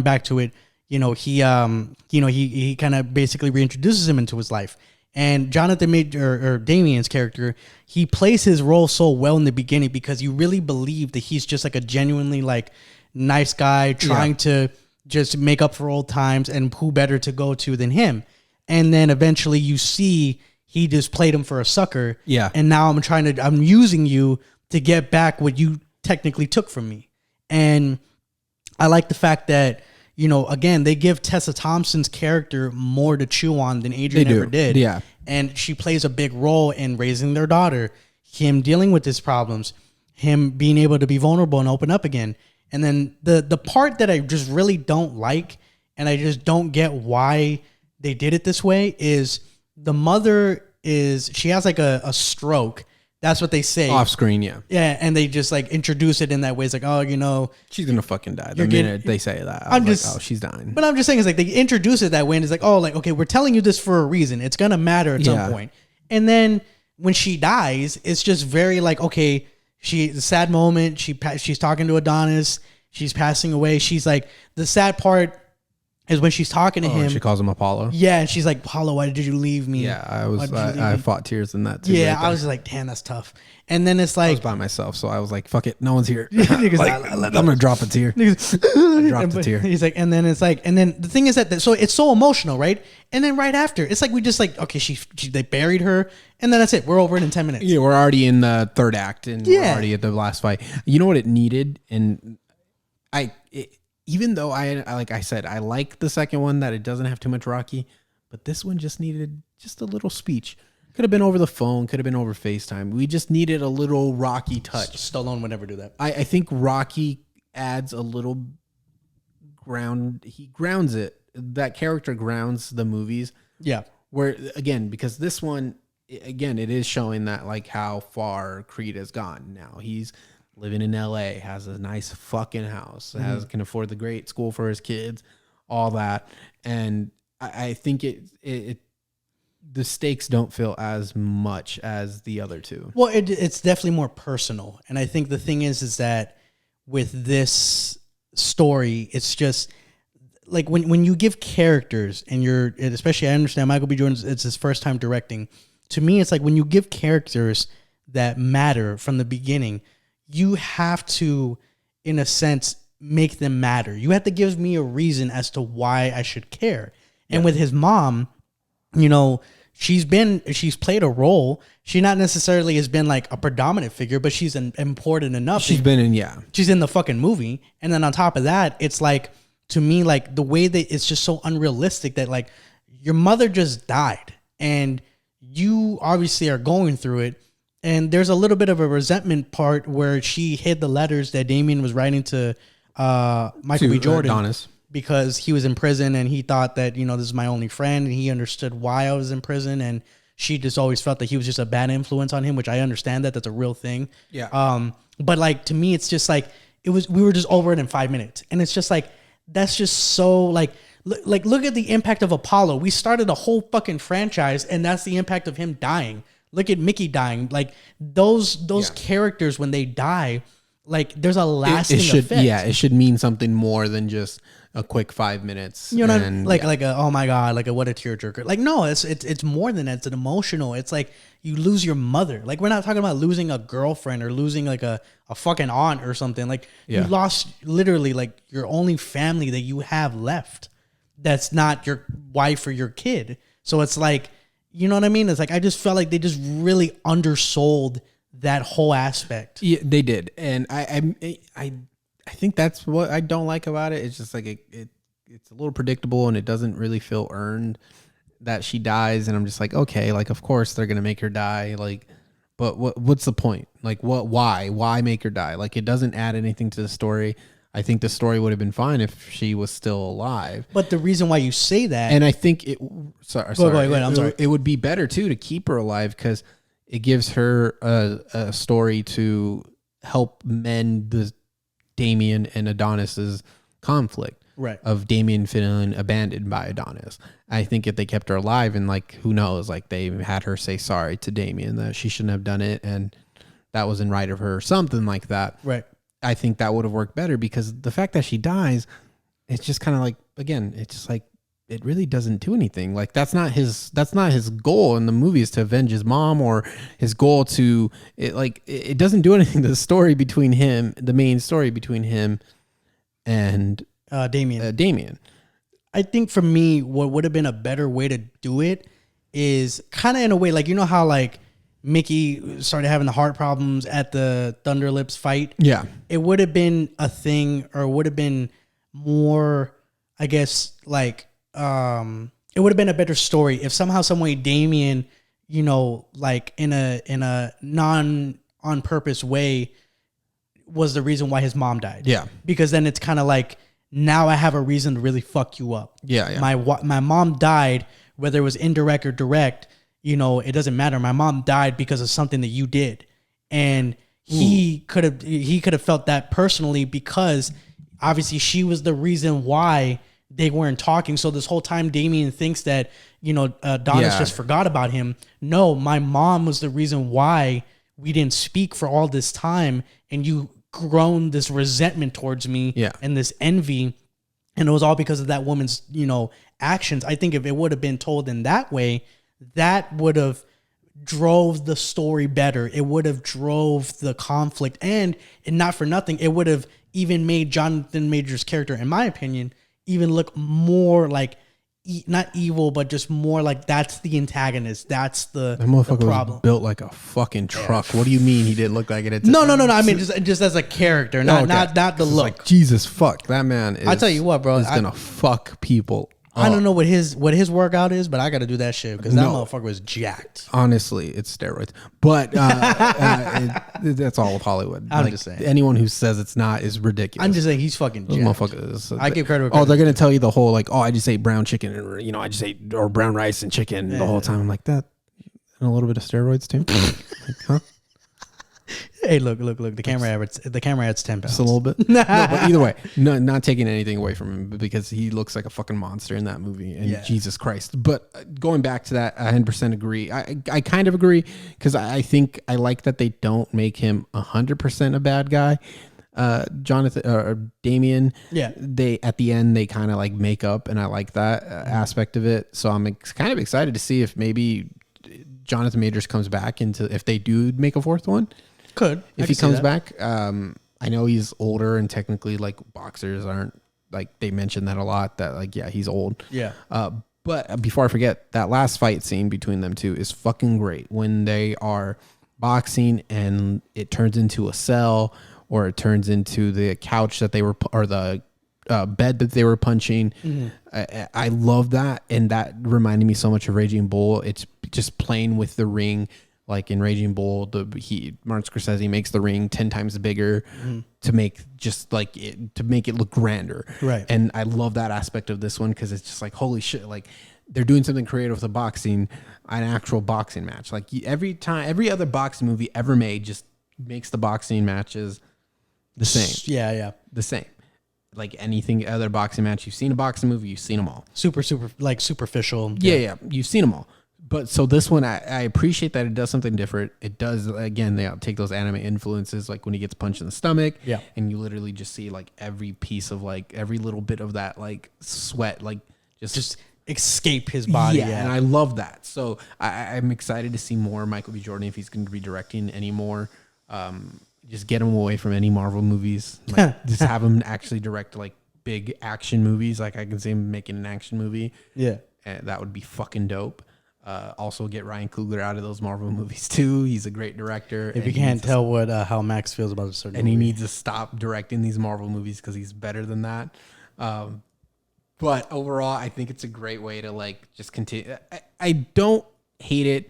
back to it, he kind of basically reintroduces him into his life. And Jonathan or Damian's character, he plays his role so well in the beginning because you really believe that he's just like a genuinely like nice guy trying to just make up for old times, and who better to go to than him. And then eventually you see he just played him for a sucker. Yeah. And now I'm using you to get back what you technically took from me. And I like the fact that, again, they give Tessa Thompson's character more to chew on than Adrian ever did. Yeah. And she plays a big role in raising their daughter, him dealing with his problems, him being able to be vulnerable and open up again. And then the part that I just really don't like, and I just don't get why they did it this way, is the mother she has like a stroke. That's what they say. Off screen, yeah. Yeah, and they just like introduce it in that way. It's like, oh, she's going to fucking die. The minute they say that, I'm just like, oh, she's dying. But I'm just saying, it's like they introduce it that way, and it's like, oh, like, okay, we're telling you this for a reason. It's going to matter at some point. And then when she dies, it's just very like, okay, a sad moment. She's talking to Adonis. She's passing away. She's like, the sad part is when she's talking to him. She calls him Apollo. Yeah, and she's like, Apollo, why did you leave me? Yeah, I fought tears in that too. Yeah, right, I was like, damn, that's tough. And then it's like, I was by myself, so I was like, fuck it, no one's here. I'm gonna drop a tear. Dropped a tear. He's like, and then it's like, and then the thing is that so it's so emotional, right? And then right after, it's like we just like, okay, they buried her, and then that's it. We're over it in 10 minutes. Yeah, we're already in the third act, and we're already at the last fight. You know what it needed, and even though like I said, I like the second one that it doesn't have too much Rocky, but this one just needed just a little speech. Could have been over the phone, could have been over FaceTime. We just needed a little Rocky touch. Stallone would never do that. I think Rocky adds a little ground. He grounds it. That character grounds the movies. Yeah. Where, again, because this one, again, it is showing that like how far Creed has gone now. He's living in LA, has a nice fucking house, can afford the great school for his kids, all that. And I think the stakes don't feel as much as the other two. Well, it's definitely more personal. And I think the thing is that with this story, it's just like when you give characters and especially I understand Michael B. Jordan, it's his first time directing. To me, it's like when you give characters that matter from the beginning, you have to, in a sense, make them matter. You have to give me a reason as to why I should care. And with his mom, you know, she's played a role. She not necessarily has been like a predominant figure, but she's important enough. She's in the fucking movie. And then on top of that, it's like, to me, like the way that it's just so unrealistic that like your mother just died and you obviously are going through it. And there's a little bit of a resentment part where she hid the letters that Damien was writing to Michael B. Jordan. Adonis. Because he was in prison and he thought that, you know, this is my only friend, and he understood why I was in prison, and she just always felt that he was just a bad influence on him, which I understand that's a real thing. Yeah. But like, to me, it's just like, we were just over it in 5 minutes. And it's just like, that's just so like look at the impact of Apollo. We started a whole fucking franchise, and that's the impact of him dying. Look at Mickey dying. Like those characters, when they die, like there's a lasting effect. Yeah, it should mean something more than just a quick 5 minutes. You know, like a, oh my God, like a, what a tearjerker. Like, no, it's more than that. It's an emotional. It's like you lose your mother. Like, we're not talking about losing a girlfriend or losing like a fucking aunt or something. Like you lost literally like your only family that you have left. That's not your wife or your kid. So it's like, you know what I mean? It's like, I just felt like they just really undersold that whole aspect. Yeah, they did. And I think that's what I don't like about it. It's just like it's a little predictable, and it doesn't really feel earned that she dies. And I'm just like, okay, like of course they're gonna make her die. Like, but what's the point? Like, why make her die? Like, it doesn't add anything to the story. I think the story would have been fine if she was still alive. But the reason why you say that, and I think it. Sorry, go ahead. I'm sorry. It would be better too to keep her alive, because it gives her a story to help mend the Damien and Adonis's conflict, right? Of Damien feeling abandoned by Adonis. I think if they kept her alive, and like, who knows, like they had her say sorry to Damien that she shouldn't have done it, and that wasn't right of her, or something like that. Right. I think that would have worked better, because the fact that she dies, it's just kind of like, again, it's just like, it really doesn't do anything. Like that's not his goal in the movie, is to avenge his mom, or his goal to it doesn't do anything to the story between him, the main story between him and Damien. I think for me, what would have been a better way to do it is kind of in a way, like, you know how like Mickey started having the heart problems at the Thunder Lips fight. Yeah. It would have been a thing, or would have been more, I guess, like, it would have been a better story if somehow, some way, Damien, you know, like in a non on purpose way, was the reason why his mom died. Yeah. Because then it's kind of like, now I have a reason to really fuck you up. Yeah. My mom died, whether it was indirect or direct, you know, it doesn't matter. My mom died because of something that you did. And he could have felt that personally, because obviously she was the reason why they weren't talking. So this whole time Damien thinks that, you know, Adonis just forgot about him. No, my mom was the reason why we didn't speak for all this time, and you grown this resentment towards me and this envy. And it was all because of that woman's, you know, actions. I think if it would have been told in that way, that would have drove the story better. It would have drove the conflict, and not for nothing, it would have even made Jonathan Major's character, in my opinion, even look more like not evil, but just more like that's the antagonist. That's the problem. Was built like a fucking truck. What do you mean he didn't look like it? No. I mean, just as a character, not the look. Like, Jesus fuck, that man is. I tell you what, bro, is gonna fuck people. I don't know what his workout is, but I got to do that shit, because that motherfucker was jacked. Honestly, it's steroids, but that's all of Hollywood. I'm just saying, anyone who says it's not is ridiculous. I'm just saying he's fucking jacked. Motherfuckers. I give credit. They're gonna tell you the whole like, I just ate brown chicken, or I just ate brown rice and chicken the whole time. I'm like, that and a little bit of steroids too. Like, huh? Hey, look! The camera adds 10 pounds. Just a little bit. No, but either way, not taking anything away from him, because he looks like a fucking monster in that movie. And Jesus Christ! But going back to that, I 100% agree. I kind of agree, because I think I like that they don't make him 100% a bad guy. Jonathan or Damien. Yeah. They at the end they kind of like make up, and I like that aspect of it. So I'm kind of excited to see if maybe Jonathan Majors comes back if they do make a fourth one. If he comes back, I know he's older and technically like boxers aren't like, they mentioned that a lot, that like, yeah, he's old. Yeah. But before I forget, that last fight scene between them two is fucking great when they are boxing and it turns into a cell or it turns into the couch that they were, or the bed that they were punching. I love that. And that reminded me so much of Raging Bull. It's just playing with the ring. Like in Raging Bull, Martin Scorsese makes the ring 10 times bigger to make to make it look grander. Right. And I love that aspect of this one because it's just like, holy shit, like they're doing something creative with the boxing, an actual boxing match. Like every other boxing movie ever made just makes the boxing matches the same. Yeah. The same. Like anything other boxing match, you've seen a boxing movie, you've seen them all. Super, like superficial. Yeah. You've seen them all. But so this one, I appreciate that it does something different. It does, again, they take those anime influences, like when he gets punched in the stomach. Yeah. And you literally just see like every piece of like every little bit of that like sweat, like just escape his body. Yeah. And I love that. So I'm excited to see more Michael B. Jordan if he's going to be directing any more. Just get him away from any Marvel movies. Like, just have him actually direct like big action movies. Like I can see him making an action movie. Yeah. And that would be fucking dope. Also get Ryan Coogler out of those Marvel movies too. He's a great director. If you can't tell how Max feels about a certain movie. He needs to stop directing these Marvel movies because he's better than that. But overall, I think it's a great way to like just continue. I don't hate it.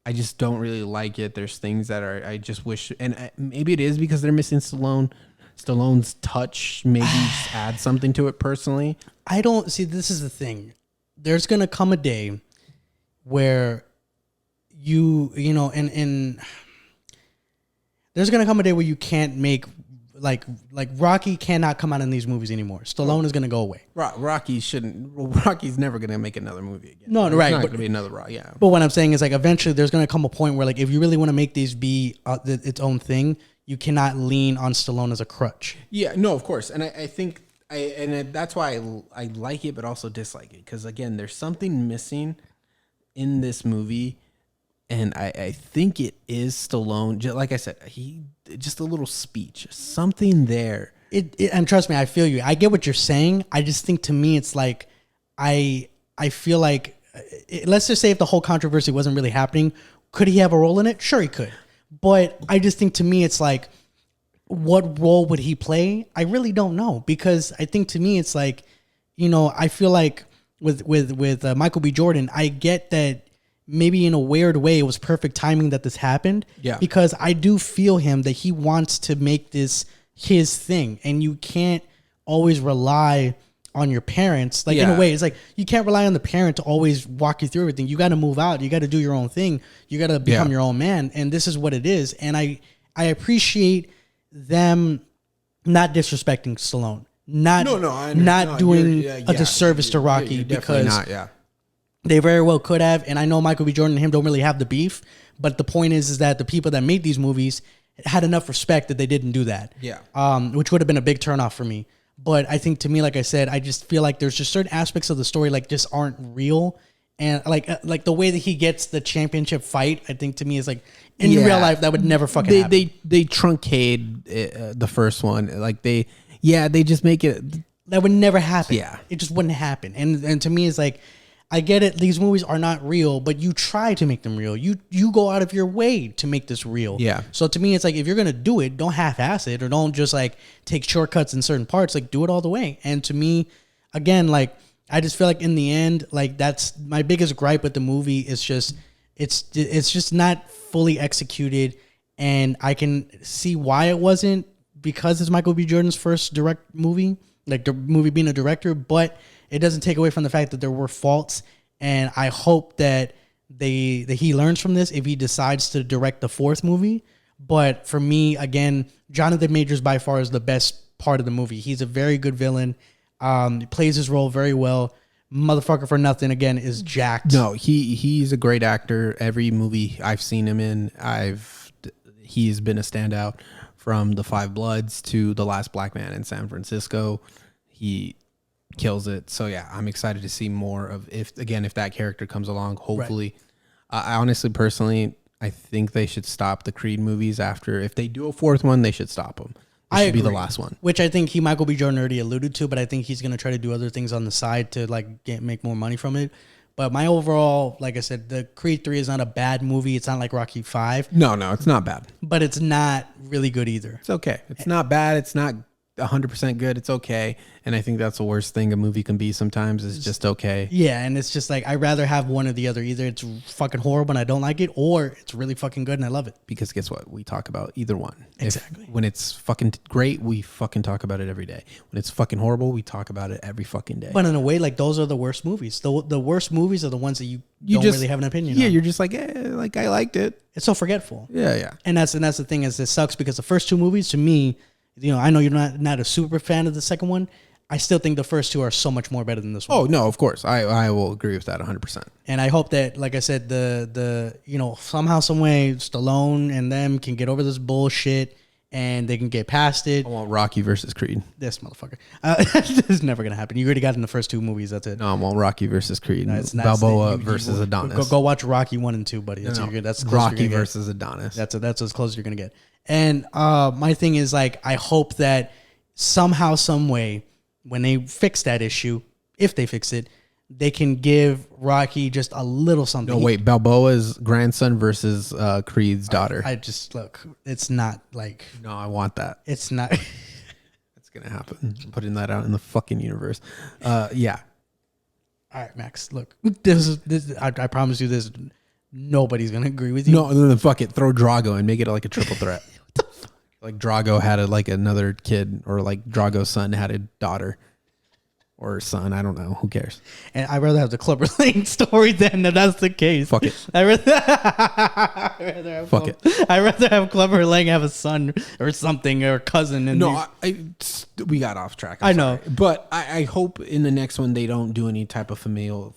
I just don't really like it. There's things that I just wish, and maybe it is because they're missing Stallone's touch. Maybe just add something to it personally. I don't see. This is the thing. There's gonna come a day where you know, and there's gonna come a day where you can't make like Rocky cannot come out in these movies anymore. Stallone is gonna go away. Rocky's never gonna make another movie again. No, right. It's not gonna be another Rocky. Yeah. But what I'm saying is like eventually there's gonna come a point where like if you really want to make these be its own thing, you cannot lean on Stallone as a crutch. Yeah. No, of course. And I think that's why I like it, but also dislike it because again, there's something missing in this movie, and I think it is Stallone. Like I said, just a little speech, something there. And trust me, I feel you. I get what you're saying. I just think to me, it's like I feel like let's just say if the whole controversy wasn't really happening, could he have a role in it? Sure, he could. But I just think to me, it's like, what role would he play? I really don't know because I think to me, it's like, you know, I feel like. With Michael B. Jordan, I get that maybe in a weird way it was perfect timing that this happened. Yeah. Because I do feel him that he wants to make this his thing, and you can't always rely on your parents. Like in a way, it's like you can't rely on the parent to always walk you through everything. You got to move out. You got to do your own thing. You got to become your own man. And this is what it is. And I appreciate them not disrespecting Stallone. Not doing a disservice to Rocky because they very well could have. And I know Michael B. Jordan and him don't really have the beef, but the point is that the people that made these movies had enough respect that they didn't do that. Yeah. Which would have been a big turnoff for me. But I think to me, like I said, I just feel like there's just certain aspects of the story like just aren't real. And like the way that he gets the championship fight, I think to me is like in real life that would never fucking happen. They truncate the first one. Like they just make it. That would never happen. Yeah. It just wouldn't happen. And to me, it's like, I get it. These movies are not real, but you try to make them real. You go out of your way to make this real. Yeah. So to me, it's like, if you're going to do it, don't half-ass it or don't just like take shortcuts in certain parts. Like do it all the way. And to me, again, like, I just feel like in the end, like that's my biggest gripe with the movie is just, it's just not fully executed. And I can see why it wasn't, because it's Michael B. Jordan's first direct movie, like the movie being a director, but it doesn't take away from the fact that there were faults. And I hope that he learns from this if he decides to direct the fourth movie. But for me, again, Jonathan Majors by far is the best part of the movie. He's a very good villain. He plays his role very well. Motherfucker for Nothing, again, is jacked. No, he's a great actor. Every movie I've seen him in, he's been a standout. From The Five Bloods to The Last Black Man in San Francisco, he kills it. So yeah, I'm excited to see more of if that character comes along. Hopefully, I honestly, personally, I think they should stop the Creed movies after. If they do a fourth one, they should stop them. It should be the last one. Which I think Michael B. Jordan already alluded to, but I think he's going to try to do other things on the side to like make more money from it. But my overall, like I said, the Creed 3 is not a bad movie. It's not like Rocky 5. No, it's not bad. But it's not really good either. It's okay. It's not bad. It's not 100% good. It's okay. And I think that's the worst thing a movie can be sometimes is just okay. Yeah, and it's just like I'd rather have one or the other. Either it's fucking horrible and I don't like it, or it's really fucking good and I love it. Because guess what? We talk about either one. Exactly. When it's fucking great, we fucking talk about it every day. When it's fucking horrible, we talk about it every fucking day. But in a way, like those are the worst movies. The worst movies are the ones that you don't just, really have an opinion on. Yeah, you're just like, like I liked it. It's so forgetful. Yeah. And that's the thing is it sucks because the first two movies to me, I know you're not a super fan of the second one. I still think the first two are so much more better than this one. Oh no, of course. I will agree with that 100%. And I hope that, like I said, the somehow, some way, Stallone and them can get over this bullshit and they can get past it. I want Rocky versus Creed. This motherfucker. This is never gonna happen. You already got it in the first two movies. That's it. No, I want Rocky versus Creed. No, Balboa versus Adonis. Go watch Rocky 1 and 2, buddy. That's Rocky versus Adonis. That's as close as you're gonna get. And my thing is like I hope that somehow, some way, when they fix that issue, if they fix it, they can give Rocky just a little something. No, wait, Balboa's grandson versus Creed's daughter. I just look. It's not like. No, I want that. It's not. It's gonna happen. I'm putting that out in the fucking universe. Yeah. All right, Max. Look, this. I promise you, this. Nobody's gonna agree with you. No, then fuck it. Throw Drago and make it like a triple threat. Like Drago had another kid, or like Drago's son had a daughter or son. I don't know. Who cares? And I'd rather have the Clubber Lang story than if that's the case. Fuck it. I'd rather have Clubber Lang have a son or something or a cousin. And no, we got off track. I know, but I hope in the next one they don't do any type of familial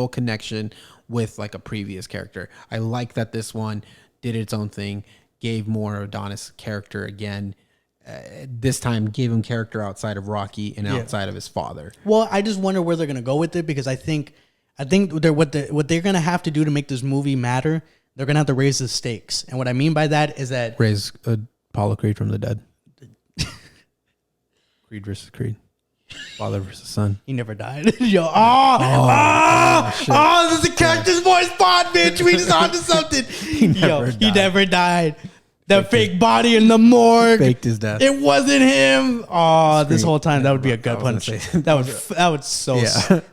connection with like a previous character. I like that this one did its own thing. Gave more Adonis character again. This time gave him character outside of Rocky and outside of his father. Well, I just wonder where they're gonna go with it because I think what they're gonna have to do to make this movie matter. They're gonna have to raise the stakes, and what I mean by that is that raise Apollo Creed from the dead. Creed versus Creed. Father versus son. He never died. Yo, this is a Cactus Boy spot, bitch. We just onto something. He never died. That fake body in the morgue. Faked his death. It wasn't him. Oh, this whole time that would be a gut punch. That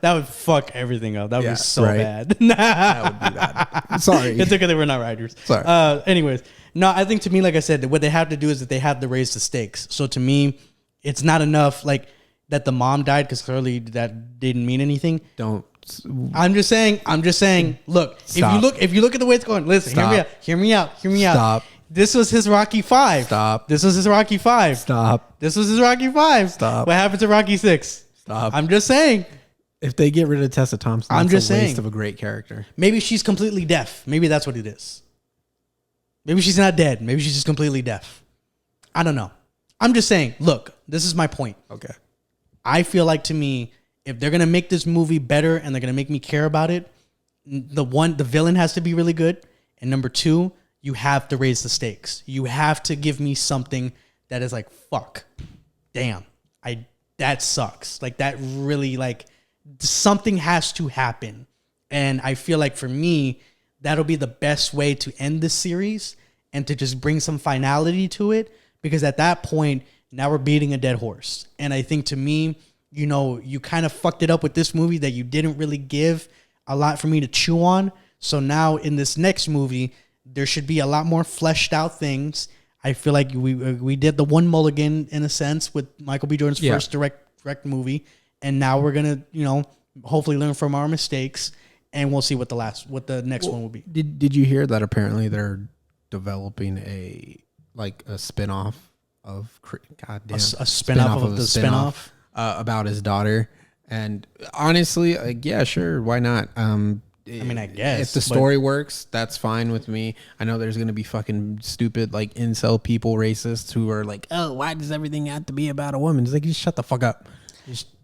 would fuck everything up. That would be so bad. That would be bad. Sorry. It's okay that we're not writers. Sorry. Anyways, no, I think to me, like I said, what they have to do is that they have to raise the stakes. So to me, it's not enough like that the mom died because clearly that didn't mean anything. I'm just saying. Look, Stop. if you look at the way it's going, listen, Stop. hear me out. Stop. This was his Rocky 5. Stop. This was his Rocky 5. Stop. This was his Rocky 5. Stop. What happened to Rocky 6? Stop. I'm just saying. If they get rid of Tessa Thompson, that's a waste of a great character. Maybe she's completely deaf. Maybe that's what it is. Maybe she's not dead. Maybe she's just completely deaf. I don't know. I'm just saying, look, this is my point. Okay. I feel like to me, if they're gonna make this movie better and they're gonna make me care about it, the villain has to be really good, and number two, you have to raise the stakes. You have to give me something that is like, fuck, damn, that sucks. Like that really like something has to happen, and I feel like for me, that'll be the best way to end this series and to just bring some finality to it, because at that point. Now we're beating a dead horse. And I think to me, you kind of fucked it up with this movie that you didn't really give a lot for me to chew on. So now in this next movie, there should be a lot more fleshed out things. I feel like we did the one mulligan in a sense with Michael B. Jordan's first direct movie. And now we're going to, hopefully learn from our mistakes, and we'll see what the next one will be. Did you hear that apparently they're developing a spinoff of goddamn a spinoff of the spinoff about his daughter? And honestly, yeah, sure, why not? I guess if the story works, that's fine with me. I know there's gonna be fucking stupid like incel people, racists who are like, oh, why does everything have to be about a woman? It's like, just shut the fuck up.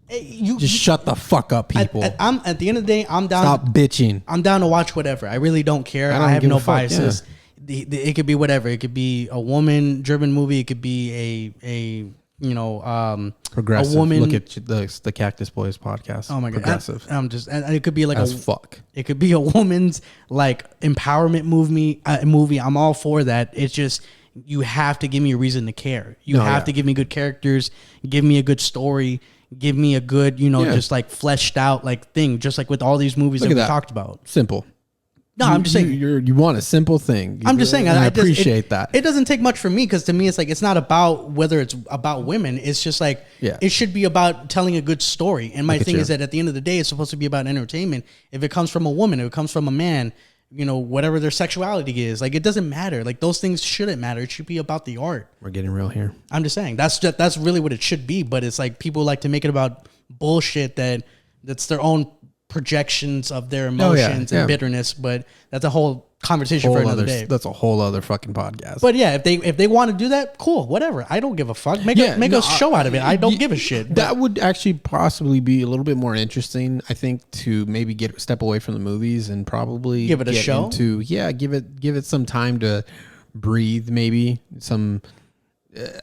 You Just shut the fuck up, people. I'm at the end of the day, I'm down. Stop bitching. I'm down to watch whatever. I really don't care. I have no biases. Yeah. It could be whatever. It could be a woman-driven movie. It could be a Progressive. a woman. Look at the Cactus Boys podcast. Oh my god, progressive. And it could be like fuck. It could be a woman's like empowerment movie. I'm all for that. It's just you have to give me a reason to care. You have to give me good characters. Give me a good story. Give me a good, just like fleshed out like thing. Just like with all these movies that we talked about. Simple. No, I'm just saying you want a simple thing. I'm just saying I appreciate that. It doesn't take much from me because to me it's like it's not about whether it's about women. It's just like it should be about telling a good story. And my thing is that at the end of the day, it's supposed to be about entertainment. If it comes from a woman, if it comes from a man, whatever their sexuality is, like it doesn't matter. Like those things shouldn't matter. It should be about the art. We're getting real here. I'm just saying that's really what it should be. But it's like people like to make it about bullshit that's their own projections of their emotions and bitterness, but that's a whole conversation for another day. That's a whole other fucking podcast. But yeah, if they want to do that, cool, whatever. I don't give a fuck. Make a show out of it. I don't give a shit. That would actually possibly be a little bit more interesting, I think, to maybe step away from the movies and probably give it a show. Give it some time to breathe. Maybe some.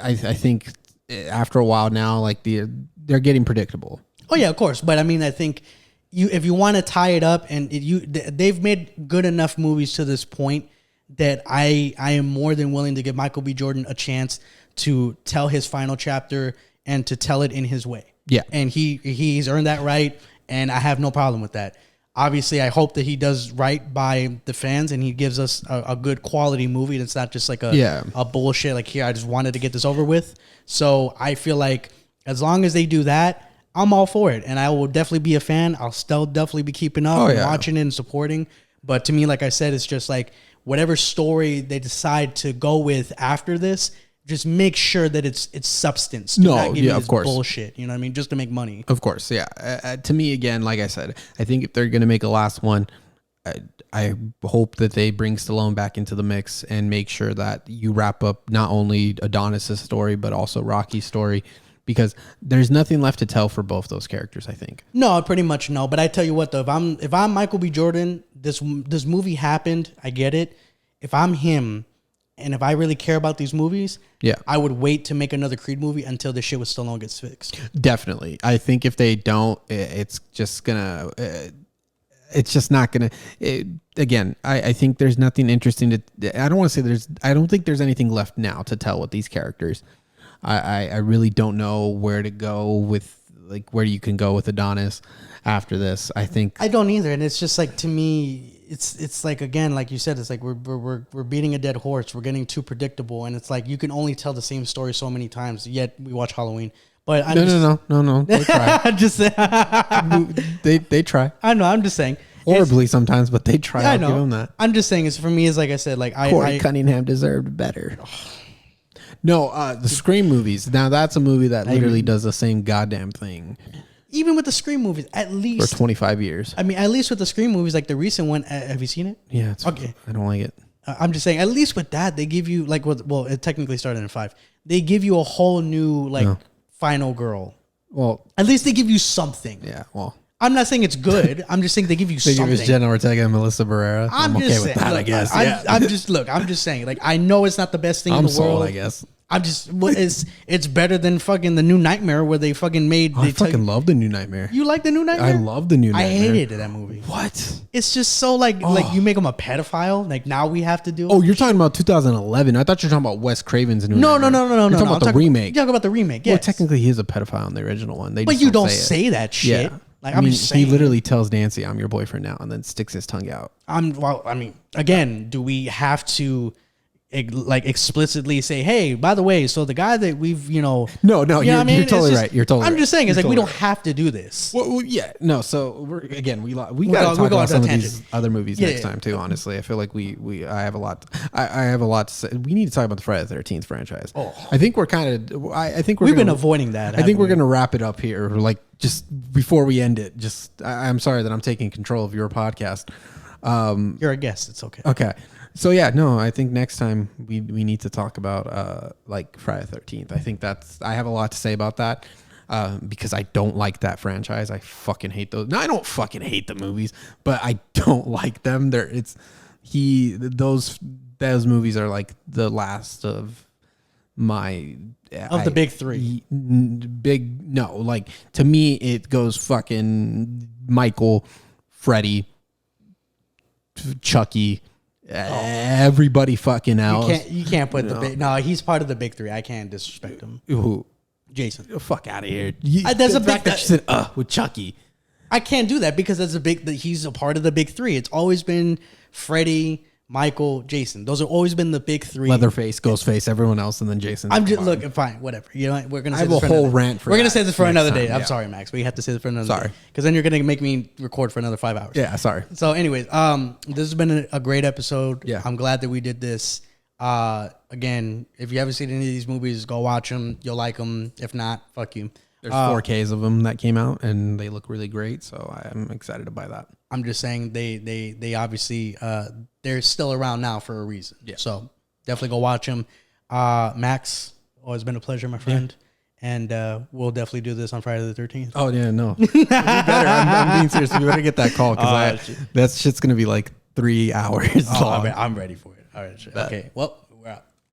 I think after a while now, like they're getting predictable. Oh yeah, of course. But I mean, I think. If you want to tie it up, and they've made good enough movies to this point that I am more than willing to give Michael B. Jordan a chance to tell his final chapter and to tell it in his way. Yeah, and he's earned that right, and I have no problem with that. Obviously, I hope that he does right by the fans and he gives us a good quality movie that's not just like a bullshit like here I just wanted to get this over with. So I feel like as long as they do that, I'm all for it, and I will definitely be a fan. I'll still definitely be keeping up and watching it and supporting. But to me, like I said, it's just like whatever story they decide to go with after this, just make sure that it's substance. Of course. Bullshit. You know what I mean? Just to make money. Of course, yeah. To me, again, like I said, I think if they're going to make a last one, I hope that they bring Stallone back into the mix and make sure that you wrap up not only Adonis' story, but also Rocky's story. Because there's nothing left to tell for both those characters, I think. No, pretty much no. But I tell you what, though, if I'm Michael B. Jordan, this movie happened. I get it. If I'm him, and if I really care about these movies, I would wait to make another Creed movie until the shit with Stallone gets fixed. Definitely, I think if they don't, it's just gonna. It's just not gonna. Again, I think there's nothing interesting to. I don't want to say there's. I don't think there's anything left now to tell with these characters. I really don't know where to go with, like, where you can go with Adonis after this. I think I don't either, and it's just like, to me, it's like, again, like you said, it's like we're beating a dead horse. We're getting too predictable, and it's like you can only tell the same story so many times. Yet we watch Halloween, but no. They try. I'm just saying. they try. I know. I'm just saying. Horribly sometimes, but they try. I'll give them that. I'm just saying. It's for me. Is like I said. Like Corey Cunningham deserved better. No, the Scream movies. Now that's a movie that literally does the same goddamn thing. Even with the Scream movies, at least for 25 years. I mean, at least with the Scream movies, like the recent one. Have you seen it? Yeah, it's okay. I don't like it. I'm just saying. At least with that, they give you like well, it technically started in 5. They give you a whole new final girl. Well, at least they give you something. Yeah. Well. I'm not saying it's good. I'm just saying they give you something. They give us Jenna Ortega and Melissa Barrera. I'm okay with that, I guess. I'm just saying. Like, I know it's not the best thing in the world. I guess. I'm just, it's better than fucking the New Nightmare where they fucking made. I fucking love the New Nightmare. You like the New Nightmare? I love the New Nightmare. I hated that movie. What? It's just so like you make him a pedophile. Like now we have to do. Oh, you're talking about 2011. I thought you were talking about Wes Craven's New Nightmare. No. You're talking about the remake. You're talking about the remake. Yes. Well, technically he is a pedophile in the original one. But you don't say that shit. Yeah. Like, I'm just saying. He literally tells Nancy, "I'm your boyfriend now," and then sticks his tongue out. Again, do we have to like explicitly say, "Hey, by the way, so the guy that we've, No, you're totally right. You're totally. I'm just saying, it's like totally we don't have to do this. Well, yeah, no. So we got to talk about some of these other movies next time too. Honestly, I feel like I have a lot. I have a lot to say. We need to talk about the Friday the 13th franchise. Oh, I think we're kind of. I think we've been avoiding that. I think we're gonna wrap it up here. Like, just before we end it, I'm sorry that I'm taking control of your podcast. You're a guest. It's okay. Okay. So yeah, no, I think next time we need to talk about like Friday the 13th. I think I have a lot to say about that. because I don't like that franchise. I fucking hate those. No, I don't fucking hate the movies, but I don't like them. Those movies are like the last of my the big three. Like to me it goes fucking Michael, Freddy, Chucky, everybody fucking else. You can't put the big. No, he's part of the big three. I can't disrespect him. Who? Jason. Fuck out of here. There's a big that you said with Chucky. I can't do that because he's a part of the big three. It's always been Freddy, Michael, Jason. Those have always been the big three. Leatherface, Ghostface, everyone else, and then Jason. I'm just look fine, whatever. You know, we're gonna. I have a whole rant for. We're gonna say this for another day. Time, I'm sorry, Max. We have to say this for another. Sorry, because then you're gonna make me record for another 5 hours. Yeah, sorry. So, anyways, this has been a great episode. Yeah, I'm glad that we did this. Again, if you haven't seen any of these movies, go watch them. You'll like them. If not, fuck you. There's 4Ks of them that came out, and they look really great. So I'm excited to buy that. I'm just saying they obviously they're still around now for a reason. Yeah. So definitely go watch them. Max, always been a pleasure, my friend. Yeah. And we'll definitely do this on Friday the 13th. Oh yeah, no. We better. I'm being serious. We better get that call because that shit's gonna be like 3 hours long. I'm ready for it. All right. Okay. Well.